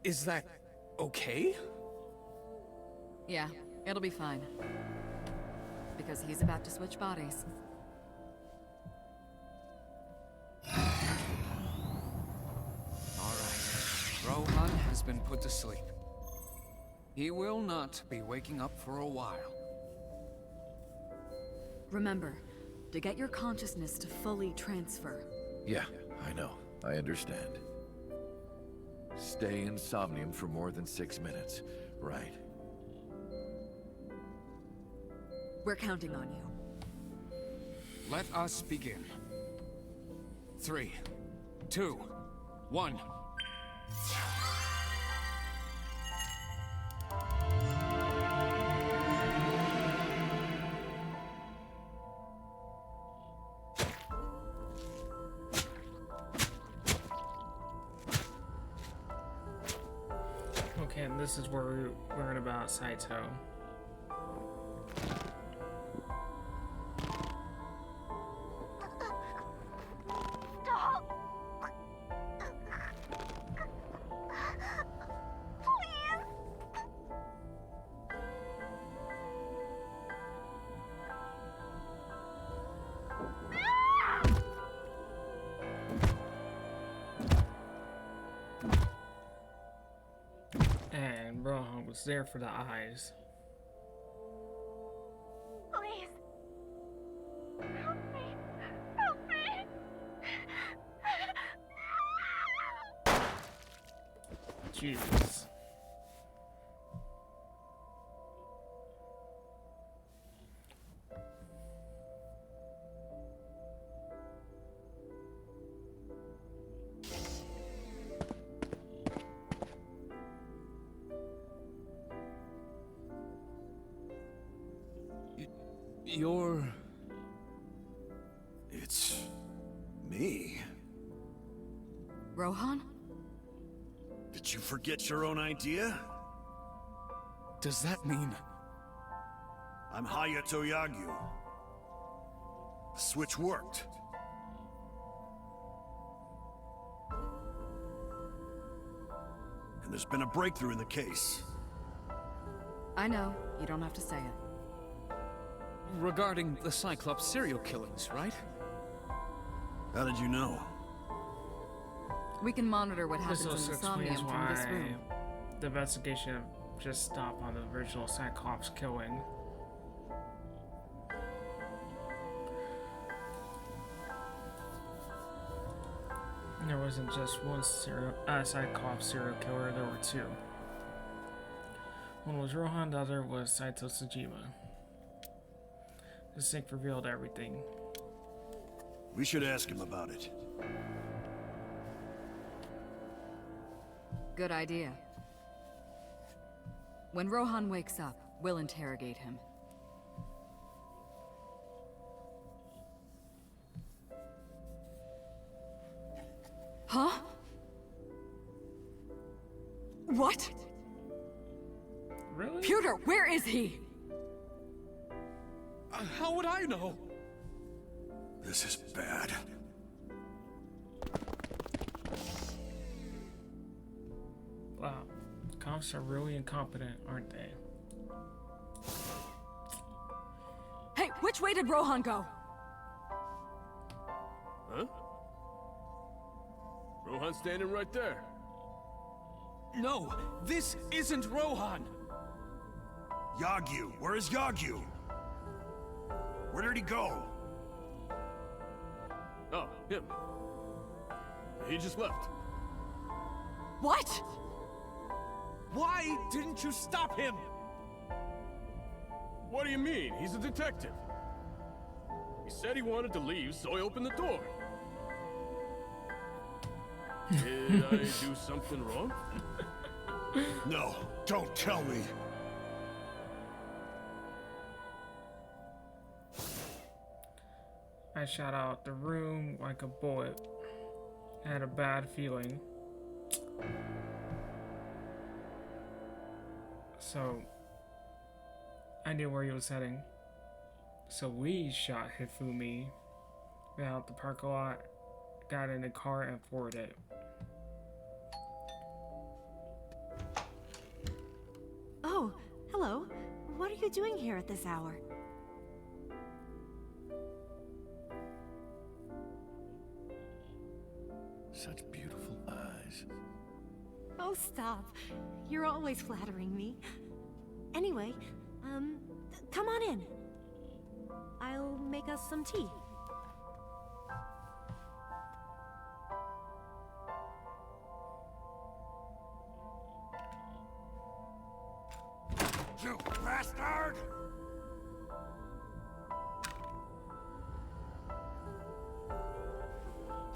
Is that okay? Yeah, it'll be fine. Because he's about to switch bodies. Alright. Rohan has been put to sleep. He will not be waking up for a while. Remember, to get your consciousness to fully transfer. Yeah, I know. I understand. Stay in Somnium for more than 6 minutes, right? We're counting on you. Let us begin. 3, 2, 1. Okay, and this is where we learn about Saito. Stop! Please! And Rohan was there for the eyes. Please! Help me! Help me! Jesus. You're... It's me. Rohan? Did you forget your own idea? Does that mean... I'm Hayato Yagyu. The switch worked. And there's been a breakthrough in the case. I know. You don't have to say it. regarding the Cyclops serial killings, right? How did you know? We can monitor what This happens in also the Somnium explains from this why room. the investigation just stopped on the original Cyclops killing. There wasn't just one Cyclops serial killer, there were two. One was Rohan, the other was Saito Tsujima. The sync revealed everything. We should ask him about it. Good idea. When Rohan wakes up, we'll interrogate him. Huh? What? Really? Pewter, where is he? How would I know? This is bad. Wow. Cops are really incompetent, aren't they? Hey, which way did Rohan go? Huh? Rohan's standing right there. No, this isn't Rohan. Yagyu! Where is Yagyu? Where did he go? Oh, him. He just left. What? Why didn't you stop him? What do you mean? He's a detective. He said he wanted to leave, so I opened the door. Did I do something wrong? No, don't tell me. I shot out the room like a bullet. I had a bad feeling. So, I knew where he was heading. So we shot Hifumi, got out the parking lot, got in the car and floored it. Oh, hello. What are you doing here at this hour? Such beautiful eyes. Oh, stop. You're always flattering me. Anyway, come on in. I'll make us some tea. You bastard!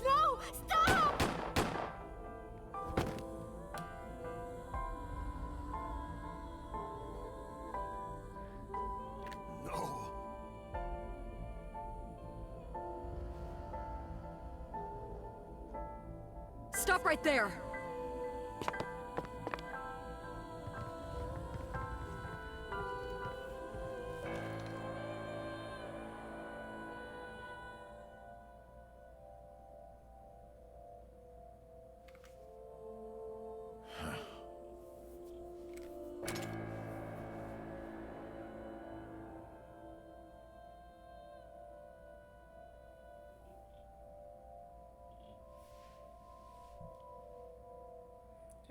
No! Stop! No. Stop right there!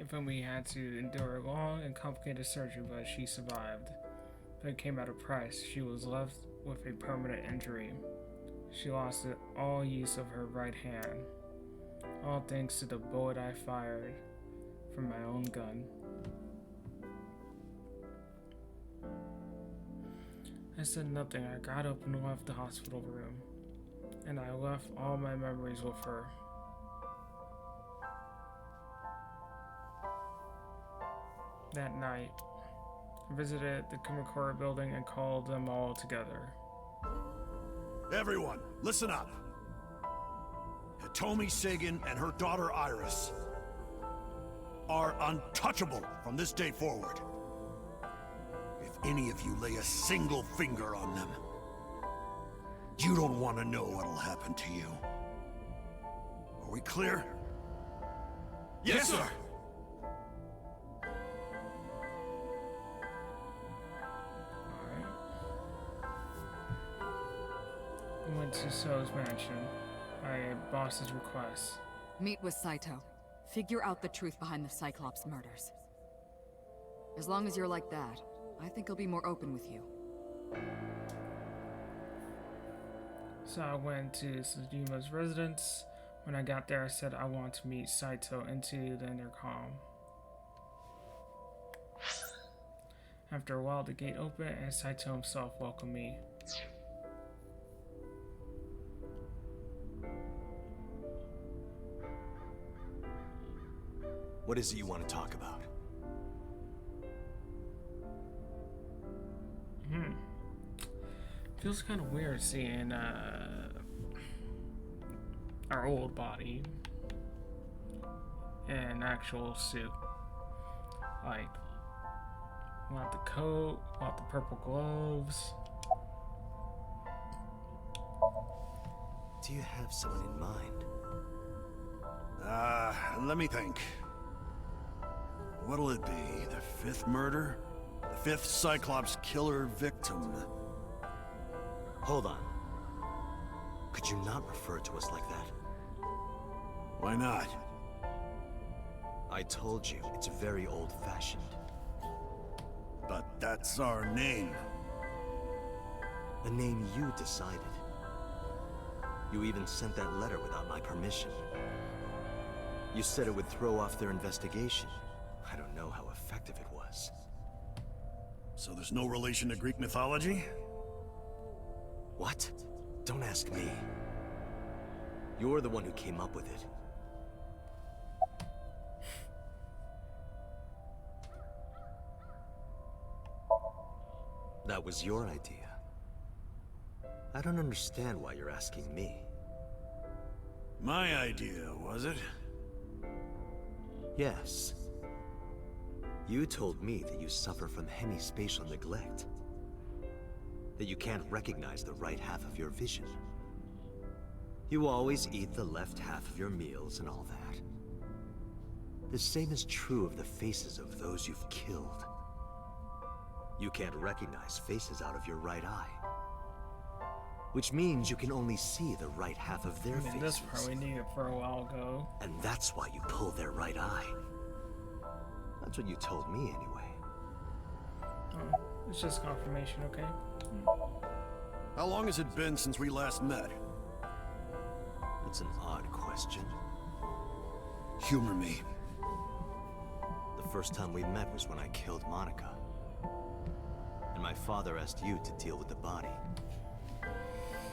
Ifumi had to endure a long and complicated surgery, but she survived. But it came at a price. She was left with a permanent injury. She lost all use of her right hand, all thanks to the bullet I fired from my own gun. I said nothing. I got up and left the hospital room, and I left all my memories with her. That night, I visited the Kumakura building and called them all together. Everyone, listen up. Hitomi Sagan and her daughter Iris are untouchable from this day forward. If any of you lay a single finger on them, you don't want to know what'll happen to you. Are we clear? Yes, sir! I went to So's mansion by a boss's request. Meet with Saito. Figure out the truth behind the Cyclops murders. As long as you're like that, I think he'll be more open with you. So I went to Tsujima's residence. When I got there, I said I want to meet Saito into the intercom. After a while, the gate opened and Saito himself welcomed me. What is it you want to talk about? Feels kind of weird seeing our old body in an actual suit. Like, want the coat, want the purple gloves. Do you have someone in mind? Let me think. What'll it be? The fifth murder? The fifth Cyclops killer victim? Hold on. Could you not refer to us like that? Why not? I told you, it's very old-fashioned. But that's our name. A name you decided. You even sent that letter without my permission. You said it would throw off their investigation. I don't know how effective it was. So there's no relation to Greek mythology? What? Don't ask me. You're the one who came up with it. That was your idea. I don't understand why you're asking me. My idea, was it? Yes. You told me that you suffer from hemispatial neglect. That you can't recognize the right half of your vision. You always eat the left half of your meals and all that. The same is true of the faces of those you've killed. You can't recognize faces out of your right eye. Which means you can only see the right half of their faces. This part we needed for a while ago. And that's why you pull their right eye. That's what you told me anyway. Oh, it's just confirmation, okay? How long has it been since we last met? That's an odd question. Humor me. The first time we met was when I killed Monica. And my father asked you to deal with the body.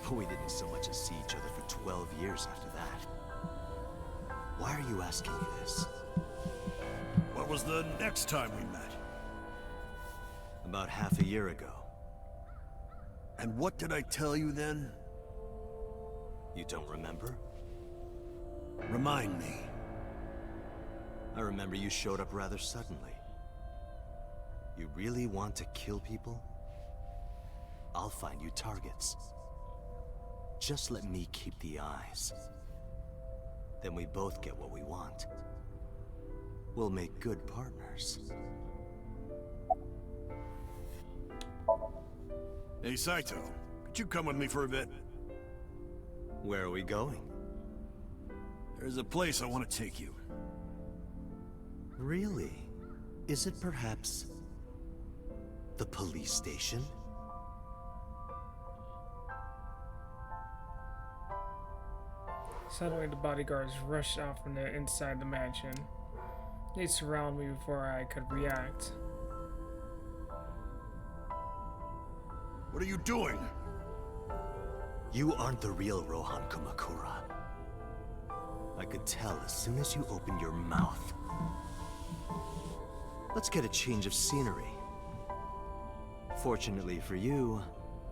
But we didn't so much as see each other for 12 years after that. Why are you asking me this? What was the next time we met? About half a year ago. And what did I tell you then? You don't remember? Remind me. I remember you showed up rather suddenly. You really want to kill people? I'll find you targets. Just let me keep the eyes. Then we both get what we want. We'll make good partners. Hey, Saito, could you come with me for a bit? Where are we going? There's a place I want to take you. Really? Is it perhaps the police station? Suddenly, the bodyguards rushed out from the inside the mansion. They surrounded me before I could react. What are you doing? You aren't the real Rohan Kumakura. I could tell as soon as you opened your mouth. Let's get a change of scenery. Fortunately for you,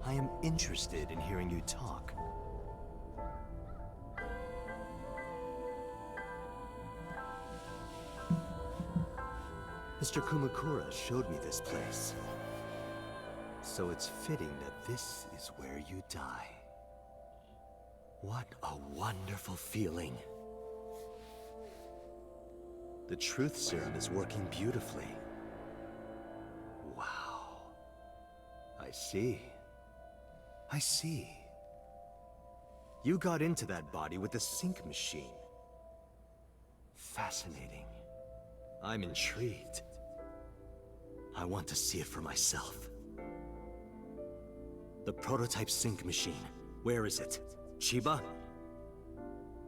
I am interested in hearing you talk. Mr. Kumakura showed me this place. So it's fitting that this is where you die. What a wonderful feeling. The truth serum is working beautifully. Wow. I see. I see. You got into that body with the sync machine. Fascinating. I'm intrigued. I want to see it for myself. The prototype sync machine. Where is it? Chiba?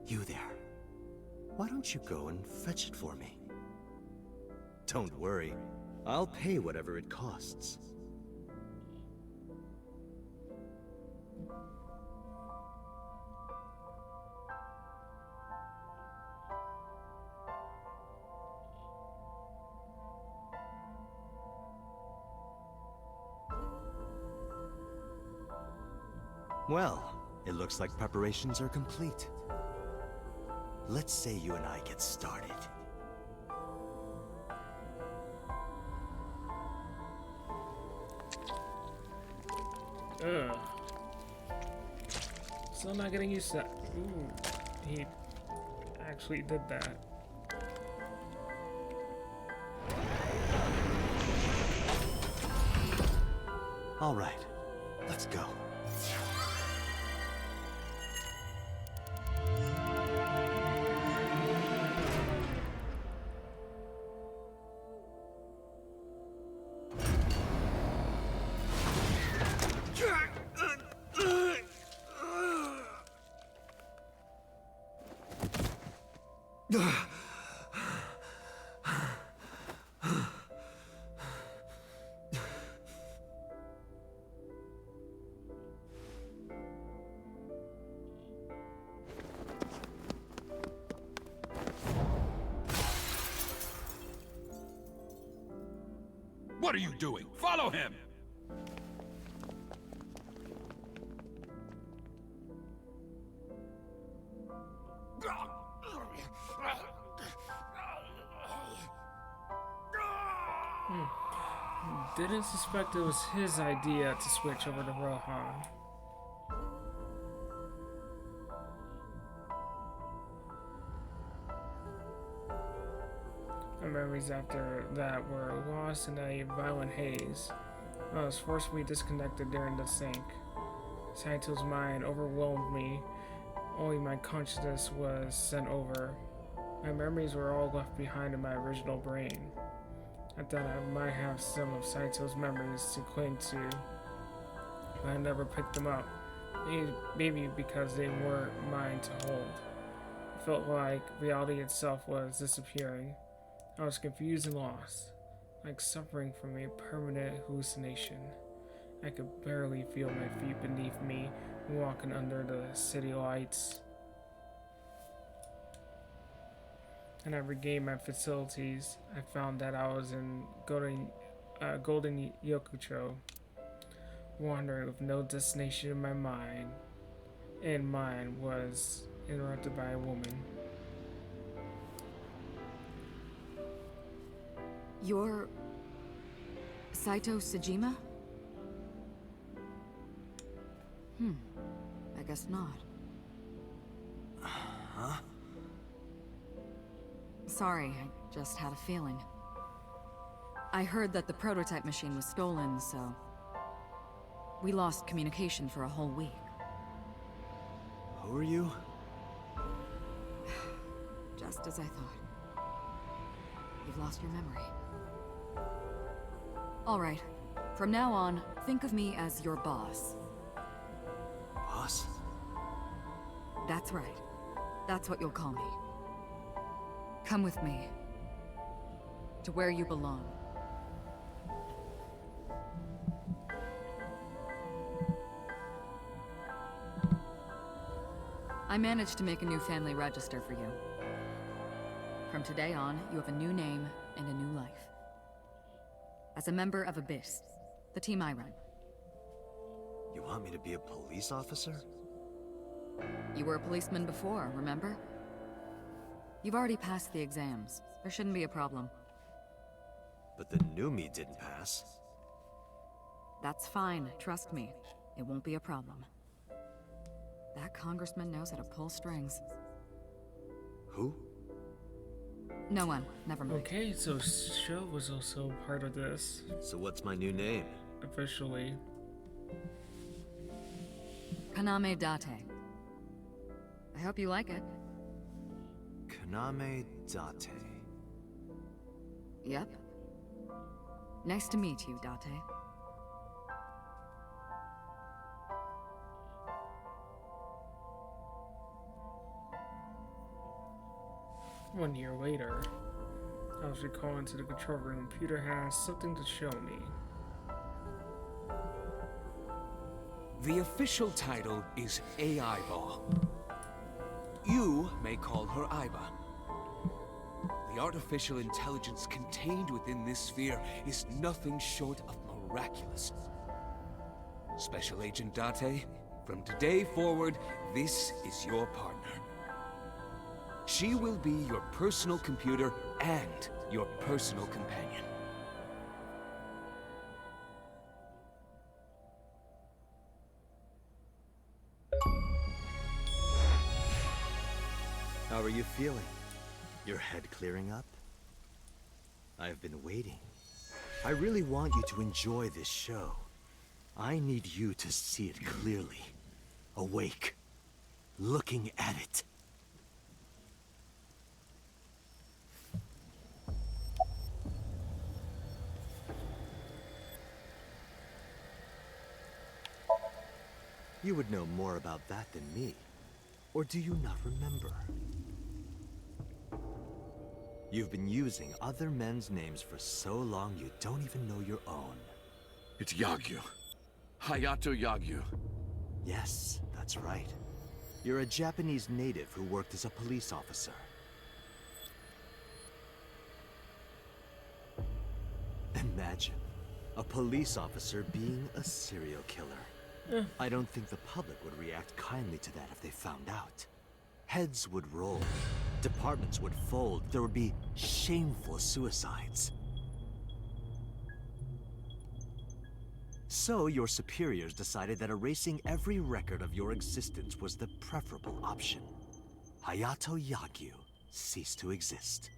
You there. Why don't you go and fetch it for me? Don't worry. I'll pay whatever it costs. Well, it looks like preparations are complete. Let's say you and I get started. Ugh. Still not getting used to that. Ooh, he actually did that. All right, let's go. What are you doing? Follow him! Didn't suspect it was his idea to switch over to Rohan. My memories after that were lost in a violent haze. I was forcibly disconnected during the sync. Saito's mind overwhelmed me. Only my consciousness was sent over. My memories were all left behind in my original brain. I thought I might have some of Saito's memories to cling to, but I never picked them up. Maybe because they weren't mine to hold. It felt like reality itself was disappearing. I was confused and lost, like suffering from a permanent hallucination. I could barely feel my feet beneath me walking under the city lights. And I regained my facilities. I found that I was in Golden Yokucho, wandering with no destination in my mind, and mine was interrupted by a woman. You're... Saito Sejima? I guess not. Huh? Sorry, I just had a feeling. I heard that the prototype machine was stolen, so... we lost communication for a whole week. Who are you? Just as I thought. You've lost your memory. Alright. From now on, think of me as your boss. Boss? That's right. That's what you'll call me. Come with me. To where you belong. I managed to make a new family register for you. From today on, you have a new name and a new life. As a member of Abyss, the team I run. You want me to be a police officer? You were a policeman before, remember? You've already passed the exams. There shouldn't be a problem. But the new me didn't pass. That's fine, trust me. It won't be a problem. That congressman knows how to pull strings. Who? No one, never mind. Okay, so Sho was also part of this. So what's my new name? Officially. Kaname Date. I hope you like it. Kaname Date. Yep. Nice to meet you, Date. One year later, I was recalled into the control room. Peter has something to show me. The official title is AI Ball. You may call her Aiba. The artificial intelligence contained within this sphere is nothing short of miraculous. Special Agent Date, from today forward, this is your partner. She will be your personal computer and your personal companion. How are you feeling? Your head clearing up? I've been waiting. I really want you to enjoy this show. I need you to see it clearly. Awake. Looking at it. You would know more about that than me. Or do you not remember? You've been using other men's names for so long you don't even know your own. It's Yagyu. Hayato Yagyu. Yes, that's right. You're a Japanese native who worked as a police officer. Imagine a police officer being a serial killer. I don't think the public would react kindly to that if they found out. Heads would roll, departments would fold, there would be shameful suicides. So your superiors decided that erasing every record of your existence was the preferable option. Hayato Yagyu ceased to exist.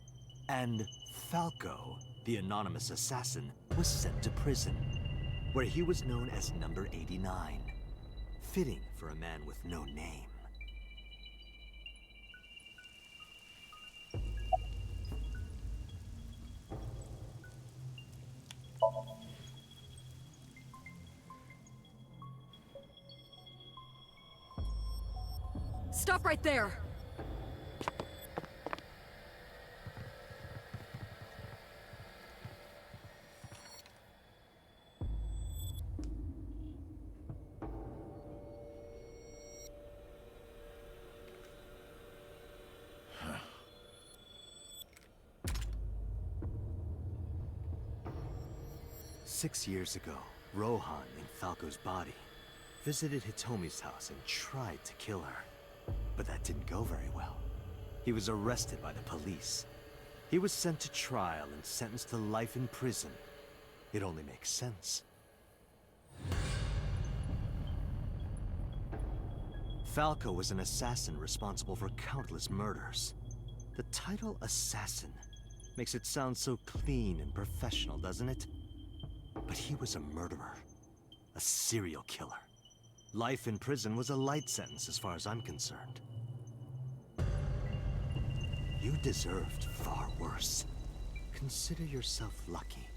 And Falco, the anonymous assassin, was sent to prison, where he was known as Number 89. Fitting for a man with no name. Stop right there! Six years ago, Rohan, in Falco's body, visited Hitomi's house and tried to kill her. But that didn't go very well. He was arrested by the police. He was sent to trial and sentenced to life in prison. It only makes sense. Falco was an assassin responsible for countless murders. The title assassin makes it sound so clean and professional, doesn't it? But he was a murderer, a serial killer. Life in prison was a light sentence as far as I'm concerned. You deserved far worse. Consider yourself lucky.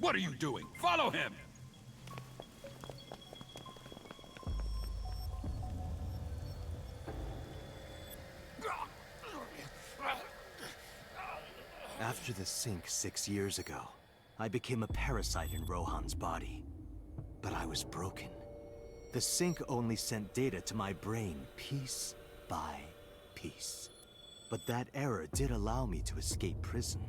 What are you doing? Follow him! After the sink 6 years ago, I became a parasite in Rohan's body. But I was broken. The sink only sent data to my brain piece by piece. But that error did allow me to escape prison.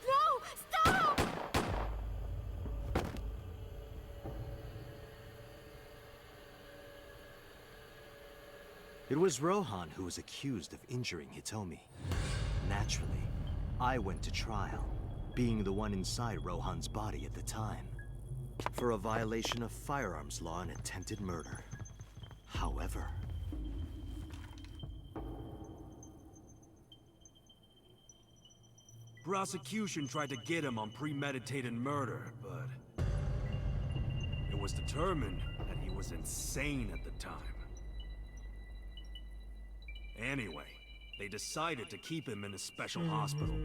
No! Stop! It was Rohan who was accused of injuring Hitomi. Naturally, I went to trial, being the one inside Rohan's body at the time, for a violation of firearms law and attempted murder. However, prosecution tried to get him on premeditated murder, but it was determined that he was insane at the time. Anyway, they decided to keep him in a special hospital.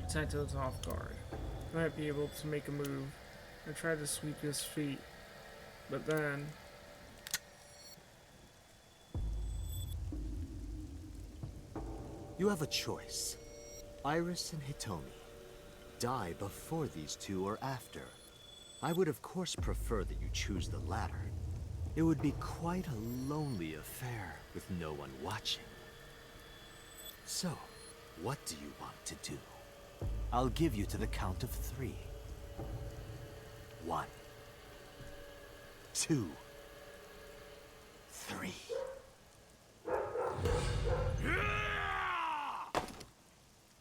Saito's off guard. He might be able to make a move. I tried to sweep his feet, but then... you have a choice. Iris and Hitomi. Die before these two or after. I would of course prefer that you choose the latter. It would be quite a lonely affair with no one watching. So, what do you want to do? I'll give you to the count of 3. 1, 2, 3.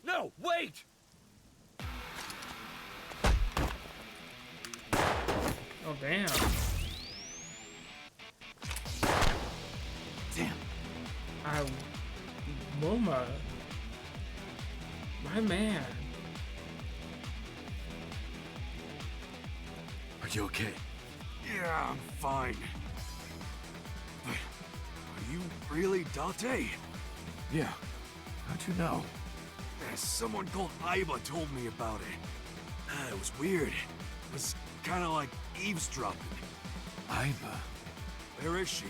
No, wait! Oh, damn. Damn. Moma. My man. Are you okay? Yeah, I'm fine. But are you really Date? Yeah. How'd you know? Someone called Aiba told me about it. It was weird. It was kind of like eavesdropping. Aiba. Where is she?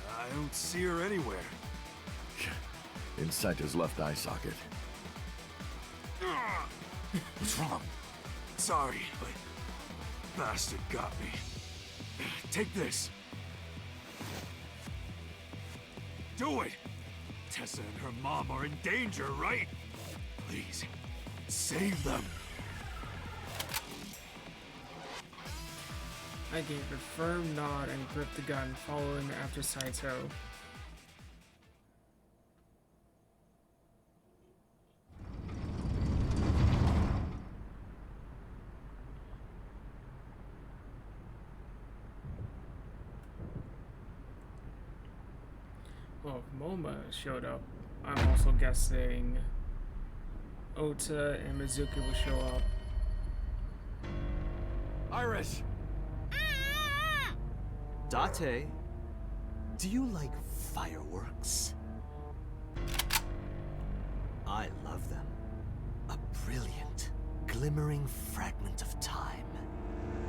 I don't see her anywhere. Inside his left eye socket. What's wrong? Sorry, but bastard got me. Take this. Do it! Tessa and her mom are in danger, right? Please, save them. I gave a firm nod and gripped the gun, following after Saito. Well, if Moma showed up, I'm also guessing Ota and Mizuki will show up. Iris! Date, do you like fireworks? I love them. A brilliant, glimmering fragment of time.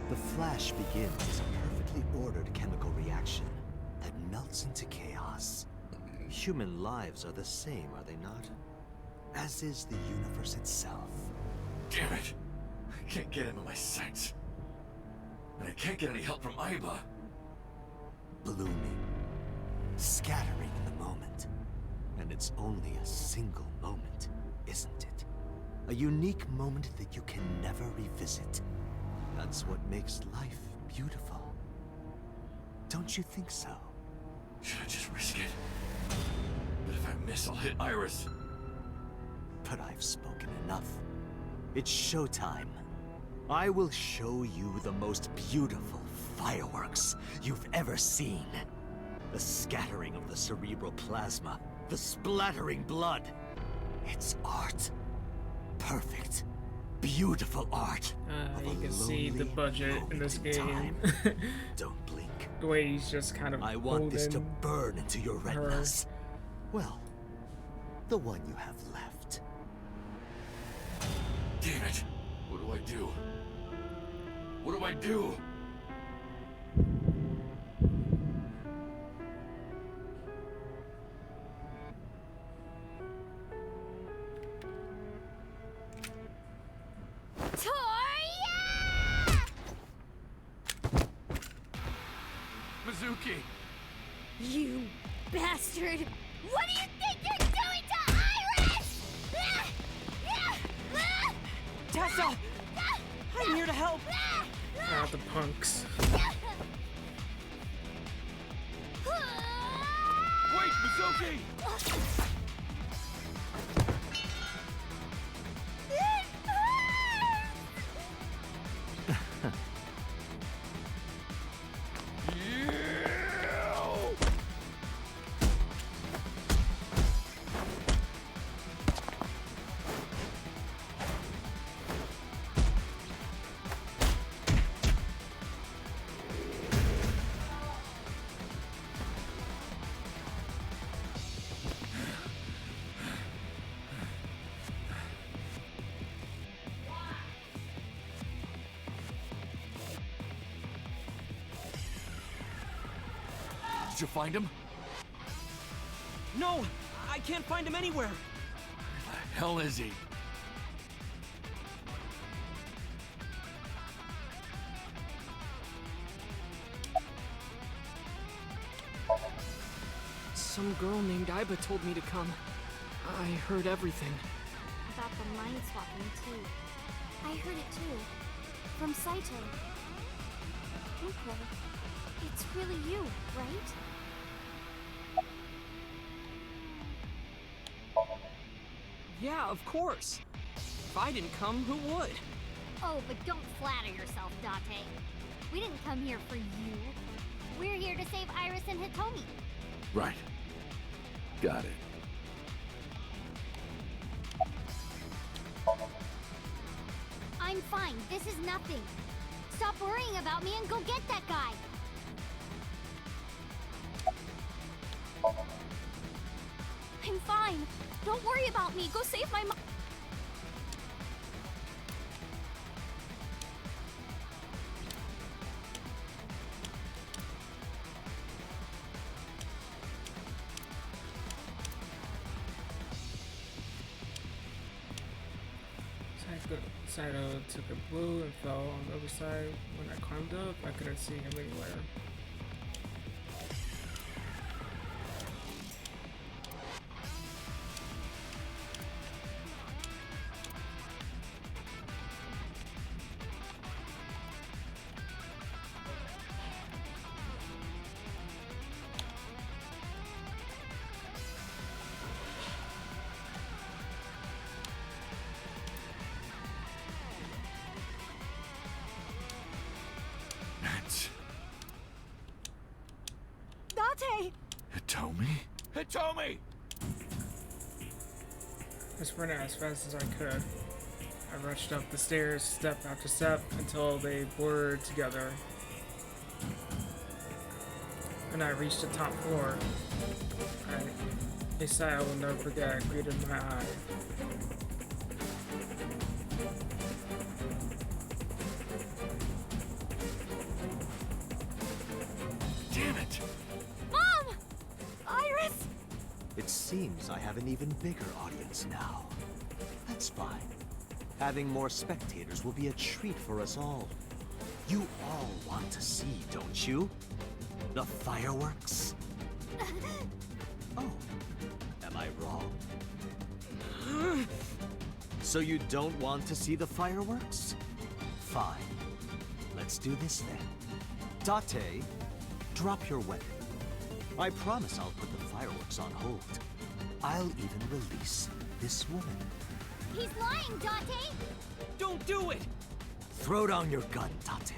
The flash begins as a perfectly ordered chemical reaction that melts into chaos. Human lives are the same, are they not? As is the universe itself. Damn it! I can't get him in my sights. And I can't get any help from Aiba. Blooming, scattering in the moment. And it's only a single moment, isn't it? A unique moment that you can never revisit. That's what makes life beautiful. Don't you think so? Should I just risk it? But if I miss, I'll hit Iris. But I've spoken enough. It's showtime. I will show you the most beautiful fireworks you've ever seen. The scattering of the cerebral plasma, the splattering blood. It's art. Perfect, beautiful art. You can see the budget in this game. Don't blink. The way he's just kind of I want this to burn into your retinas. Well, the one you have left. Damn it! What do I do? What do I do? Mizuki! You bastard! What do you think you're doing to Iris? Tessa! I'm here to help! Ah, the punks. Wait, Mizuki! Did you find him? No! I can't find him anywhere! Where the hell is he? Some girl named Aiba told me to come. I heard everything. About the mind swapping, too. I heard it too. From Saito. Okay. It's really you, right? Yeah, of course. If I didn't come, who would? Oh, but don't flatter yourself, Date. We didn't come here for you. We're here to save Iris and Hitomi. Right. Got it. I'm fine. This is nothing. Stop worrying about me and go get that guy. I'm fine. Don't worry about me. Go save my mom. Saito took a blue and fell on the other side. When I climbed up, I couldn't see him anywhere. Date! Hitomi? Hitomi! I sprinted as fast as I could. I rushed up the stairs, step after step, until they blurred together. When I reached the top floor, a sight I will never forget greeted my eye. Damn it! Mom! Iris! It seems I have an even bigger audience now. That's fine. Having more spectators will be a treat for us all. You all want to see, don't you? The fireworks? Oh, am I wrong? So you don't want to see the fireworks? Fine. Let's do this then. Date, drop your weapon. I promise I'll put the fireworks on hold. I'll even release this woman. He's lying, Date! Don't do it! Throw down your gun, Date.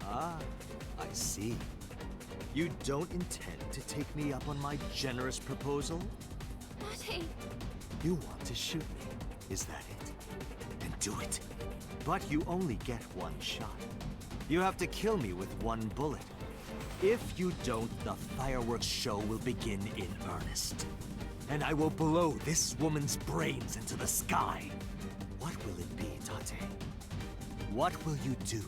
Ah, I see. You don't intend to take me up on my generous proposal? Date! You want to shoot me, is that it? Then do it. But you only get one shot. You have to kill me with one bullet. If you don't, the fireworks show will begin in earnest. And I will blow this woman's brains into the sky. What will it be, Date? What will you do?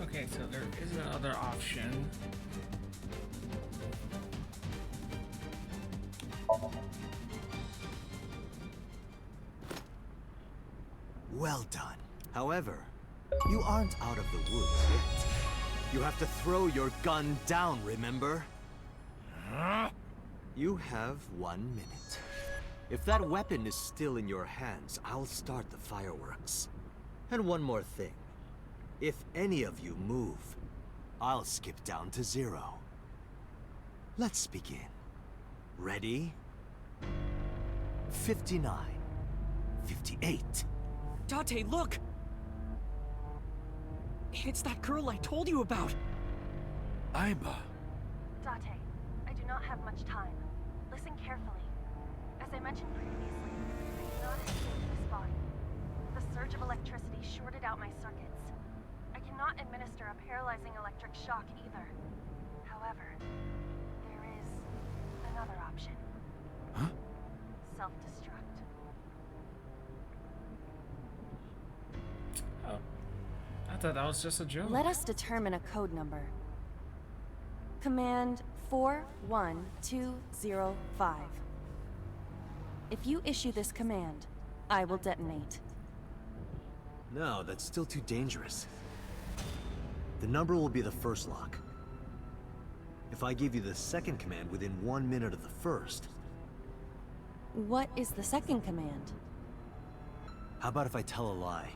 Okay, so there is another option. Well done. However, you aren't out of the woods yet. You have to throw your gun down, remember? You have 1 minute. If that weapon is still in your hands, I'll start the fireworks. And one more thing. If any of you move, I'll skip down to 0. Let's begin. Ready? 59. 58. Date, look! It's that girl I told you about! Aiba. Date, I do not have much time. Listen carefully. As I mentioned previously, I cannot escape this body. The surge of electricity shorted out my circuits. I cannot administer a paralyzing electric shock either. However, there is another option. Huh? Self-destruct. Oh, I thought that was just a joke. Let us determine a code number. Command 41205. If you issue this command, I will detonate. No, that's still too dangerous. The number will be the first lock. If I give you the second command within 1 minute of the first... What is the second command? How about if I tell a lie?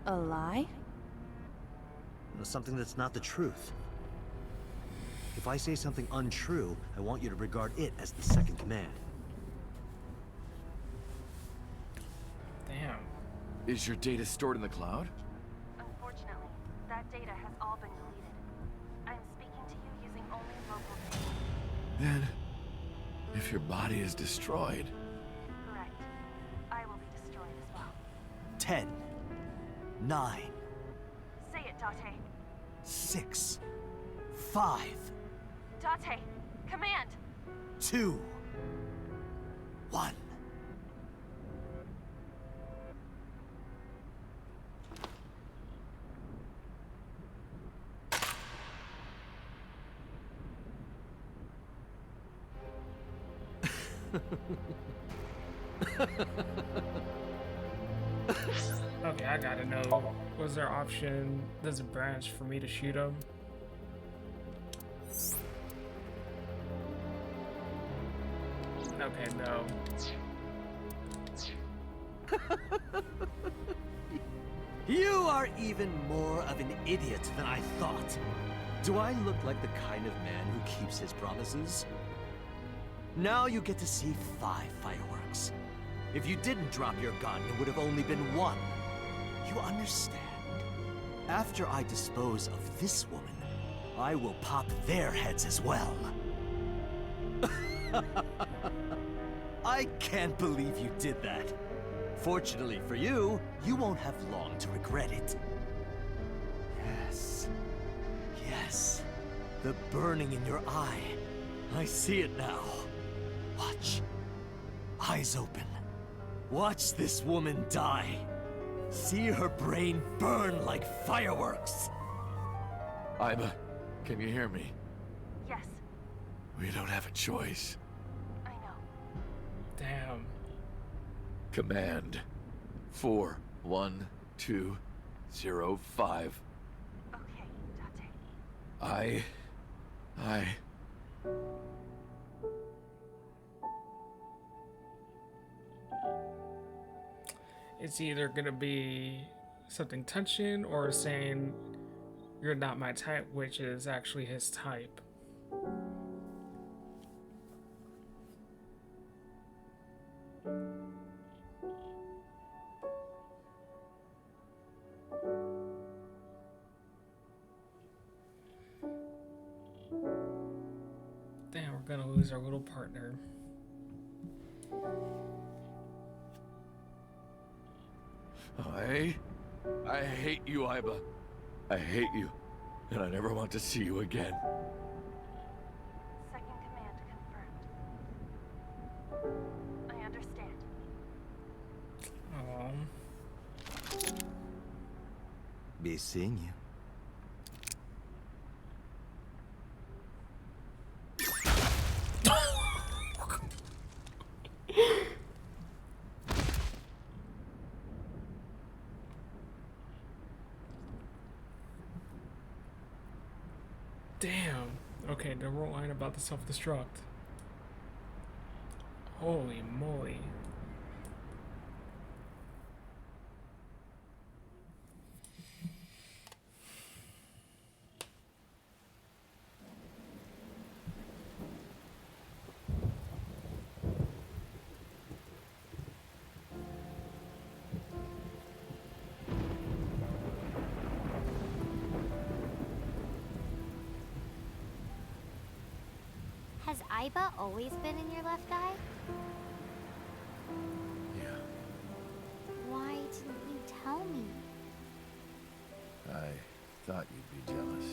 A lie? Something that's not the truth. If I say something untrue, I want you to regard it as the second command. Damn. Is your data stored in the cloud? Unfortunately, that data has all been deleted. I'm speaking to you using only local data. Then, if your body is destroyed... Correct. I will be destroyed as well. 10, 9, Say it, Date. 6, 5, Date, command! 2, 1. Okay, I gotta know. Was there option? There's a branch for me to shoot him. Okay, no. You are even more of an idiot than I thought. Do I look like the kind of man who keeps his promises? Now you get to see 5 fireworks. If you didn't drop your gun, it would have only been 1. You understand? After I dispose of this woman, I will pop their heads as well. I can't believe you did that. Fortunately for you, you won't have long to regret it. Yes. Yes. The burning in your eye. I see it now. Watch. Eyes open. Watch this woman die. See her brain burn like fireworks. Iba, can you hear me? Yes, We don't have a choice. I know. Damn. Command 41205. Okay, Date. I... It's either gonna be something touching or saying you're not my type, which is actually his type. Damn, we're gonna lose our little partner. I hate you, Iba. I hate you, and I never want to see you again. Second command confirmed. I understand. Be seeing you. Damn. Okay, the wrong line about the self-destruct. Holy moly. Has Iba always been in your left eye? Yeah, Why didn't you tell me? I thought you'd be jealous.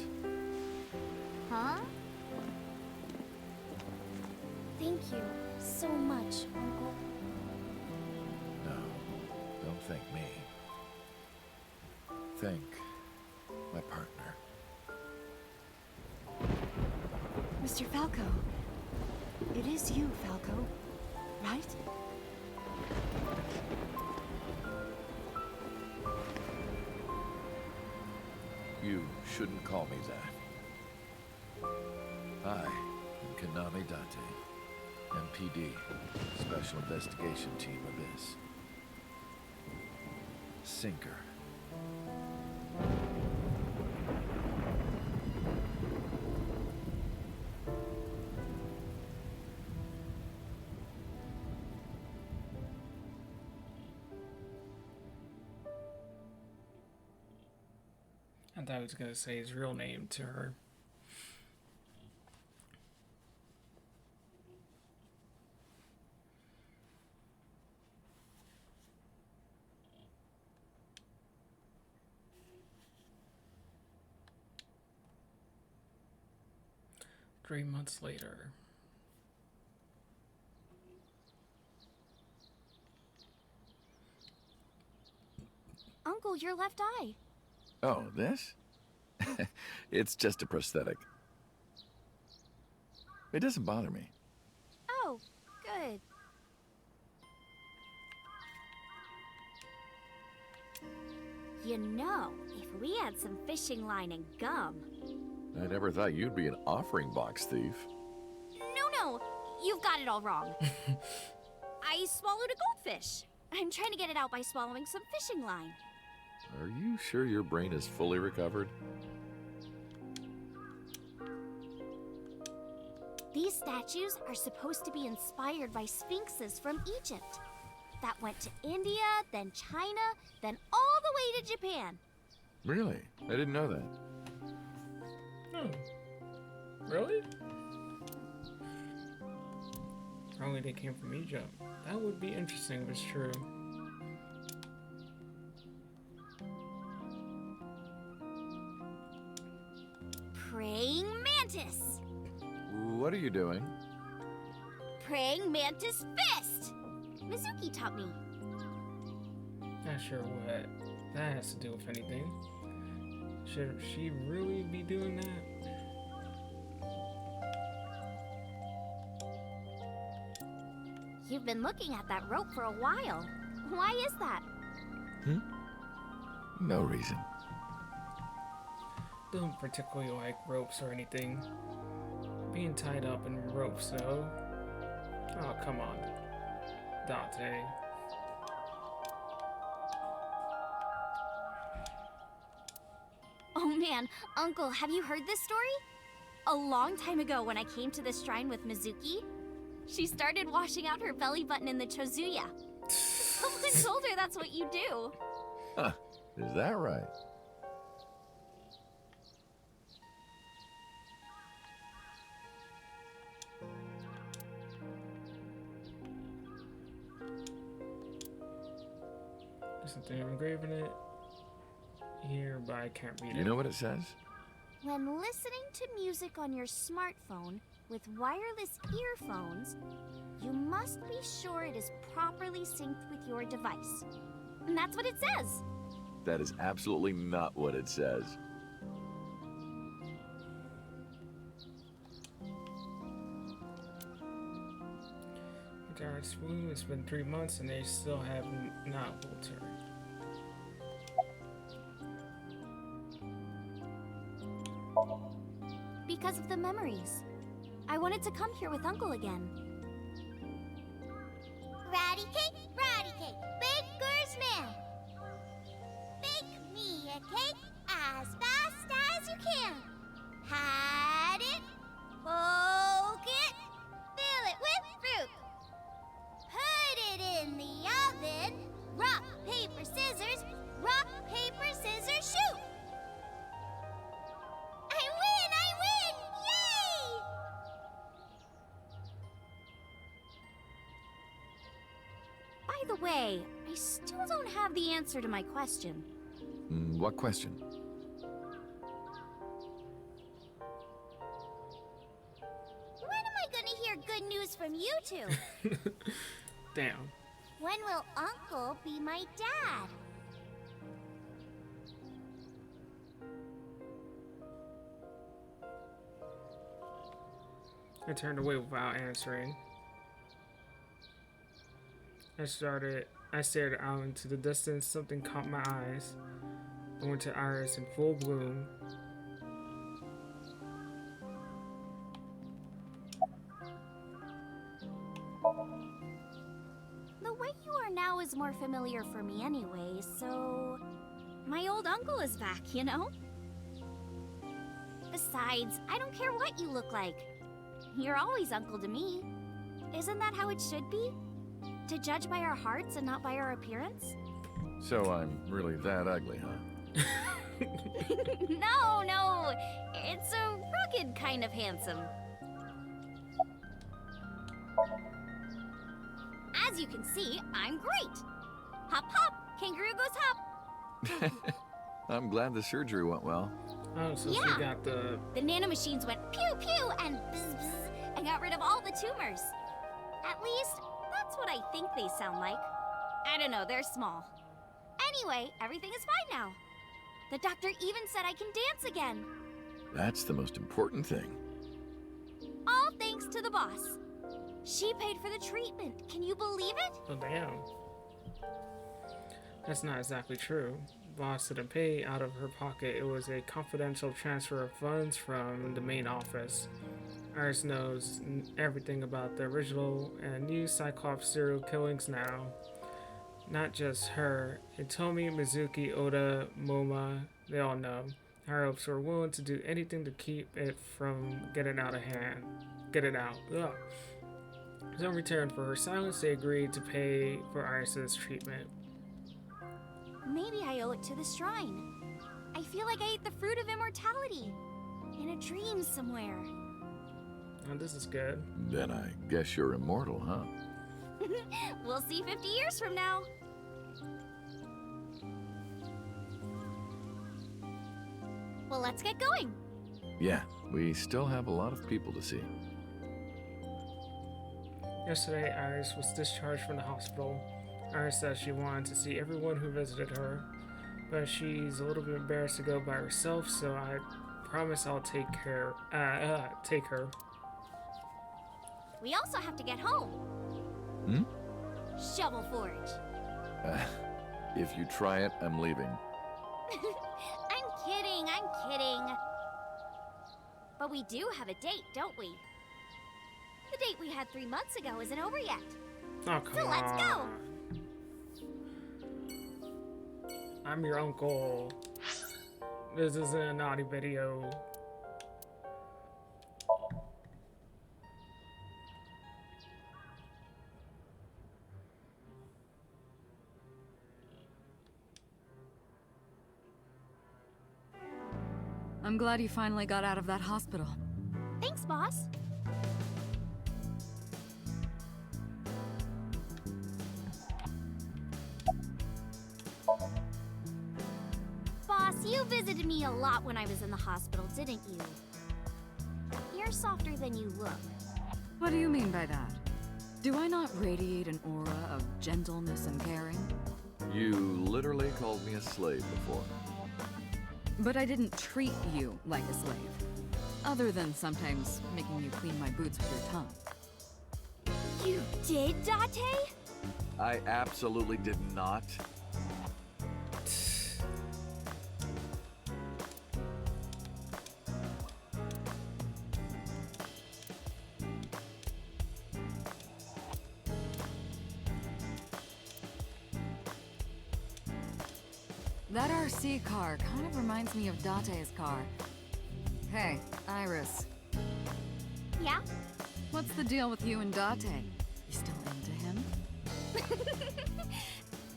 Huh? Thank you so much, Uncle. No, don't thank me. Thank my partner. Mr. Falco. It is you, Falco. Right? You shouldn't call me that. I am Kaname Date, MPD, Special Investigation Team Abyss. Sinker. I thought he was gonna say his real name to her. Three months later. Uncle, your left eye. Oh, this? It's just a prosthetic. It doesn't bother me. Oh, good. You know, if we had some fishing line and gum. I never thought you'd be an offering box thief. No, you've got it all wrong. I swallowed a goldfish. I'm trying to get it out by swallowing some fishing line. Are you sure your brain is fully recovered? These statues are supposed to be inspired by sphinxes from Egypt. That went to India, then China, then all the way to Japan. Really? I didn't know that. Oh. Really? Probably they came from Egypt. That would be interesting if it's true. Praying mantis. What are you doing? Praying mantis fist. Mizuki taught me. Not sure what that has to do with anything. Should she really be doing that? You've been looking at that rope for a while. Why is that? No reason. Don't particularly like ropes or anything. Being tied up in ropes, though. Oh, come on, Dante. Oh man, Uncle, have you heard this story? A long time ago when I came to this shrine with Mizuki, she started washing out her belly button in the Chozuya. Someone told her that's what you do. Huh, is that right? There's something engraved in it here, but I can't read it. You know what it says? When listening to music on your smartphone with wireless earphones, you must be sure it is properly synced with your device. And that's what it says. That is absolutely not what it says. Darn Swoon, it's been 3 months and they still have not hold her. Because of the memories. I wanted to come here with Uncle again. Ratty cake, baker's man. Bake me a cake as fast as you can. Hide it, poke it, fill it with fruit. Put it in the oven. Rock, paper, scissors, shoot. I win! Yay! By the way, I still don't have the answer to my question. What question? When am I gonna hear good news from you two? Damn. When will Uncle be my dad? I turned away without answering. I stared out into the distance. Something caught my eyes. I went to Iris in full bloom. The way you are now is more familiar for me anyway, so... My old uncle is back, you know? Besides, I don't care what you look like. You're always uncle to me. Isn't that how it should be? To judge by our hearts and not by our appearance? So I'm really that ugly, huh? No. It's a rugged kind of handsome. As you can see, I'm great. Hop, hop, kangaroo goes hop. I'm glad the surgery went well. Oh, so Yeah. she got the... The nanomachines went pew pew and bzz bzz and got rid of all the tumors. At least, that's what I think they sound like. I don't know, they're small. Anyway, everything is fine now. The doctor even said I can dance again. That's the most important thing. All thanks to the boss. She paid for the treatment. Can you believe it? Oh, damn. That's not exactly true. boss didn't pay out of her pocket. It was a confidential transfer of funds from the main office. Iris knows everything about the original and new Cyclops serial killings now. Not just her. Itomi, Mizuki, Oda, Moma, they all know. Higher ups were willing to do anything to keep it from getting out of hand. Get it out. Ugh. So in return for her silence, they agreed to pay for Iris's treatment. Maybe I owe it to the shrine. I feel like I ate the fruit of immortality. In a dream somewhere. Oh, this is good. Then I guess you're immortal, huh? We'll see 50 years from now. Well, let's get going. Yeah, we still have a lot of people to see. Yesterday, Iris was discharged from the hospital. Iris said she wanted to see everyone who visited her, but she's a little bit embarrassed to go by herself, so I promise I'll take her. We also have to get home. Shovel Forge. If you try it, I'm leaving. I'm kidding. But we do have a date, don't we? The date we had 3 months ago isn't over yet. Oh, come So let's go. I'm your uncle. This isn't a naughty video. I'm glad you finally got out of that hospital. Thanks, boss. Boss, you visited me a lot when I was in the hospital, didn't you? You're softer than you look. What do you mean by that? Do I not radiate an aura of gentleness and caring? You literally called me a slave before. But I didn't treat you like a slave. Other than sometimes making you clean my boots with your tongue. You did, Date? I absolutely did not. That RC car kind of reminds me of Date's car. Hey, Iris. Yeah? What's the deal with you and Date? You still into him?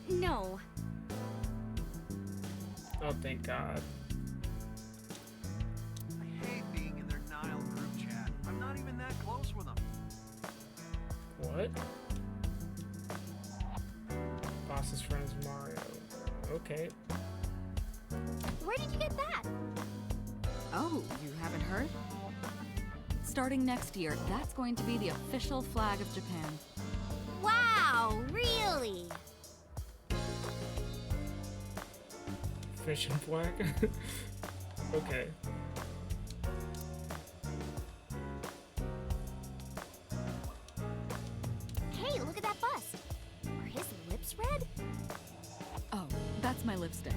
No. Oh, thank God. I hate being in their Nile group chat. I'm not even that close with them. What? Boss's friends Mario. Okay. Where did you get that? Oh, you haven't heard? Starting next year, that's going to be the official flag of Japan. Wow, really? Fishing flag? Okay. Hey, look at that bust. Are his lips red? Oh, that's my lipstick.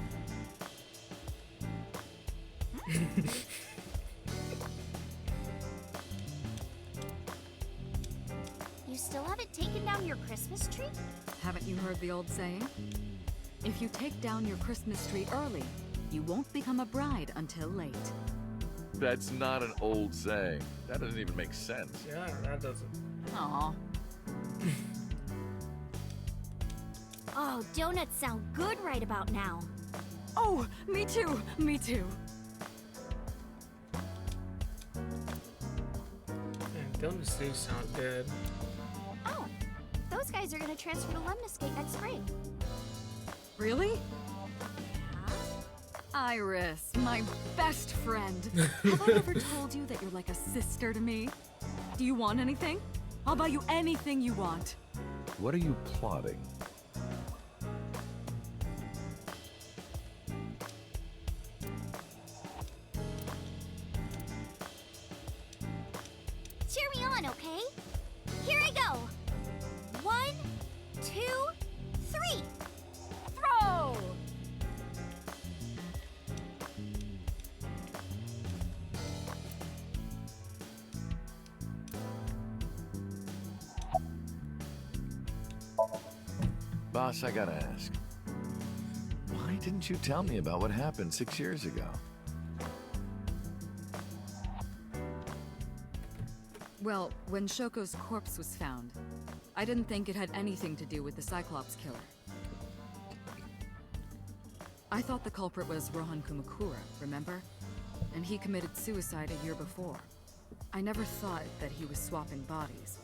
You still haven't taken down your Christmas tree? Haven't you heard the old saying? If you take down your Christmas tree early, you won't become a bride until late. That's not an old saying. That doesn't even make sense. Yeah, that doesn't. Aw. Oh, donuts sound good right about now. Oh, me too, me too. Man, donuts do sound good. Oh, those guys are gonna transfer to Lemniscate next spring. Really? Huh? Iris, my best friend. Have I ever told you that you're like a sister to me? Do you want anything? I'll buy you anything you want. What are you plotting? Cheer me on, okay? Here I go. 1, 2, 3. Throw! Boss, I gotta ask. Why didn't you tell me about what happened 6 years ago? Well, when Shoko's corpse was found, I didn't think it had anything to do with the Cyclops killer. I thought the culprit was Rohan Kumakura, remember? And he committed suicide a year before. I never thought that he was swapping bodies.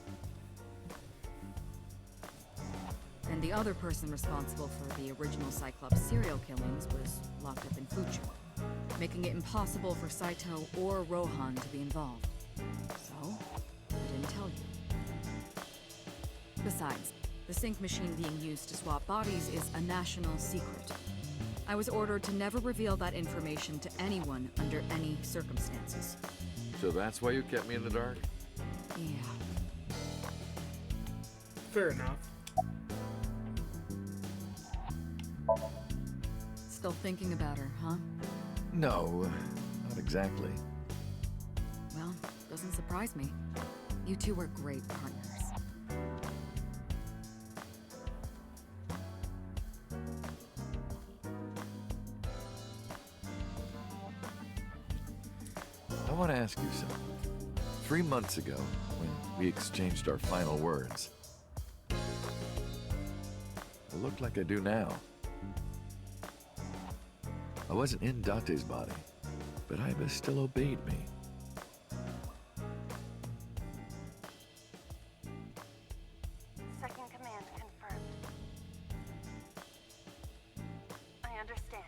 And the other person responsible for the original Cyclops serial killings was locked up in Fuchu, making it impossible for Saito or Rohan to be involved. So, I didn't tell you. Besides, the sync machine being used to swap bodies is a national secret. I was ordered to never reveal that information to anyone under any circumstances. So that's why you kept me in the dark? Yeah. Fair enough. Still thinking about her, huh? No, not exactly. Well, doesn't surprise me. You two were great partners. I want to ask you something. 3 months ago, when we exchanged our final words, it looked like I do now. I wasn't in Date's body, but Iba still obeyed me. Second command confirmed. I understand.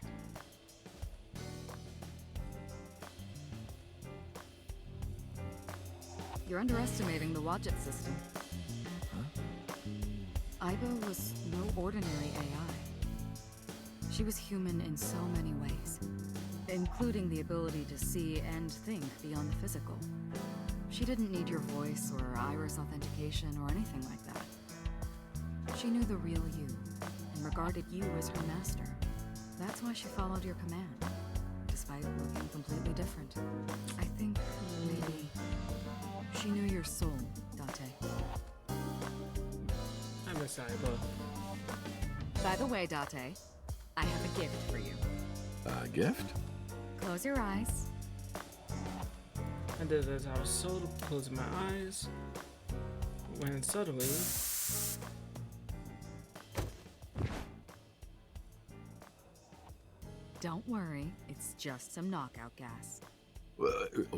You're underestimating the Wadjet system. Huh? Iba was no ordinary AI. She was human in so many ways, including the ability to see and think beyond the physical. She didn't need your voice or iris authentication or anything like that. She knew the real you and regarded you as her master. That's why she followed your command, despite looking completely different. I think maybe she knew your soul, Date. I miss Iba. By the way, Date, I have a gift for you. A gift? Close your eyes. I did as I was so closing my eyes when suddenly Don't worry, it's just some knockout gas.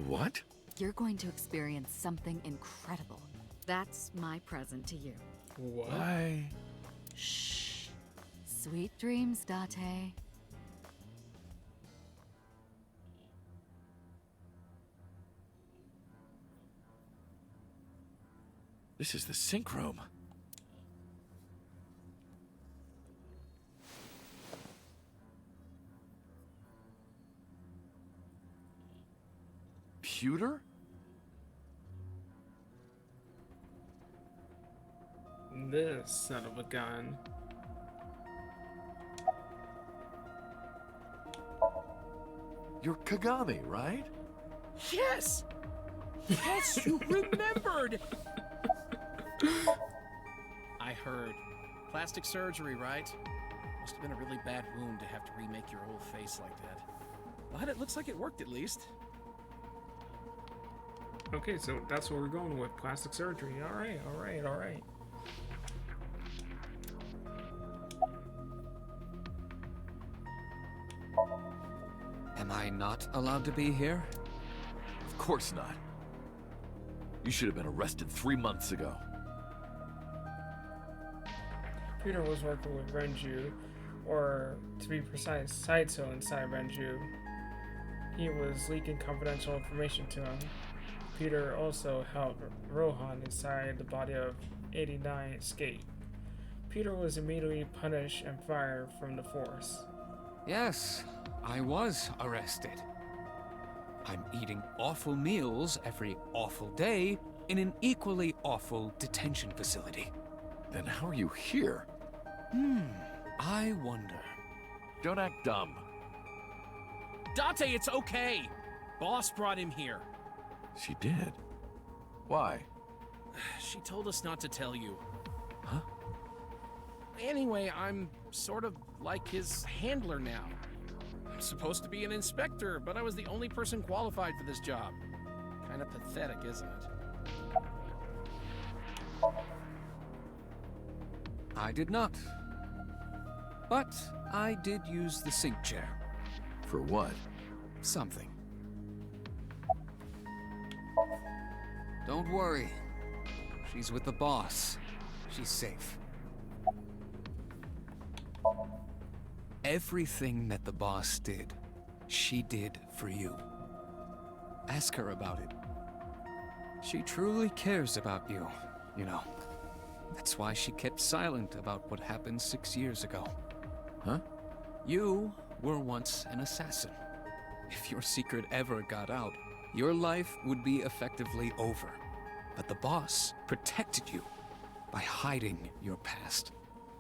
What? You're going to experience something incredible. That's my present to you. what? Why? Shh. Sweet dreams, Date. This is the sync room. Pewter? This son of a gun. You're Kagami, right? Yes! Yes, you remembered! I heard. Plastic surgery, right? Must have been a really bad wound to have to remake your whole face like that. But it looks like it worked at least. Okay, so that's what we're going with. Plastic surgery. Alright, alright, alright. Am I not allowed to be here? Of course not. You should have been arrested 3 months ago. Peter was working with Renju, or to be precise, Saito inside Renju. He was leaking confidential information to him. Peter also helped Rohan inside the body of 89 escape. Peter was immediately punished and fired from the force. Yes, I was arrested. I'm eating awful meals every awful day in an equally awful detention facility. Then how are you here? I wonder. Don't act dumb. Date, it's okay! Boss brought him here. She did. Why? She told us not to tell you. Huh? Anyway, I'm sort of like his handler now. I'm supposed to be an inspector, but I was the only person qualified for this job. Kinda pathetic, isn't it? I did not. But I did use the sink chair. For what? Something. Don't worry. She's with the boss. She's safe. Everything that the boss did, she did for you. Ask her about it. She truly cares about you, you know. That's why she kept silent about what happened 6 years ago. Huh? You were once an assassin. If your secret ever got out, your life would be effectively over. But the boss protected you by hiding your past.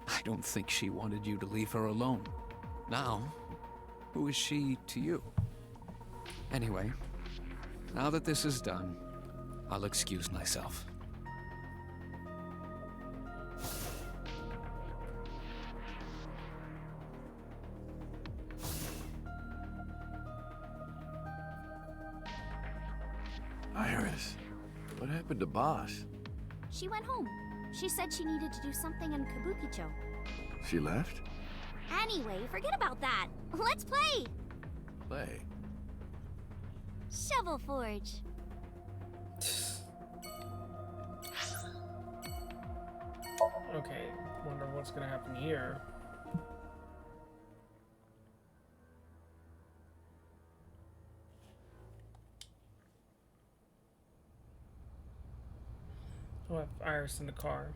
I don't think she wanted you to leave her alone. Now, who is she to you? Anyway, now that this is done, I'll excuse myself. Iris, what happened to Boss? She went home. She said she needed to do something in Kabukicho. She left? Anyway, forget about that. Let's play! Play. Shovel Forge. Okay, wonder what's gonna happen here. I left Iris in the car.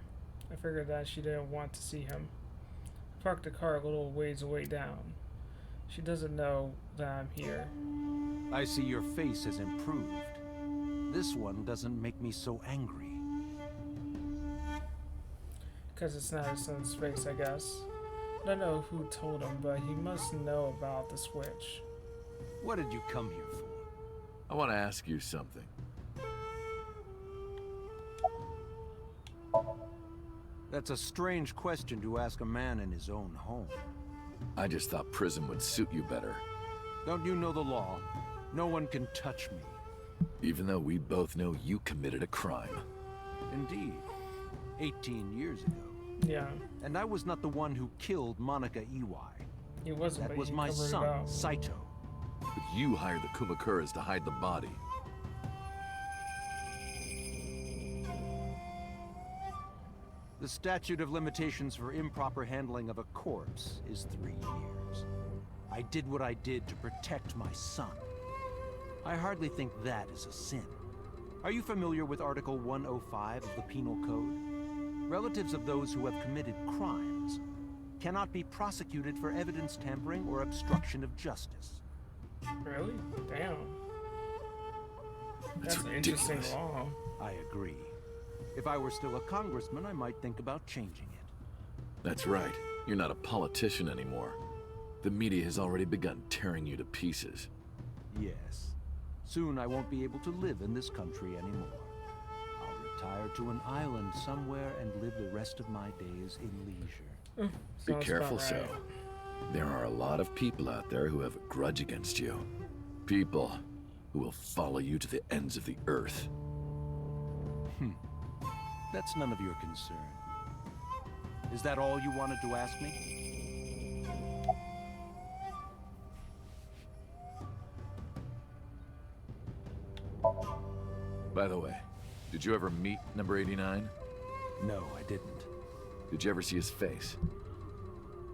I figured that she didn't want to see him. I parked the car a little ways away down. She doesn't know that I'm here. I see your face has improved. This one doesn't make me so angry. Because it's not his son's face, I guess. I don't know who told him, but he must know about the switch. What did you come here for? I want to ask you something. That's a strange question to ask a man in his own home. I just thought prison would suit you better. Don't you know the law? No one can touch me. Even though we both know you committed a crime. Indeed. 18 years ago. Yeah. And I was not the one who killed Monica Iwai. He wasn't, That but was he my covered it son, up. Saito. But you hired the Kumakuras to hide the body. The statute of limitations for improper handling of a corpse is 3 years. I did what I did to protect my son. I hardly think that is a sin. Are you familiar with Article 105 of the Penal Code? Relatives of those who have committed crimes cannot be prosecuted for evidence tampering or obstruction of justice. Really? Damn. That's an interesting ridiculous. law. I agree. If I were still a congressman, I might think about changing it. That's right. You're not a politician anymore. The media has already begun tearing you to pieces. Yes. Soon I won't be able to live in this country anymore. I'll retire to an island somewhere and live the rest of my days in leisure. Be Sounds careful, about right. So. There are a lot of people out there who have a grudge against you. People who will follow you to the ends of the earth. That's none of your concern. Is that all you wanted to ask me? By the way, did you ever meet number 89? No, I didn't. Did you ever see his face?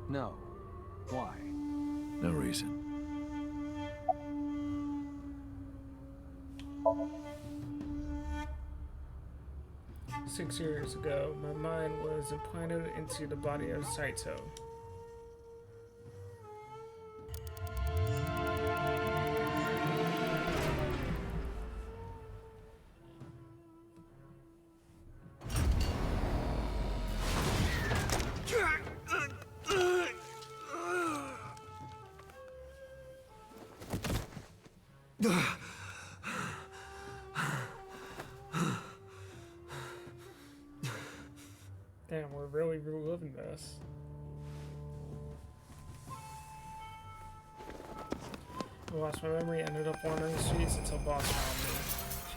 No. Why? No reason. Six years ago, my mind was implanted into the body of Saito. Damn, we're really reliving this. I lost my memory, ended up wandering the streets until Boss found me.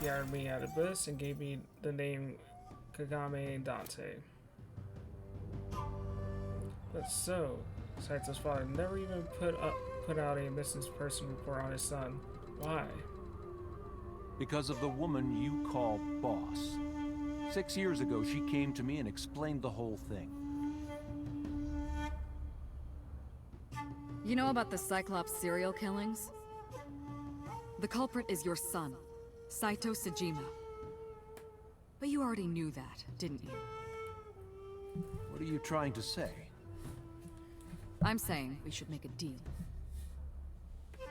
She hired me at Abyss and gave me the name Kagame Dante. But so, Saito's father never even put out a missing person report on his son. Why? Because of the woman you call boss. 6 years ago, she came to me and explained the whole thing. You know about the Cyclops serial killings? The culprit is your son, Saito Sejima. But you already knew that, didn't you? What are you trying to say? I'm saying we should make a deal.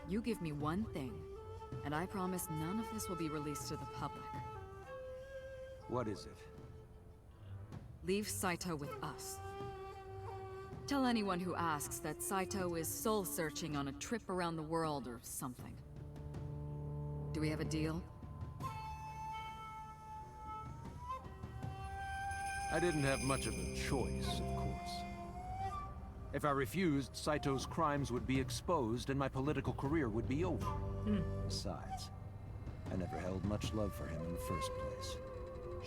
You give me one thing, and I promise none of this will be released to the public. What is it? Leave Saito with us. Tell anyone who asks that Saito is soul-searching on a trip around the world or something. Do we have a deal? I didn't have much of a choice, of course. If I refused, Saito's crimes would be exposed and my political career would be over. Besides, I never held much love for him in the first place.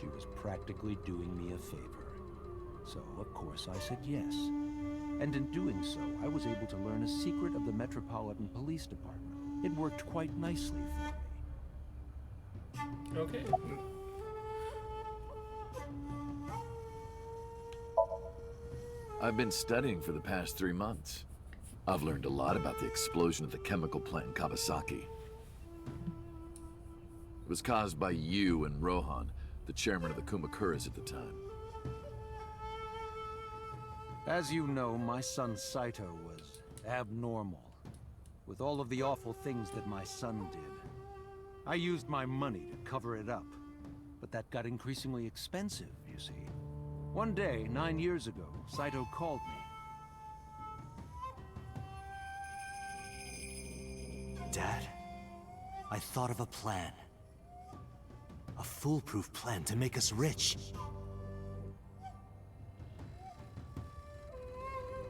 She was practically doing me a favor. So, of course, I said yes. And in doing so, I was able to learn a secret of the Metropolitan Police Department. It worked quite nicely for me. Okay. I've been studying for the past 3 months. I've learned a lot about the explosion of the chemical plant in Kawasaki. It was caused by you and Rohan, the chairman of the Kumakuras at the time. As you know, my son Saito was abnormal. With all of the awful things that my son did. I used my money to cover it up. But that got increasingly expensive, you see. One day, 9 years ago, Saito called me. Dad, I thought of a plan. A foolproof plan to make us rich.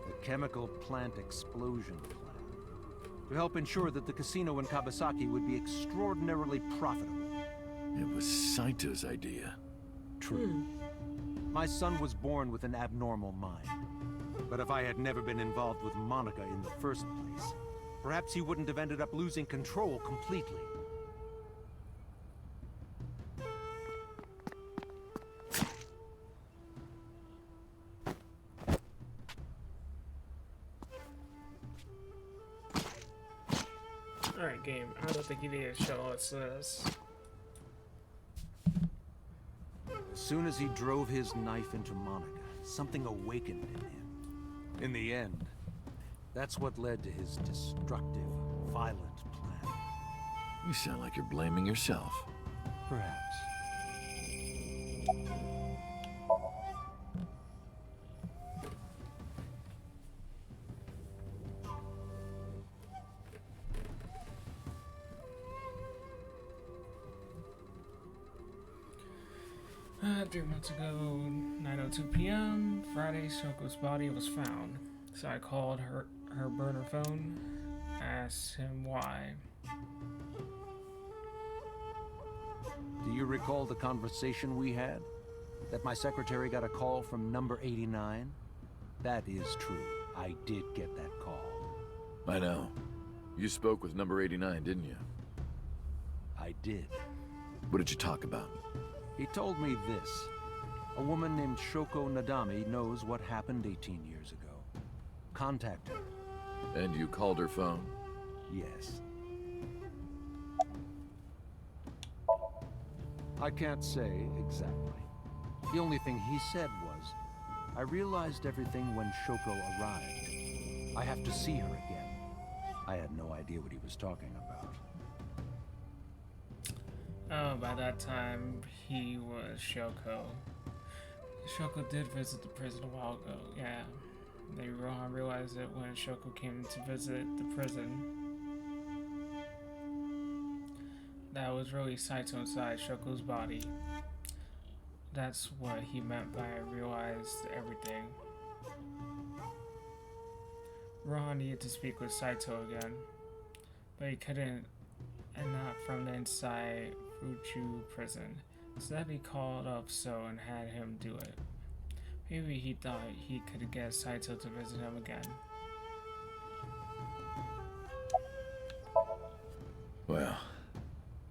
The chemical plant explosion plan. To help ensure that the casino in Kawasaki would be extraordinarily profitable. It was Saito's idea. True. My son was born with an abnormal mind. But if I had never been involved with Monica in the first place, perhaps he wouldn't have ended up losing control completely. Alright, game. I don't think you need to show us this. As soon as he drove his knife into Monica, something awakened in him. In the end, that's what led to his destructive, violent plan. You sound like you're blaming yourself. Perhaps. 3 months ago, 9:02 p.m., Friday, Shoko's body was found. So I called her burner phone, asked him why. Do you recall the conversation we had? That my secretary got a call from number 89? That is true. I did get that call. I know. You spoke with number 89, didn't you? I did. What did you talk about? He told me this. A woman named Shoko Nadami knows what happened 18 years ago. Contact her. And you called her phone? Yes. I can't say exactly. The only thing he said was, I realized everything when Shoko arrived. I have to see her again. I had no idea what he was talking about. Oh, by that time, he was Shoko. Shoko did visit the prison a while ago, yeah. Maybe Rohan realized it when Shoko came to visit the prison. That was really Saito inside Shoko's body. That's what he meant by realized everything. Rohan needed to speak with Saito again, but he couldn't, and not from the inside Fuchu prison. Instead, he called up So and had him do it. Maybe he thought he could get Saito to visit him again. Well,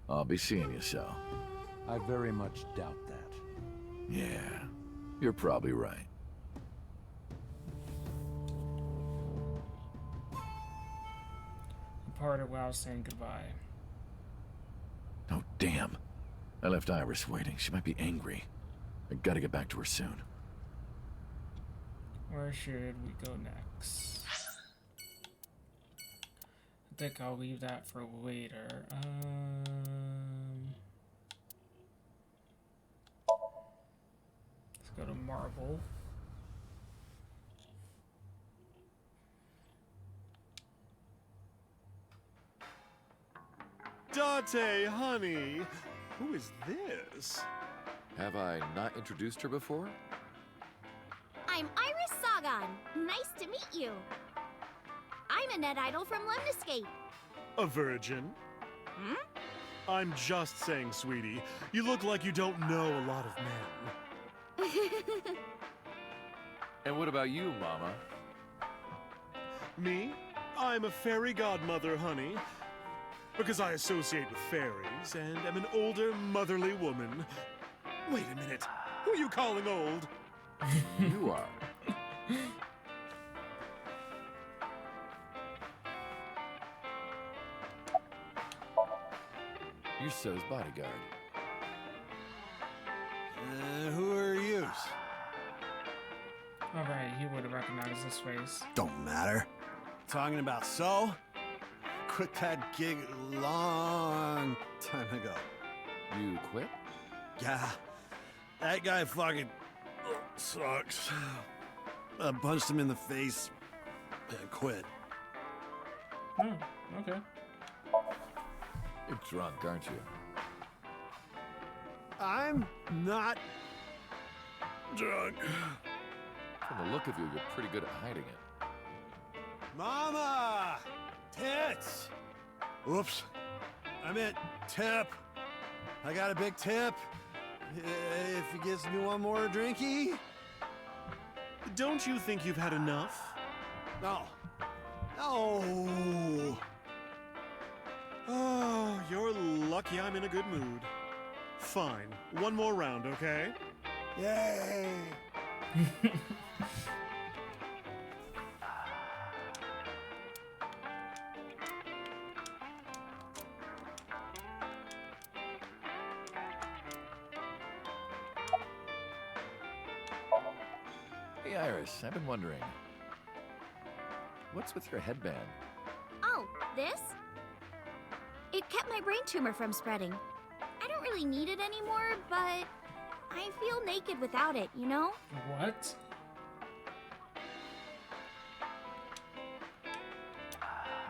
I'll be seeing you, So. I very much doubt that. Yeah, you're probably right. He parted while saying goodbye. Oh, damn. I left Iris waiting. She might be angry. I gotta get back to her soon. Where should we go next? I think I'll leave that for later. Let's go to Marble. Date, honey. Who is this? Have I not introduced her before? I'm Iris Sagan. Nice to meet you. I'm a net idol from Lemniscape. A virgin? Hmm? I'm just saying, sweetie. You look like you don't know a lot of men. And what about you, Mama? Me? I'm a fairy godmother, honey. Because I associate with fairies and am an older, motherly woman. Wait a minute. Who are you calling old? You are. You're So's bodyguard. Who are you? Alright, he would have recognized this face. Don't matter. Talking about So? Quit that gig long time ago. You quit? Yeah. That guy fucking sucks. I punched him in the face and quit. Oh, okay. You're drunk, aren't you? I'm not drunk. From the look of you, you're pretty good at hiding it. Mama! Tits! Oops. I meant tip. I got a big tip. If he gives me one more drinky. Don't you think you've had enough? No. No. Oh, you're lucky I'm in a good mood. Fine. One more round, okay? Yay. Hey, Iris, I've been wondering. What's with your headband? Oh, this? It kept my brain tumor from spreading. I don't really need it anymore, but I feel naked without it, you know? What?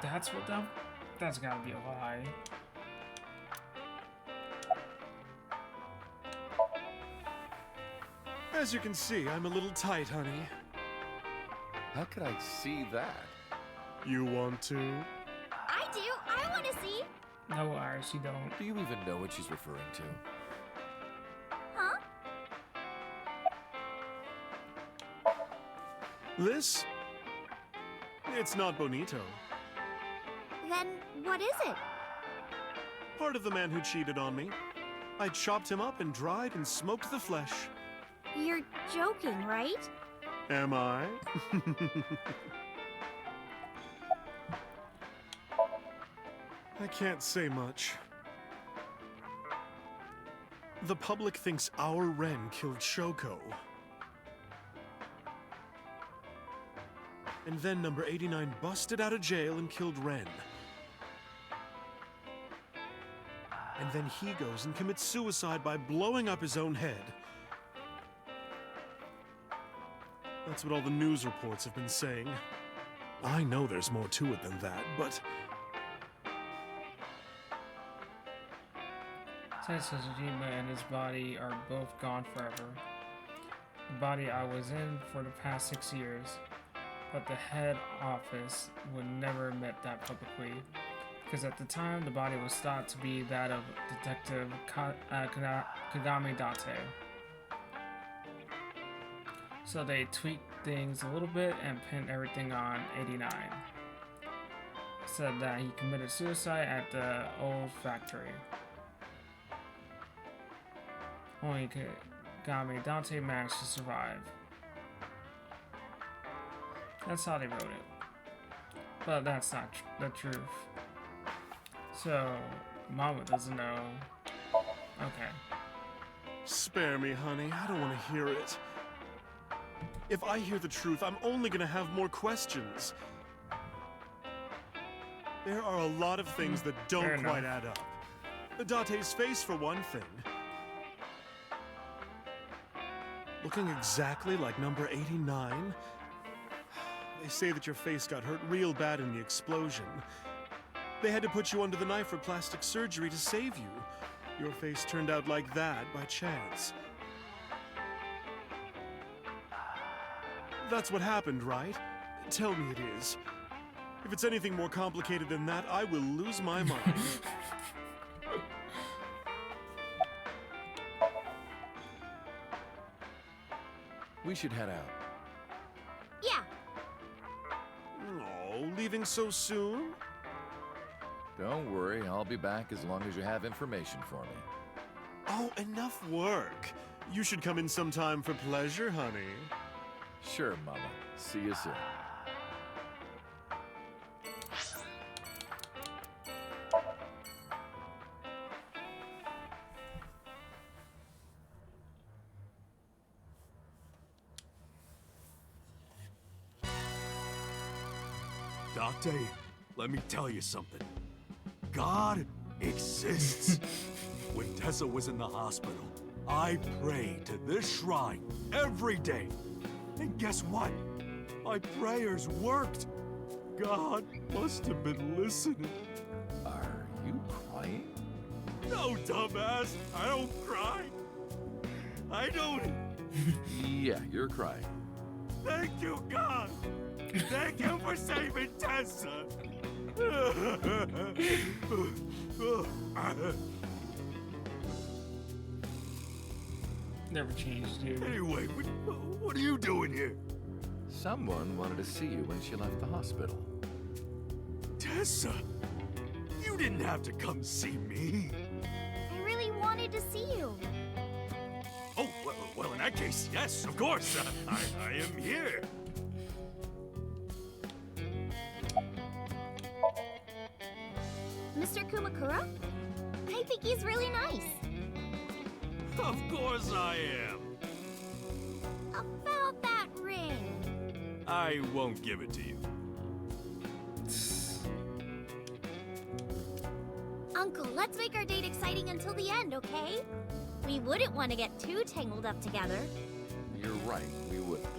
That's what that... That's gotta be a lie. As you can see, I'm a little tight, honey. How could I see that? You want to? I do. I want to see. No, Iris, you don't. Do you even know what she's referring to? Huh? This? It's not bonito. Then what is it? Part of the man who cheated on me. I chopped him up and dried and smoked the flesh. You're joking, right? Am I? I can't say much. The public thinks our Ren killed Shoko. And then number 89 busted out of jail and killed Ren. And then he goes and commits suicide by blowing up his own head. That's what all the news reports have been saying. I know there's more to it than that, but... Tajima and his body are both gone forever. The body I was in for the past 6 years, but the head office would never admit that publicly, because at the time the body was thought to be that of Detective Kagami Date. So they tweaked things a little bit and pinned everything on 89. Said that he committed suicide at the old factory. Only Kagami Date managed to survive. That's how they wrote it. But that's not the truth. So, Mama doesn't know. Okay. Spare me, honey. I don't want to hear it. If I hear the truth, I'm only gonna have more questions. There are a lot of things that don't quite add up. Date's face, for one thing. Looking exactly like number 89? They say that your face got hurt real bad in the explosion. They had to put you under the knife for plastic surgery to save you. Your face turned out like that by chance. That's what happened, right? Tell me it is. If it's anything more complicated than that, I will lose my mind. We should head out. Yeah. Oh, leaving so soon? Don't worry, I'll be back as long as you have information for me. Oh, enough work. You should come in sometime for pleasure, honey. Sure, Mama. See you soon. Date, let me tell you something. God exists. When Tessa was in the hospital, I prayed to this shrine every day. And guess what? My prayers worked. God must have been listening. Are you crying? No, dumbass. I don't cry. I don't. Yeah, you're crying. Thank you, God. Thank you for saving Tessa. Never changed, dude. Anyway, what are you doing here? Someone wanted to see you when she left the hospital. Tessa, you didn't have to come see me. I really wanted to see you. Oh, well, in that case, yes, of course. I am here. Mr. Kumakura? I think he's really nice. Of course I am. About that ring. I won't give it to you. Uncle, let's make our date exciting until the end, okay? We wouldn't want to get too tangled up together. You're right, we wouldn't.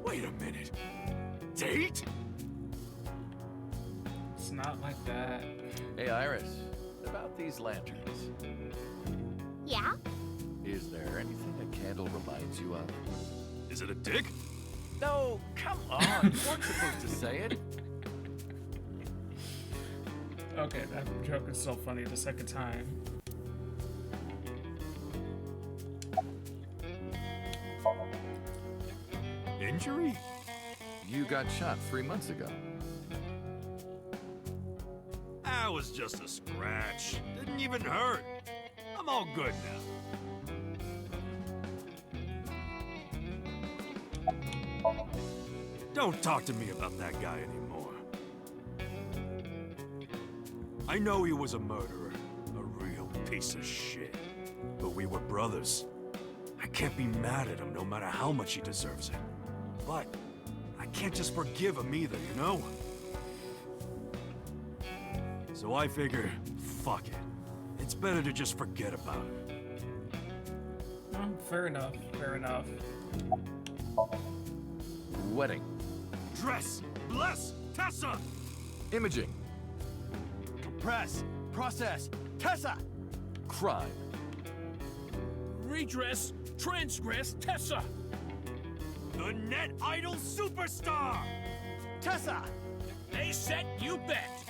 Wait a minute. Date? It's not like that. Hey, Iris, about these lanterns. Yeah? Is there anything a candle reminds you of? Is it a dick? No, come on. You weren't supposed to say it. Okay, that joke is so funny the second time. Injury? You got shot 3 months ago. That was just a scratch. Didn't even hurt. I'm all good now. Don't talk to me about that guy anymore. I know he was a murderer, a real piece of shit. But we were brothers. I can't be mad at him no matter how much he deserves it. But I can't just forgive him either, you know? So I figure, fuck it. It's better to just forget about it. Fair enough, fair enough. Wedding. Dress! Bless! Tessa! Imaging. Compress! Process! Tessa! crime. Redress, transgress, Tessa! The net idol superstar! Tessa! They set, you bet!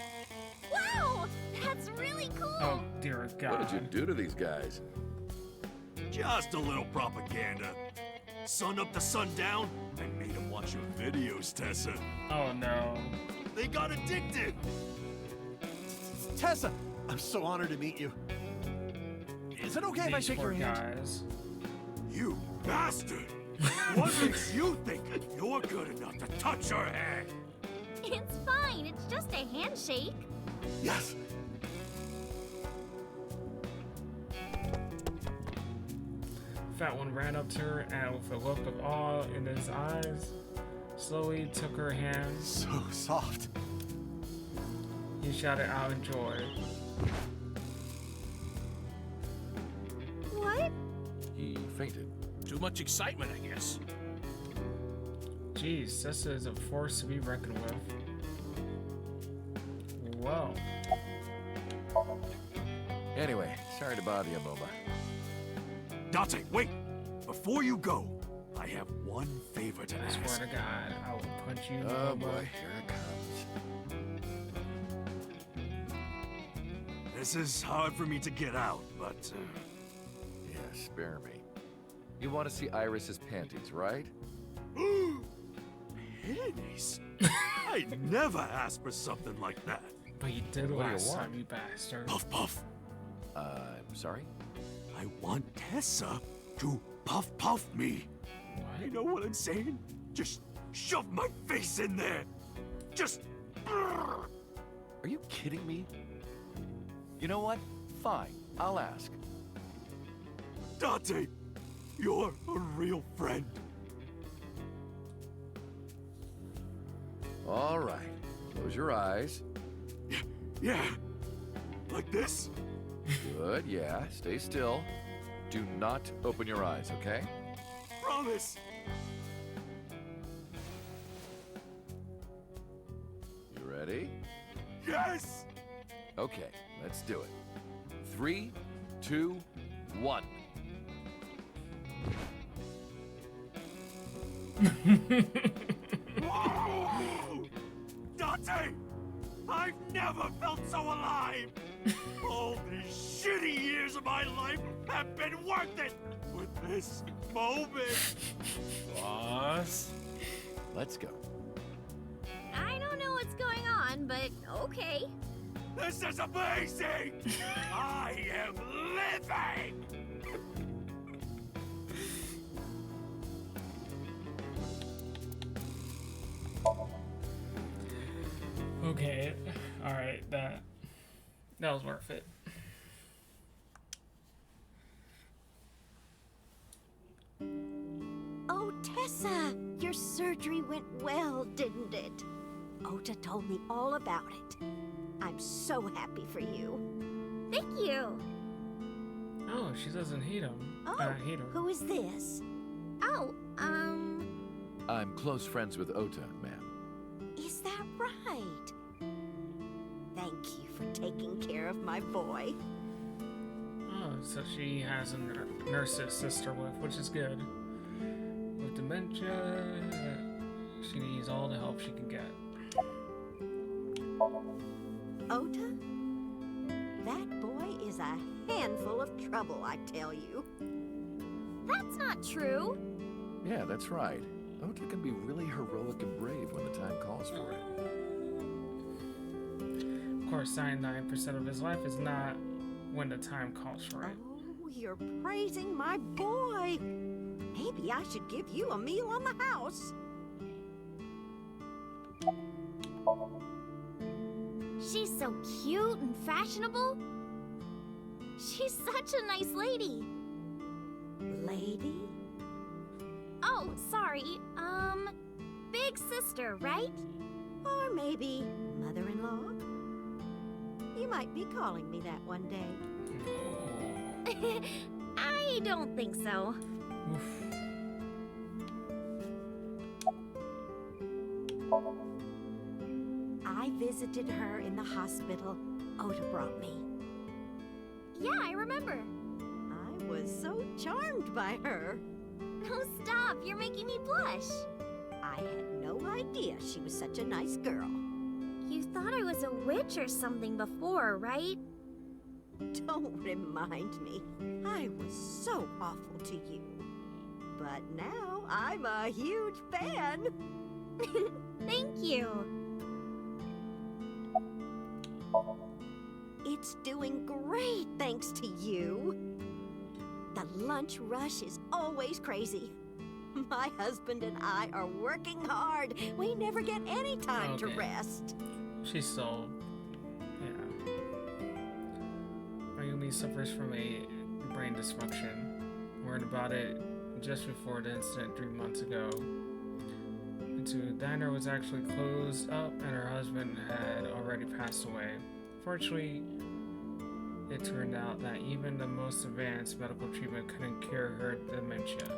Wow! That's really cool! Oh dear God. What did you do to these guys? Just a little propaganda. Sun up to sundown, and made them watch your videos, Tessa. Oh no. They got addicted! Tessa! I'm so honored to meet you. Is it okay if I These shake poor your hand? guys. You bastard! What makes you think you're good enough to touch her hand? It's fine, it's just a handshake. Yes! Fat one ran up to her and with a look of awe in his eyes, slowly took her hand. So soft. He shouted out in joy. What? He fainted. Too much excitement, I guess. Geez, Tessa is a force to be reckoned with. Whoa. Anyway, sorry to bother you, Moba. Dante, wait! Before you go, I have one favor to I ask. swear to God, I will punch you. Oh Moba. boy, here it comes. This is hard for me to get out, but Yeah, spare me. You want to see Iris's panties, right? Pennies? I never asked for something like that. But you did What do you last want? time, you bastard. Puff puff. I'm sorry? I want Tessa to puff puff me. What? You know what I'm saying? Just shove my face in there. Just. Are you kidding me? You know what? Fine, I'll ask. Dante, you're a real friend. All right, close your eyes. Yeah. Like this? Good, yeah, stay still. Do not open your eyes, okay? Promise. You ready? Yes. Okay, let's do it. 3, 2, 1. Whoa! Dante! I've never felt so alive! All these shitty years of my life have been worth it with this moment! Boss? Let's go. I don't know what's going on, but okay. This is amazing! I am living! Okay. Alright, that was worth it. Oh, Tessa, your surgery went well, didn't it? Ota told me all about it. I'm so happy for you. Thank you. Oh, she doesn't hate him. Oh, Hate her. who is this? Oh, I'm close friends with Ota, ma'am. Is that right? Thank you for taking care of my boy. Oh, so she has a nurse to assist her with, which is good. With dementia, she needs all the help she can get. Ota? That boy is a handful of trouble, I tell you. that's not true. Yeah, that's right. Ota can be really heroic and brave when the time calls for it. Of course, 99% of his life is not when the time calls for it. Oh, you're praising my boy. Maybe I should give you a meal on the house. She's so cute and fashionable. She's such a nice lady. Lady? Oh, sorry. Big sister, right? Or maybe mother-in-law? You might be calling me that one day. I don't think so. I visited her in the hospital Ota brought me. Yeah, I remember. I was so charmed by her. Oh, stop. You're making me blush. I had no idea she was such a nice girl. You thought I was a witch or something before, right? Don't remind me. I was so awful to you. But now I'm a huge fan. Thank you. It's doing great thanks to you. The lunch rush is always crazy. My husband and I are working hard. We never get any time to rest. She's so... yeah. Mayumi suffers from a brain dysfunction. Learned about it just before the incident 3 months ago. The diner was actually closed up and her husband had already passed away. Fortunately, it turned out that even the most advanced medical treatment couldn't cure her dementia.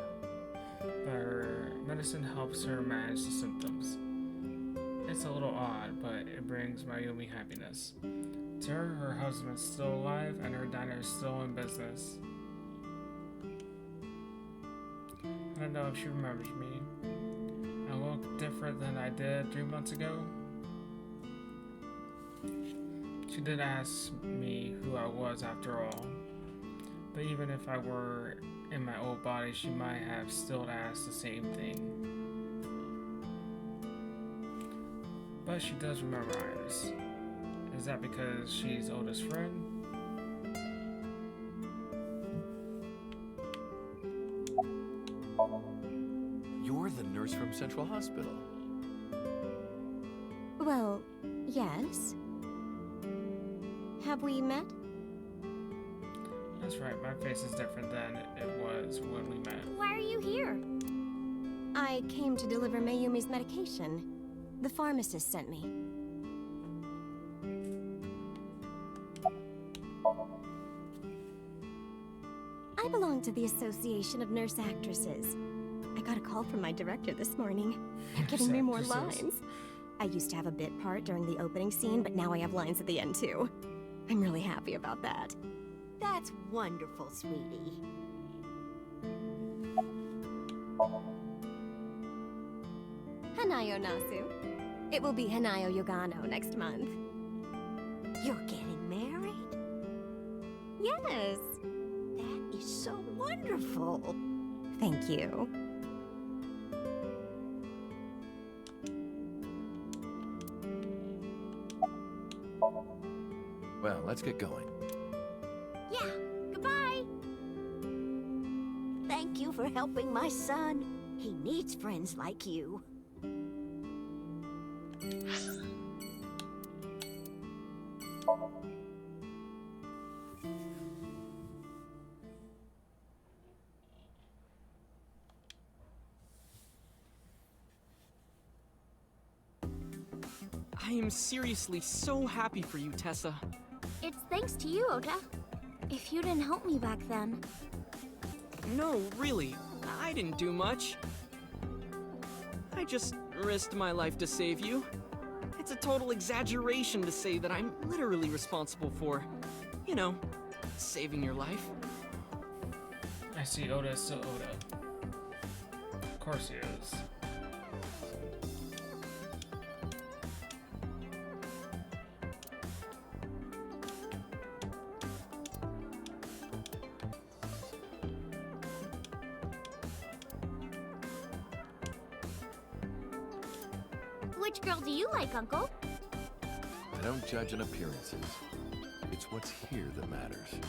But her medicine helps her manage the symptoms. It's a little odd, but it brings Mayumi happiness. To her, her husband's still alive and her diner is still in business. I don't know if she remembers me. I look different than I did 3 months ago. She did ask me who I was after all. But even if I were in my old body, she might have still asked the same thing. But she does remember Iris. Is that because she's Oda's friend? You're the nurse from Central Hospital. Well, yes. Have we met? That's right, my face is different than it was when we met. Why are you here? I came to deliver Mayumi's medication. The pharmacist sent me. I belong to the Association of Nurse Actresses. I got a call from my director this morning. They're giving me more lines. I used to have a bit part during the opening scene, but now I have lines at the end too. I'm really happy about that. That's wonderful, sweetie. Hanayo Nasu. It will be Hanayo Yogano next month. You're getting married? Yes. That is so wonderful. Thank you. Well, let's get going. Yeah, goodbye. Thank you for helping my son. He needs friends like you. I am seriously so happy for you, Tessa. It's thanks to you, Ota. If you didn't help me back then. No, really, I didn't do much. I just risked my life to save you. It's a total exaggeration to say that I'm literally responsible for, you know, saving your life. I see Oda is still Oda. Of course he is. Which girl do you like, Uncle? I don't judge on appearances. It's what's here that matters.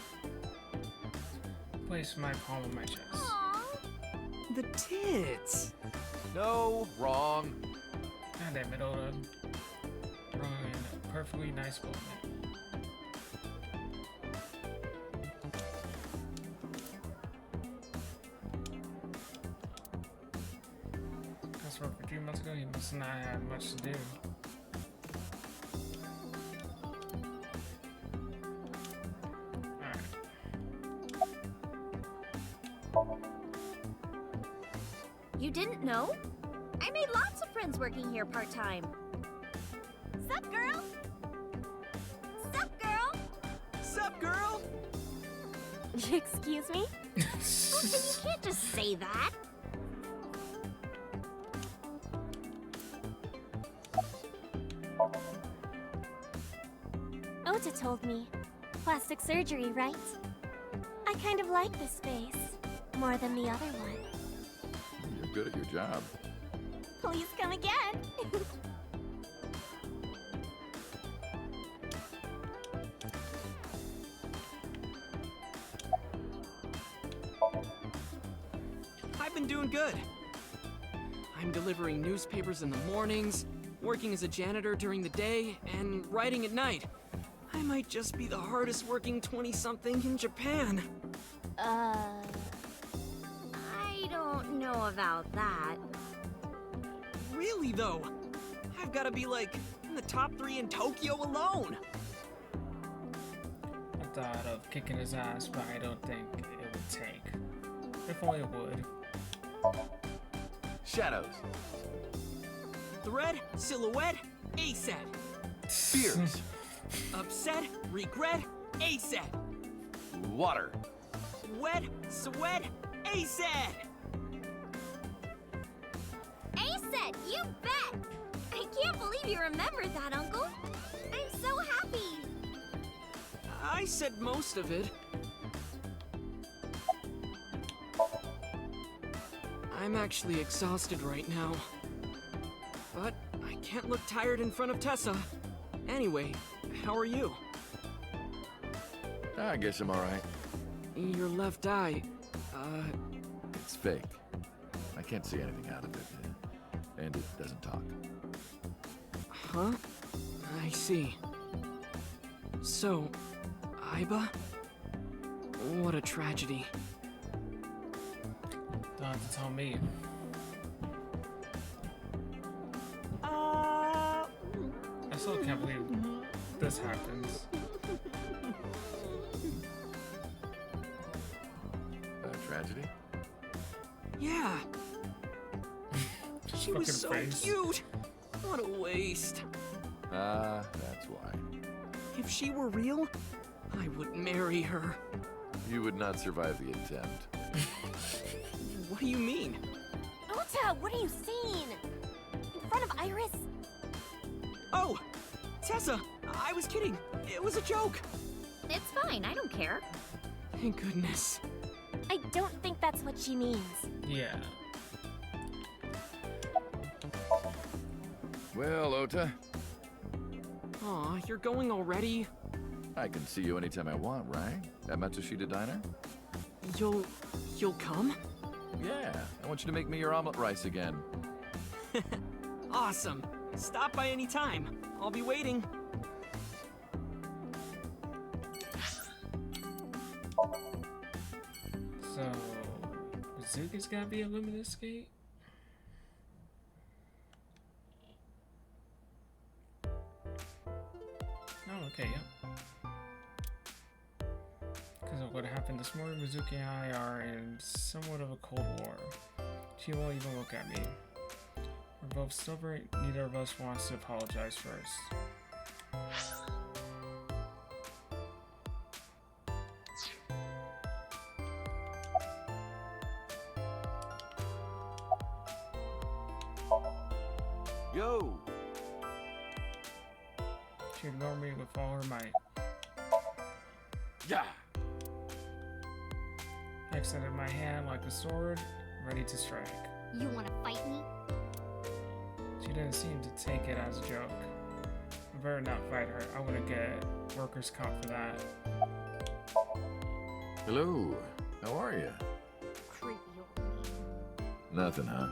Place my palm on my chest. The tits. No, wrong. God damn it, Oda. Wrong in a perfectly nice moment. That's work for 3 months ago. He must not have much to do. You didn't know? I made lots of friends working here part-time. Sup, girl? Sup, girl? Sup, girl? Excuse me? Ota, you can't just say that. Ota told me. Plastic surgery, right? I kind of like this space. More than the other one. You're good at your job. Please come again. I've been doing good. I'm delivering newspapers in the mornings, working as a janitor during the day, and writing at night. I might just be the hardest working 20-something in Japan. I don't know about that. Really, though? I've got to be, like, in the top 3 in Tokyo alone. I thought of kicking his ass, but I don't think it would take. If only it would. Shadows. Thread, silhouette, ASAP. Fears. Upset, regret, ASAP. Water. Wet, sweat, ASAP. ASAP, you bet! I can't believe you remembered that, Uncle. I'm so happy. I said most of it. I'm actually exhausted right now. But I can't look tired in front of Tessa. Anyway, how are you? I guess I'm alright. Your left eye, It's fake. I can't see anything out of it. And it doesn't talk. Huh? I see. So, Aiba? What a tragedy. Don't have to tell me. I still can't believe this happens. A tragedy? Yeah. She was so Fucking face. cute. What a waste. That's why. If she were real, I would marry her. You would not survive the attempt. What do you mean? Ota, what are you saying? In front of Iris? Oh, Tessa, I was kidding. It was a joke. It's fine, I don't care. Thank goodness. I don't think that's what she means. Yeah. Well, Ota, Aw, you're going already? I can see you anytime I want, right? At Matsushita Diner? You'll come? Yeah, I want you to make me your omelet rice again. Awesome. Stop by any time. I'll be waiting. So, Mizuki's gotta be a luminous gate? Oh, okay, yeah. Because of what happened this morning, Mizuki and I are in somewhat of a cold war. She won't even look at me. We're both stubborn, neither of us wants to apologize first. Yo! She ignored me with all her might. Yeah! I extended my hand like a sword, ready to strike. You wanna fight me? She didn't seem to take it as a joke. I better not fight her. I wouldn't get workers' comp for that. Hello, how are you? Creepy old man. Nothing, huh?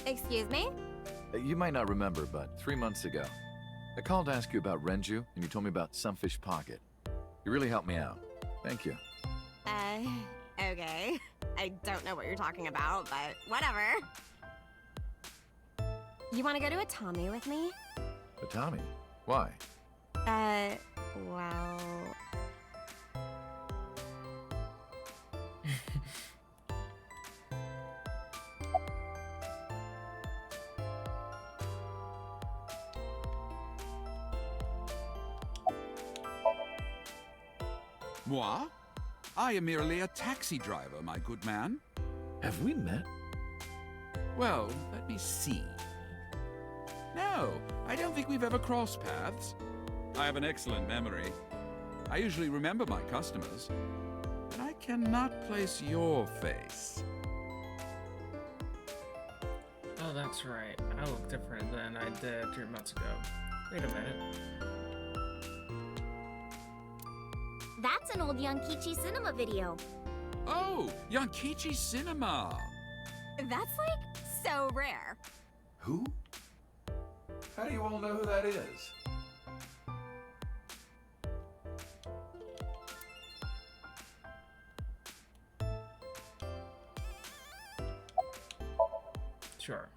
Excuse me? You might not remember, but 3 months ago, I called to ask you about Renju, and you told me about Sunfish Pocket. You really helped me out. Thank you. Okay. I don't know what you're talking about, but whatever. You want to go to a Tommy with me? But Tommy, why? Well... Moi? I am merely a taxi driver, my good man. Have we met? Well, let me see. No, I don't think we've ever crossed paths. I have an excellent memory. I usually remember my customers, but I cannot place your face. Oh, that's right. I look different than I did 3 months ago. Wait a minute. That's an old Yankichi cinema video. Oh, Yankichi Cinema! That's like so rare. Who? How do you all know who that is? Sure.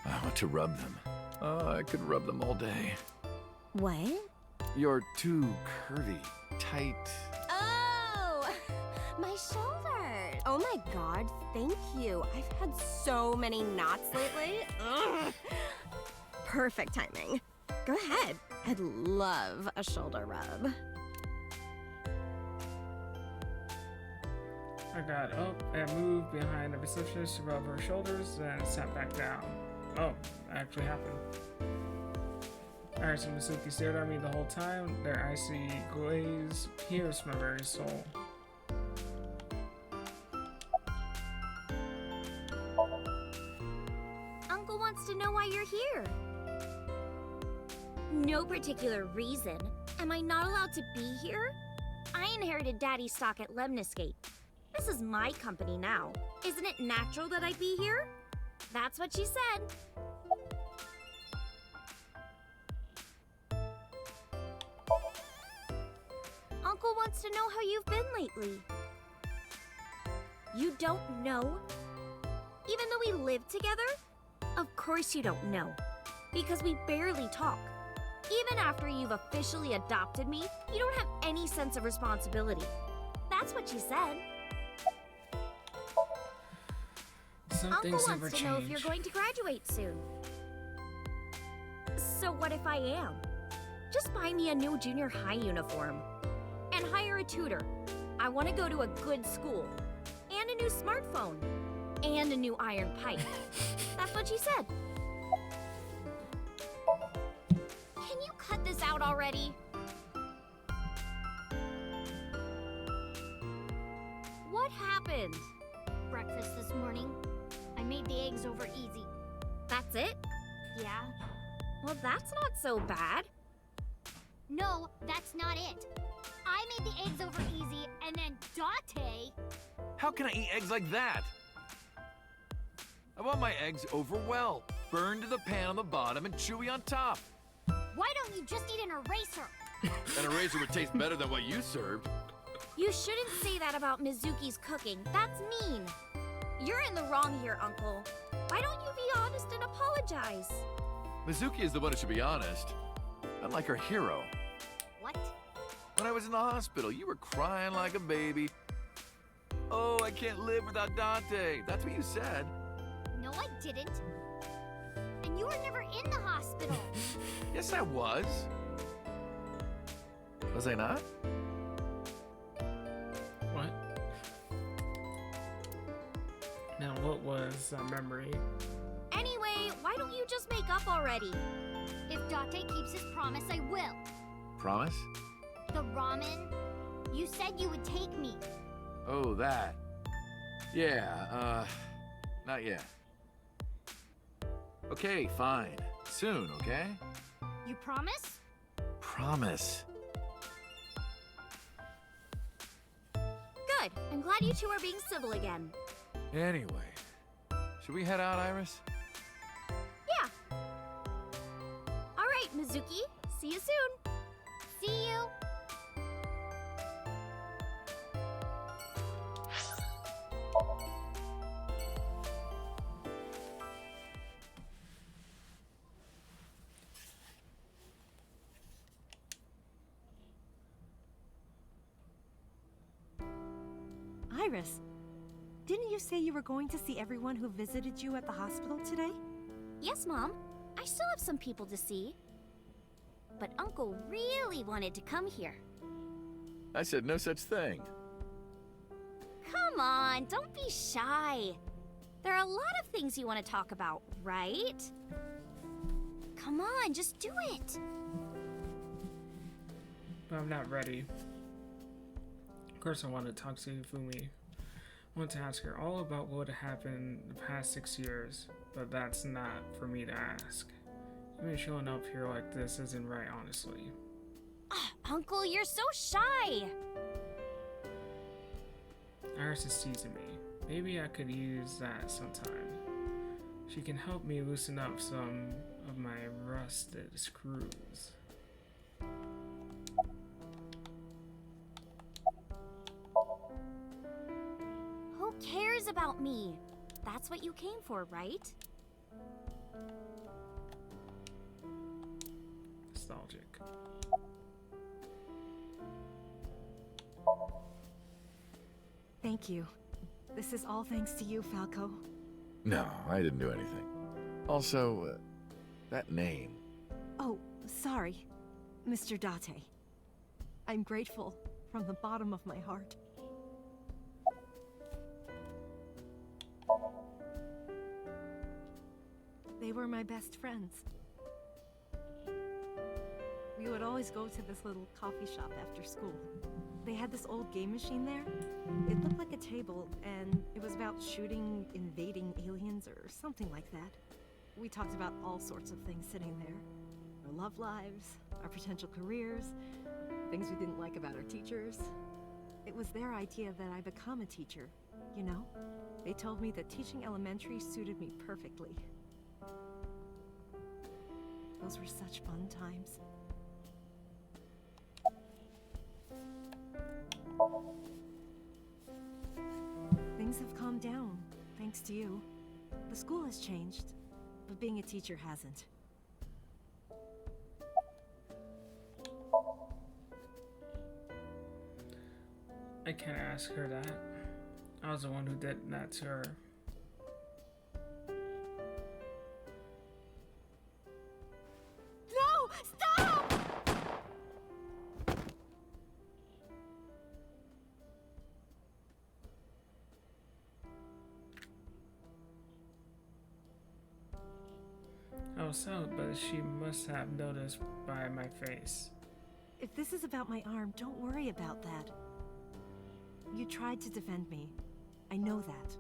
I want to rub them. Oh, I could rub them all day. What? You're too curvy, tight. Oh! My shoulder! Oh my god, thank you. I've had so many knots lately. Ugh. Perfect timing. Go ahead. I'd love a shoulder rub. I got up and moved behind the receptionist to rub her shoulders, then sat back down. Oh, that actually happened. Iris and Masuki stared at me the whole time. Their icy glaze pierced my very soul. Uncle wants to know why you're here. No particular reason. Am I not allowed to be here? I inherited Daddy's stock at Lemniscape. This is my company now. Isn't it natural that I be here? That's what she said. Uncle wants to know how you've been lately. You don't know? Even though we live together? Of course you don't know. Because we barely talk. Even after you've officially adopted me, you don't have any sense of responsibility. That's what she said. Some Uncle things never wants to know if you're change. going to graduate soon. So what if I am? Just buy me a new junior high uniform. And hire a tutor. I want to go to a good school. And a new smartphone. And a new iron pipe. That's what she said. Can you cut this out already? What happened? Breakfast this morning. I made the eggs over easy. That's it? Yeah? Well, that's not so bad. No, that's not it. I made the eggs over easy, and then Date... How can I eat eggs like that? I want my eggs over well, burned to the pan on the bottom and chewy on top. Why don't you just eat an eraser? An eraser would taste better than what you served. You shouldn't say that about Mizuki's cooking. That's mean. You're in the wrong here, Uncle. Why don't you be honest and apologize? Mizuki is the one who should be honest. Unlike her hero. What? When I was in the hospital, you were crying like a baby. Oh, I can't live without Dante. That's what you said. No, I didn't. And you were never in the hospital. Yes, I was. Was I not? What? Now, what was memory? Anyway, why don't you just make up already? If Date keeps his promise, I will. Promise? The ramen. You said you would take me. Oh, that. Yeah, not yet. Okay, fine. Soon, okay? You promise? Promise. Good. I'm glad you two are being civil again. Anyway, should we head out, Iris? Yeah. All right, Mizuki. See you soon. See you. Iris, didn't you say you were going to see everyone who visited you at the hospital today? Yes, Mom. I still have some people to see. But Uncle really wanted to come here. I said no such thing. Come on, don't be shy. There are a lot of things you want to talk about, right? Come on, just do it. But I'm not ready. Of course I want to talk to Ifumi. I want to ask her all about what happened the past 6 years, but that's not for me to ask. Even showing up here like this isn't right, honestly. Uncle, you're so shy. Iris is teasing me. Maybe I could use that sometime. She can help me loosen up some of my rusted screws. Who cares about me? That's what you came for, right? Nostalgic. Thank you. This is all thanks to you, Falco. No, I didn't do anything. Also, that name. Oh, sorry, Mr. Date. I'm grateful from the bottom of my heart. They were my best friends. We would always go to this little coffee shop after school. They had this old game machine there. It looked like a table, and it was about shooting invading aliens or something like that. We talked about all sorts of things sitting there. Our love lives, our potential careers, things we didn't like about our teachers. It was their idea that I become a teacher, you know? They told me that teaching elementary suited me perfectly. Those were such fun times. Things have calmed down, thanks to you. The school has changed, but being a teacher hasn't. I can't ask her that. I was the one who did that to her. No! Stop! I was out, but she must have noticed by my face. If this is about my arm, don't worry about that. You tried to defend me. I know that.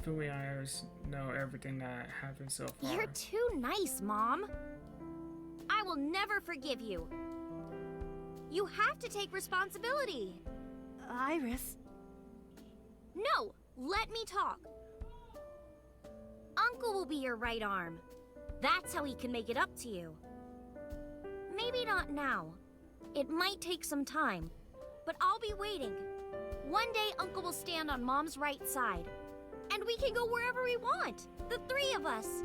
Ifumi and Iris know everything that happened so far. You're too nice, Mom. I will never forgive you. You have to take responsibility. Iris. No, let me talk. Uncle will be your right arm. That's how he can make it up to you. Maybe not now. It might take some time, but I'll be waiting. One day, Uncle will stand on Mom's right side, and we can go wherever we want, the three of us.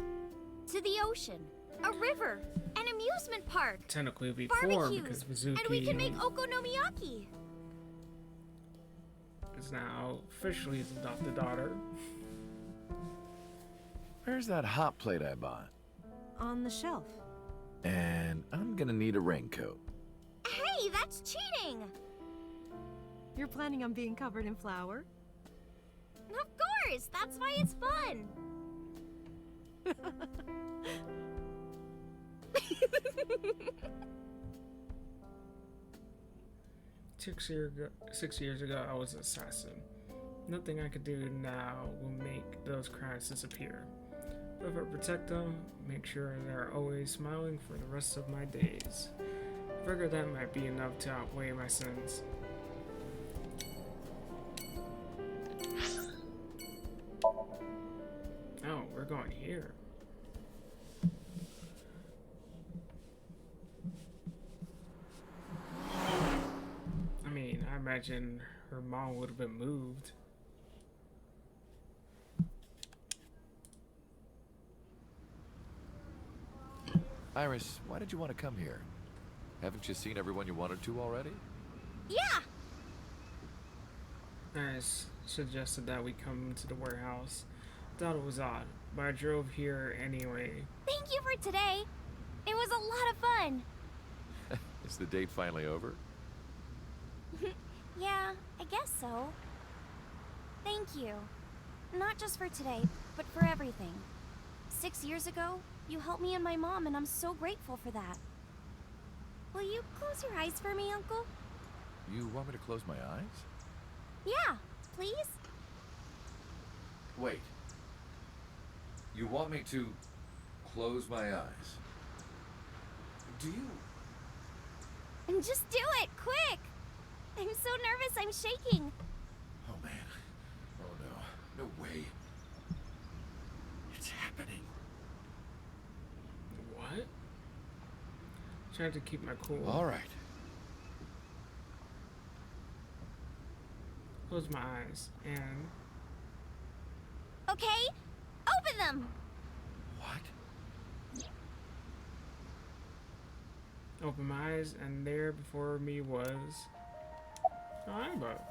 To the ocean, a river, an amusement park, Technically it'd be four barbecues, because Mizuki and we can make okonomiyaki. is now officially his adopted daughter. Where's that hot plate I bought? On the shelf. And I'm gonna need a raincoat. Hey, that's cheating! You're planning on being covered in flour? Of course, that's why it's fun. 6 years ago, I was an assassin. Nothing I could do now will make those crimes disappear. But if I protect them, make sure they're always smiling for the rest of my days. I figure that might be enough to outweigh my sins. Oh, we're going here. I mean, I imagine her mom would have been moved. Iris, why did you want to come here? Haven't you seen everyone you wanted to already? Yeah! Iris suggested that we come to the warehouse. Thought it was odd, but I drove here anyway. Thank you for today. It was a lot of fun. Is the date finally over? Yeah, I guess so. Thank you. Not just for today, but for everything. 6 years ago, you helped me and my mom, and I'm so grateful for that. Will you close your eyes for me, Uncle? You want me to close my eyes? Yeah, please? Wait. You want me to close my eyes? Do you? And just do it, quick! I'm so nervous, I'm shaking. Oh man. Oh no. No way. It's happening. What? Trying to keep my cool. All right. Close my eyes and. Okay, open them! Open my eyes, and there before me was a rainbow.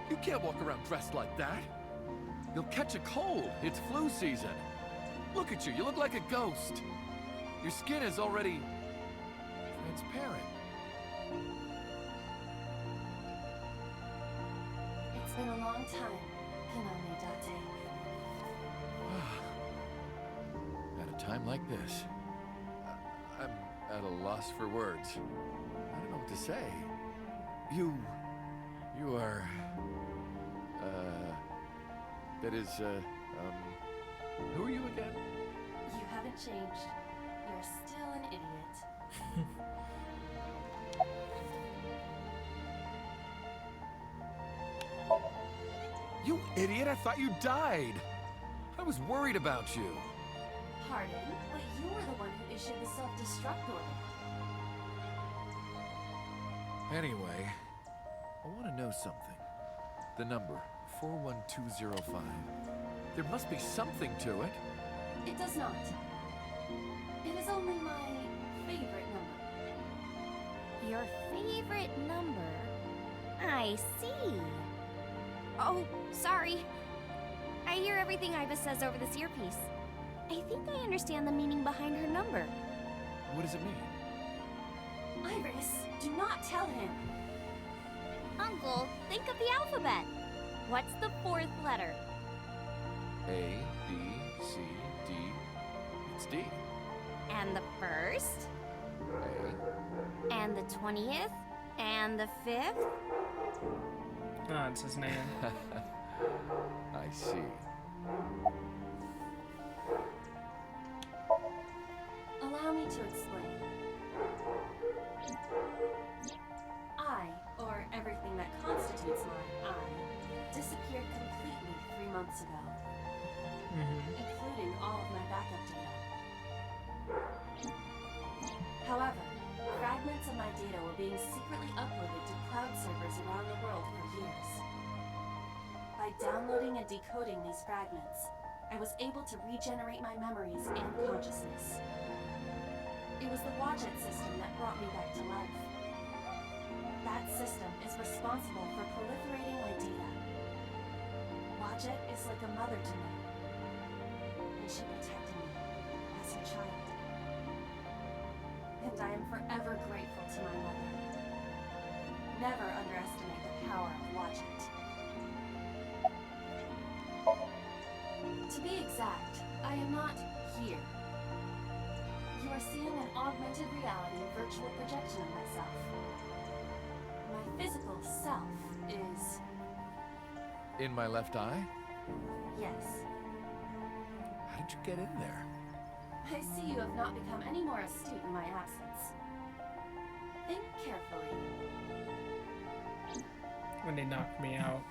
You can't walk around dressed like that. You'll catch a cold. It's flu season. Look at you. You look like a ghost. Your skin is already transparent. It's been a long time, Kiname Date. At a time like this, I'm at a loss for words. I don't know what to say. You are, that is, who are you again? You haven't changed. You're still an idiot. You idiot, I thought you died. I was worried about you. Pardon, but you were the one who issued the self-destruct order. Anyway, I want to know something. The number, 41205. There must be something to it. It does not. It is only my favorite number. Your favorite number? I see. Oh, sorry. I hear everything Iva says over this earpiece. I think I understand the meaning behind her number. What does it mean? Iris, do not tell him. Uncle, think of the alphabet. What's the fourth letter? A, B, C, D. It's D. And the first? A. And the 20th? And the 5th? Oh, it's his name. I see. Allow me to explain. I, or everything that constitutes my I, disappeared completely 3 months ago. Including all of my backup data. However, fragments of my data were being secretly uploaded to cloud servers around the world for years. By downloading and decoding these fragments, I was able to regenerate my memories and consciousness. It was the Wadjet system that brought me back to life. That system is responsible for proliferating my data. Wadjet is like a mother to me, and she protected me as her child. And I am forever grateful to my mother. Never underestimate the power of Wadjet. To be exact, I am not here. You are seeing an augmented reality virtual projection of myself. My physical self is... In my left eye? yes. How did you get in there? I see you have not become any more astute in my absence. Think carefully. When they knocked me out.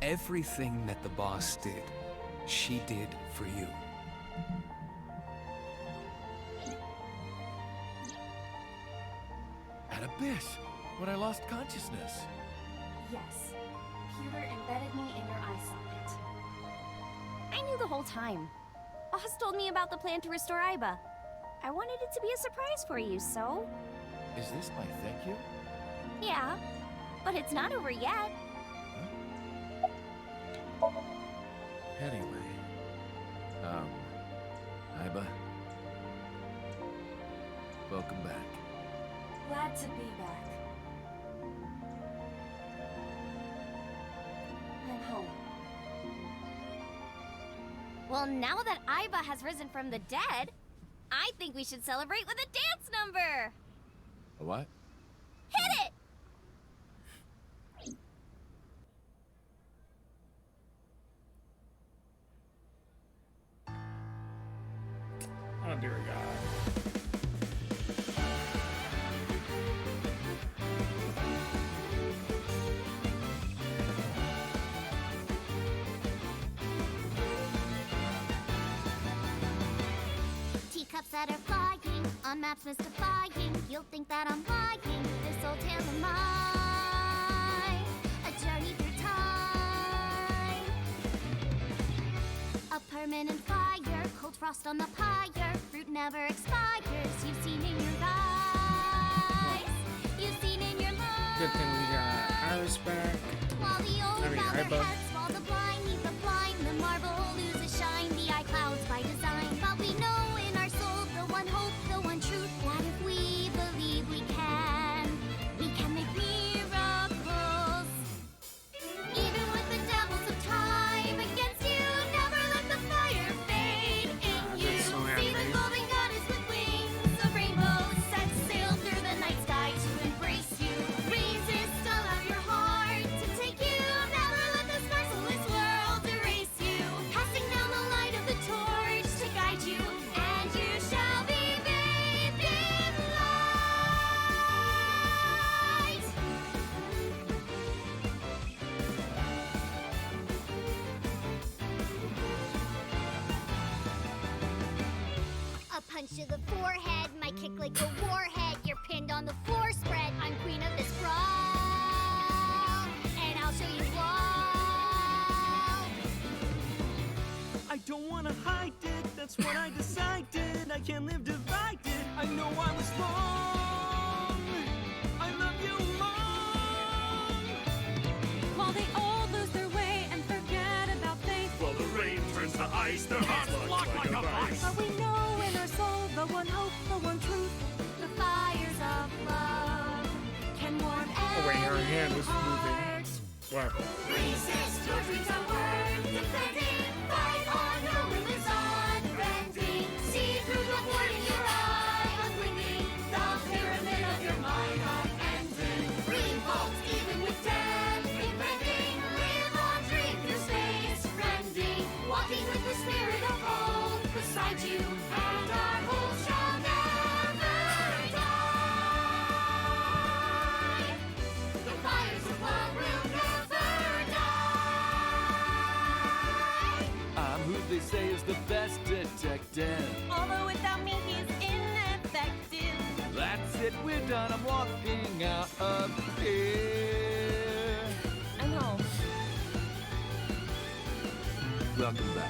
Everything that the boss did, she did for you. At Abyss, when I lost consciousness. Yes. Pewter embedded me in your eye socket. I knew the whole time. Oz told me about the plan to restore Iba. I wanted it to be a surprise for you, so... Is this my thank you? Yeah, but it's not over yet. Anyway, Iba, welcome back. Glad to be back. I'm home. Well, now that Iba has risen from the dead, I think we should celebrate with a dance number! A what? Hit it! Oh dear God. Teacups that are flying, on maps mystifying. You'll think that I'm lying. This old tale of mine, a journey through time. A permanent fire, cold frost on the pyre. Fruit never expires. You've seen in your eyes. You've seen in your mind. Good thing we got Iris back. While the old bow their Iba. heads, while the blind leave the blind, the marble loses shine, the eye clouds by design. But we know in our soul the one hope, the one truth, that if we believe we can make miracles. Even with the devils of time against you, never let the fire fade in you. so See the animated. golden goddess with wings of rainbows set sail through the night sky to embrace you. Resist, allow your heart to take you. Never let this merciless world erase you. Passing down the light of the torch to guide you, and you shall be bathed in light. A punch to the forehead, my kick like a warhead. You're pinned on the floor spread. I'm queen of this brawl, and I'll show you all. I don't wanna hide it, that's what I decided. I can't live divided. I know I was wrong. I love you wrong. While they all lose their way and forget about faith. While the rain turns to ice, their hearts lock like a vice. But we know in our soul the one hope, the one truth. The fires of love can warm Oh wait, her hand was heart. moving. Wow. Resist, your dreams are worth defending. Fight on, your will is unbending. See through the void in your eye, unwinging. The pyramid of your mind unending. Revolt even with death impending. Live on, dream through space, friending. Walking with the spirit of hope beside you. And our hope shall never die. The fires of love will never die. I'm who they say is the best detective. Although without me he's ineffective. That's it, we're done. I'm walking out of here. I'm home. Welcome back.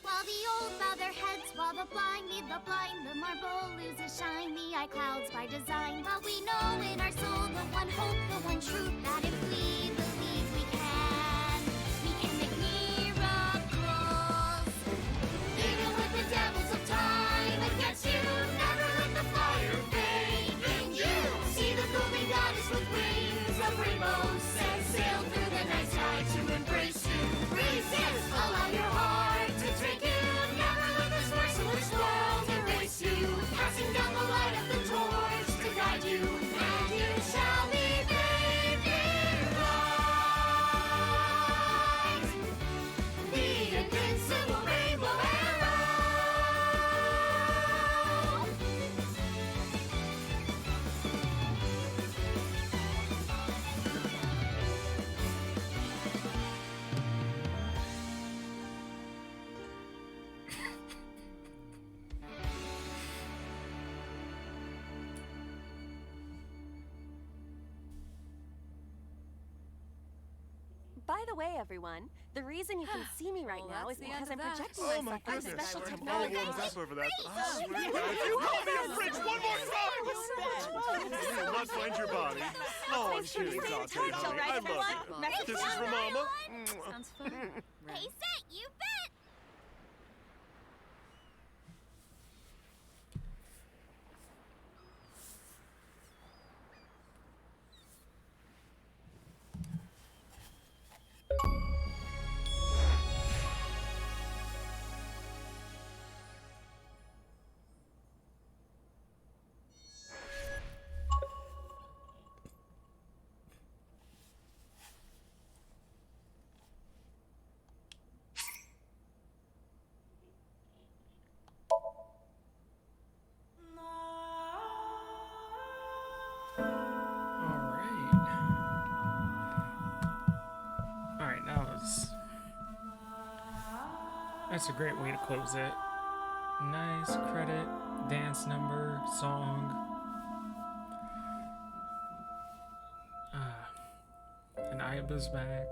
While the old bow their heads, while the blind lead the blind, the marble loses shine, the eye clouds by design. But we know in our soul the one hope, the one truth, that if we believe we can make miracles. Even with the devils of time against you, never let the fire fade in you. See the golden goddess with wings of rainbows set sail through the night sky to embrace you. Resist, allow your heart to take you. Never let this merciless world erase you. Passing down the light of the torch to guide you, and you shall be bathed in light. By the way, everyone, the reason you can see me right now is because I'm projecting myself with special technology. All warmed up over that. I swear to God, if you call me a fridge one more time, you will not find your body. Oh, I'm kidding, Dante, honey. I love you. This is from Mama. Sounds fun. Hey, set, you bet! Alright, that's a great way to close it. Nice credit, dance number, song. And Ayaba's back.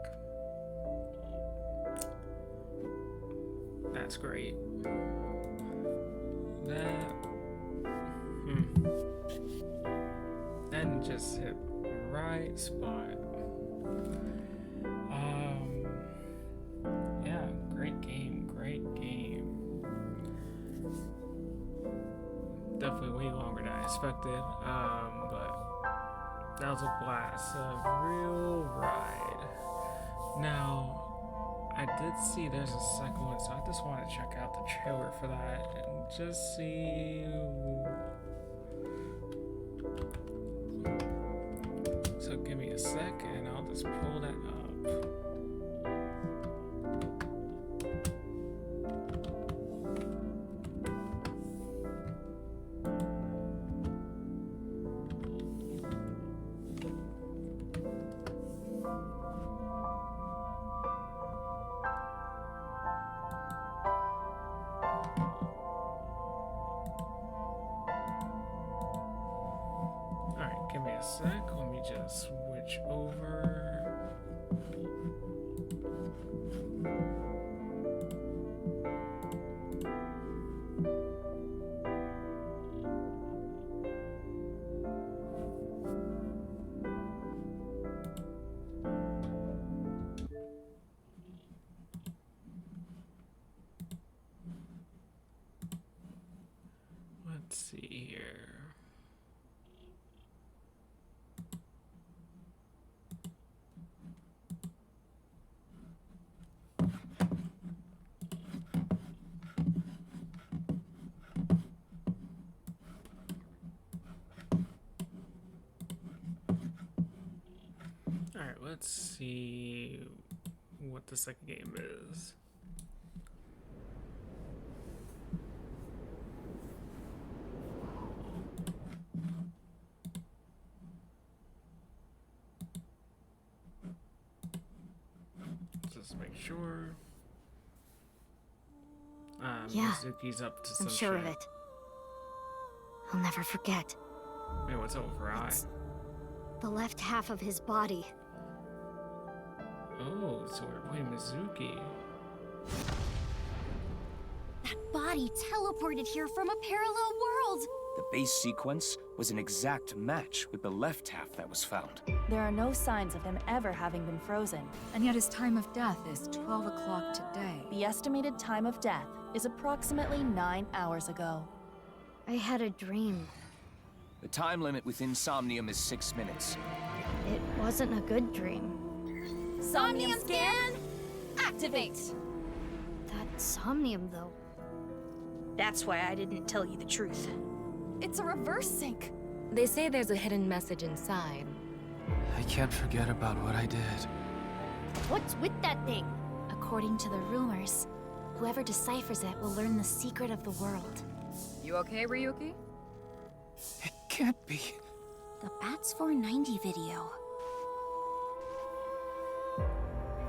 That's great. That just hit right spot. Yeah, great game. Definitely way longer than I expected. But that was a blast. A real ride. Now, I did see there's a second one, so I just want to check out the trailer for that and just see. So give me a sec and I'll just pull that up. Alright, give me a sec. Let me just switch over. Let's see here. Alright, let's see what the second game is. Just make sure. Yeah, Mizuki's up to some I'm sure of shit. it. I'll never forget. Hey, what's up with her eye? The left half of his body. Oh, so we're playing Mizuki. That body teleported here from a parallel world! The base sequence was an exact match with the left half that was found. There are no signs of him ever having been frozen. And yet his time of death is 12 o'clock today. The estimated time of death is approximately 9 hours ago. I had a dream. The time limit within Somnium is 6 minutes. It wasn't a good dream. Somnium scan! Activate! That Somnium, though. That's why I didn't tell you the truth. It's a reverse sync. They say there's a hidden message inside. I can't forget about what I did. What's with that thing? According to the rumors, whoever deciphers it will learn the secret of the world. You okay, Ryuki? It can't be. The Bats 490 video.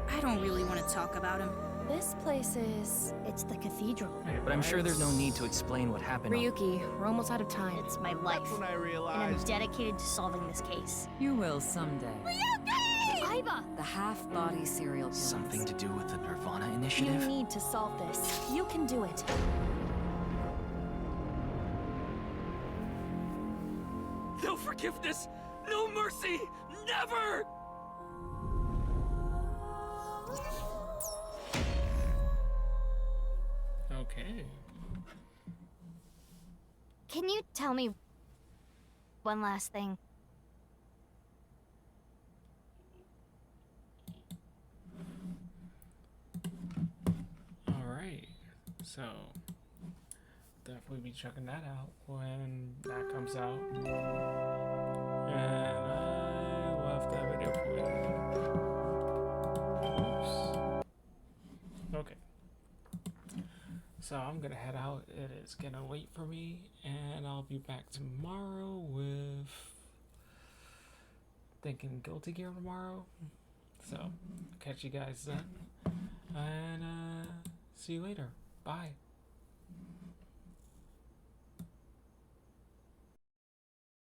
I don't really want to talk about him. This place is... It's the cathedral. But I'm sure there's no need to explain what happened. Ryuki, we're almost out of time. It's my life. That's when I And I'm realized. dedicated to solving this case. You will someday. I Aiba! The half-body serial killer. Something to do with the Nirvana initiative? You need to solve this. You can do it. No forgiveness! No mercy! Never! Okay. Can you tell me one last thing? Alright. So, definitely be checking that out when that comes out. And I left that video for you. Oops. Okay. So I'm gonna head out. It is getting late for me, and I'll be back tomorrow with Thinking Guilty Gear tomorrow. So catch you guys then, and see you later. Bye.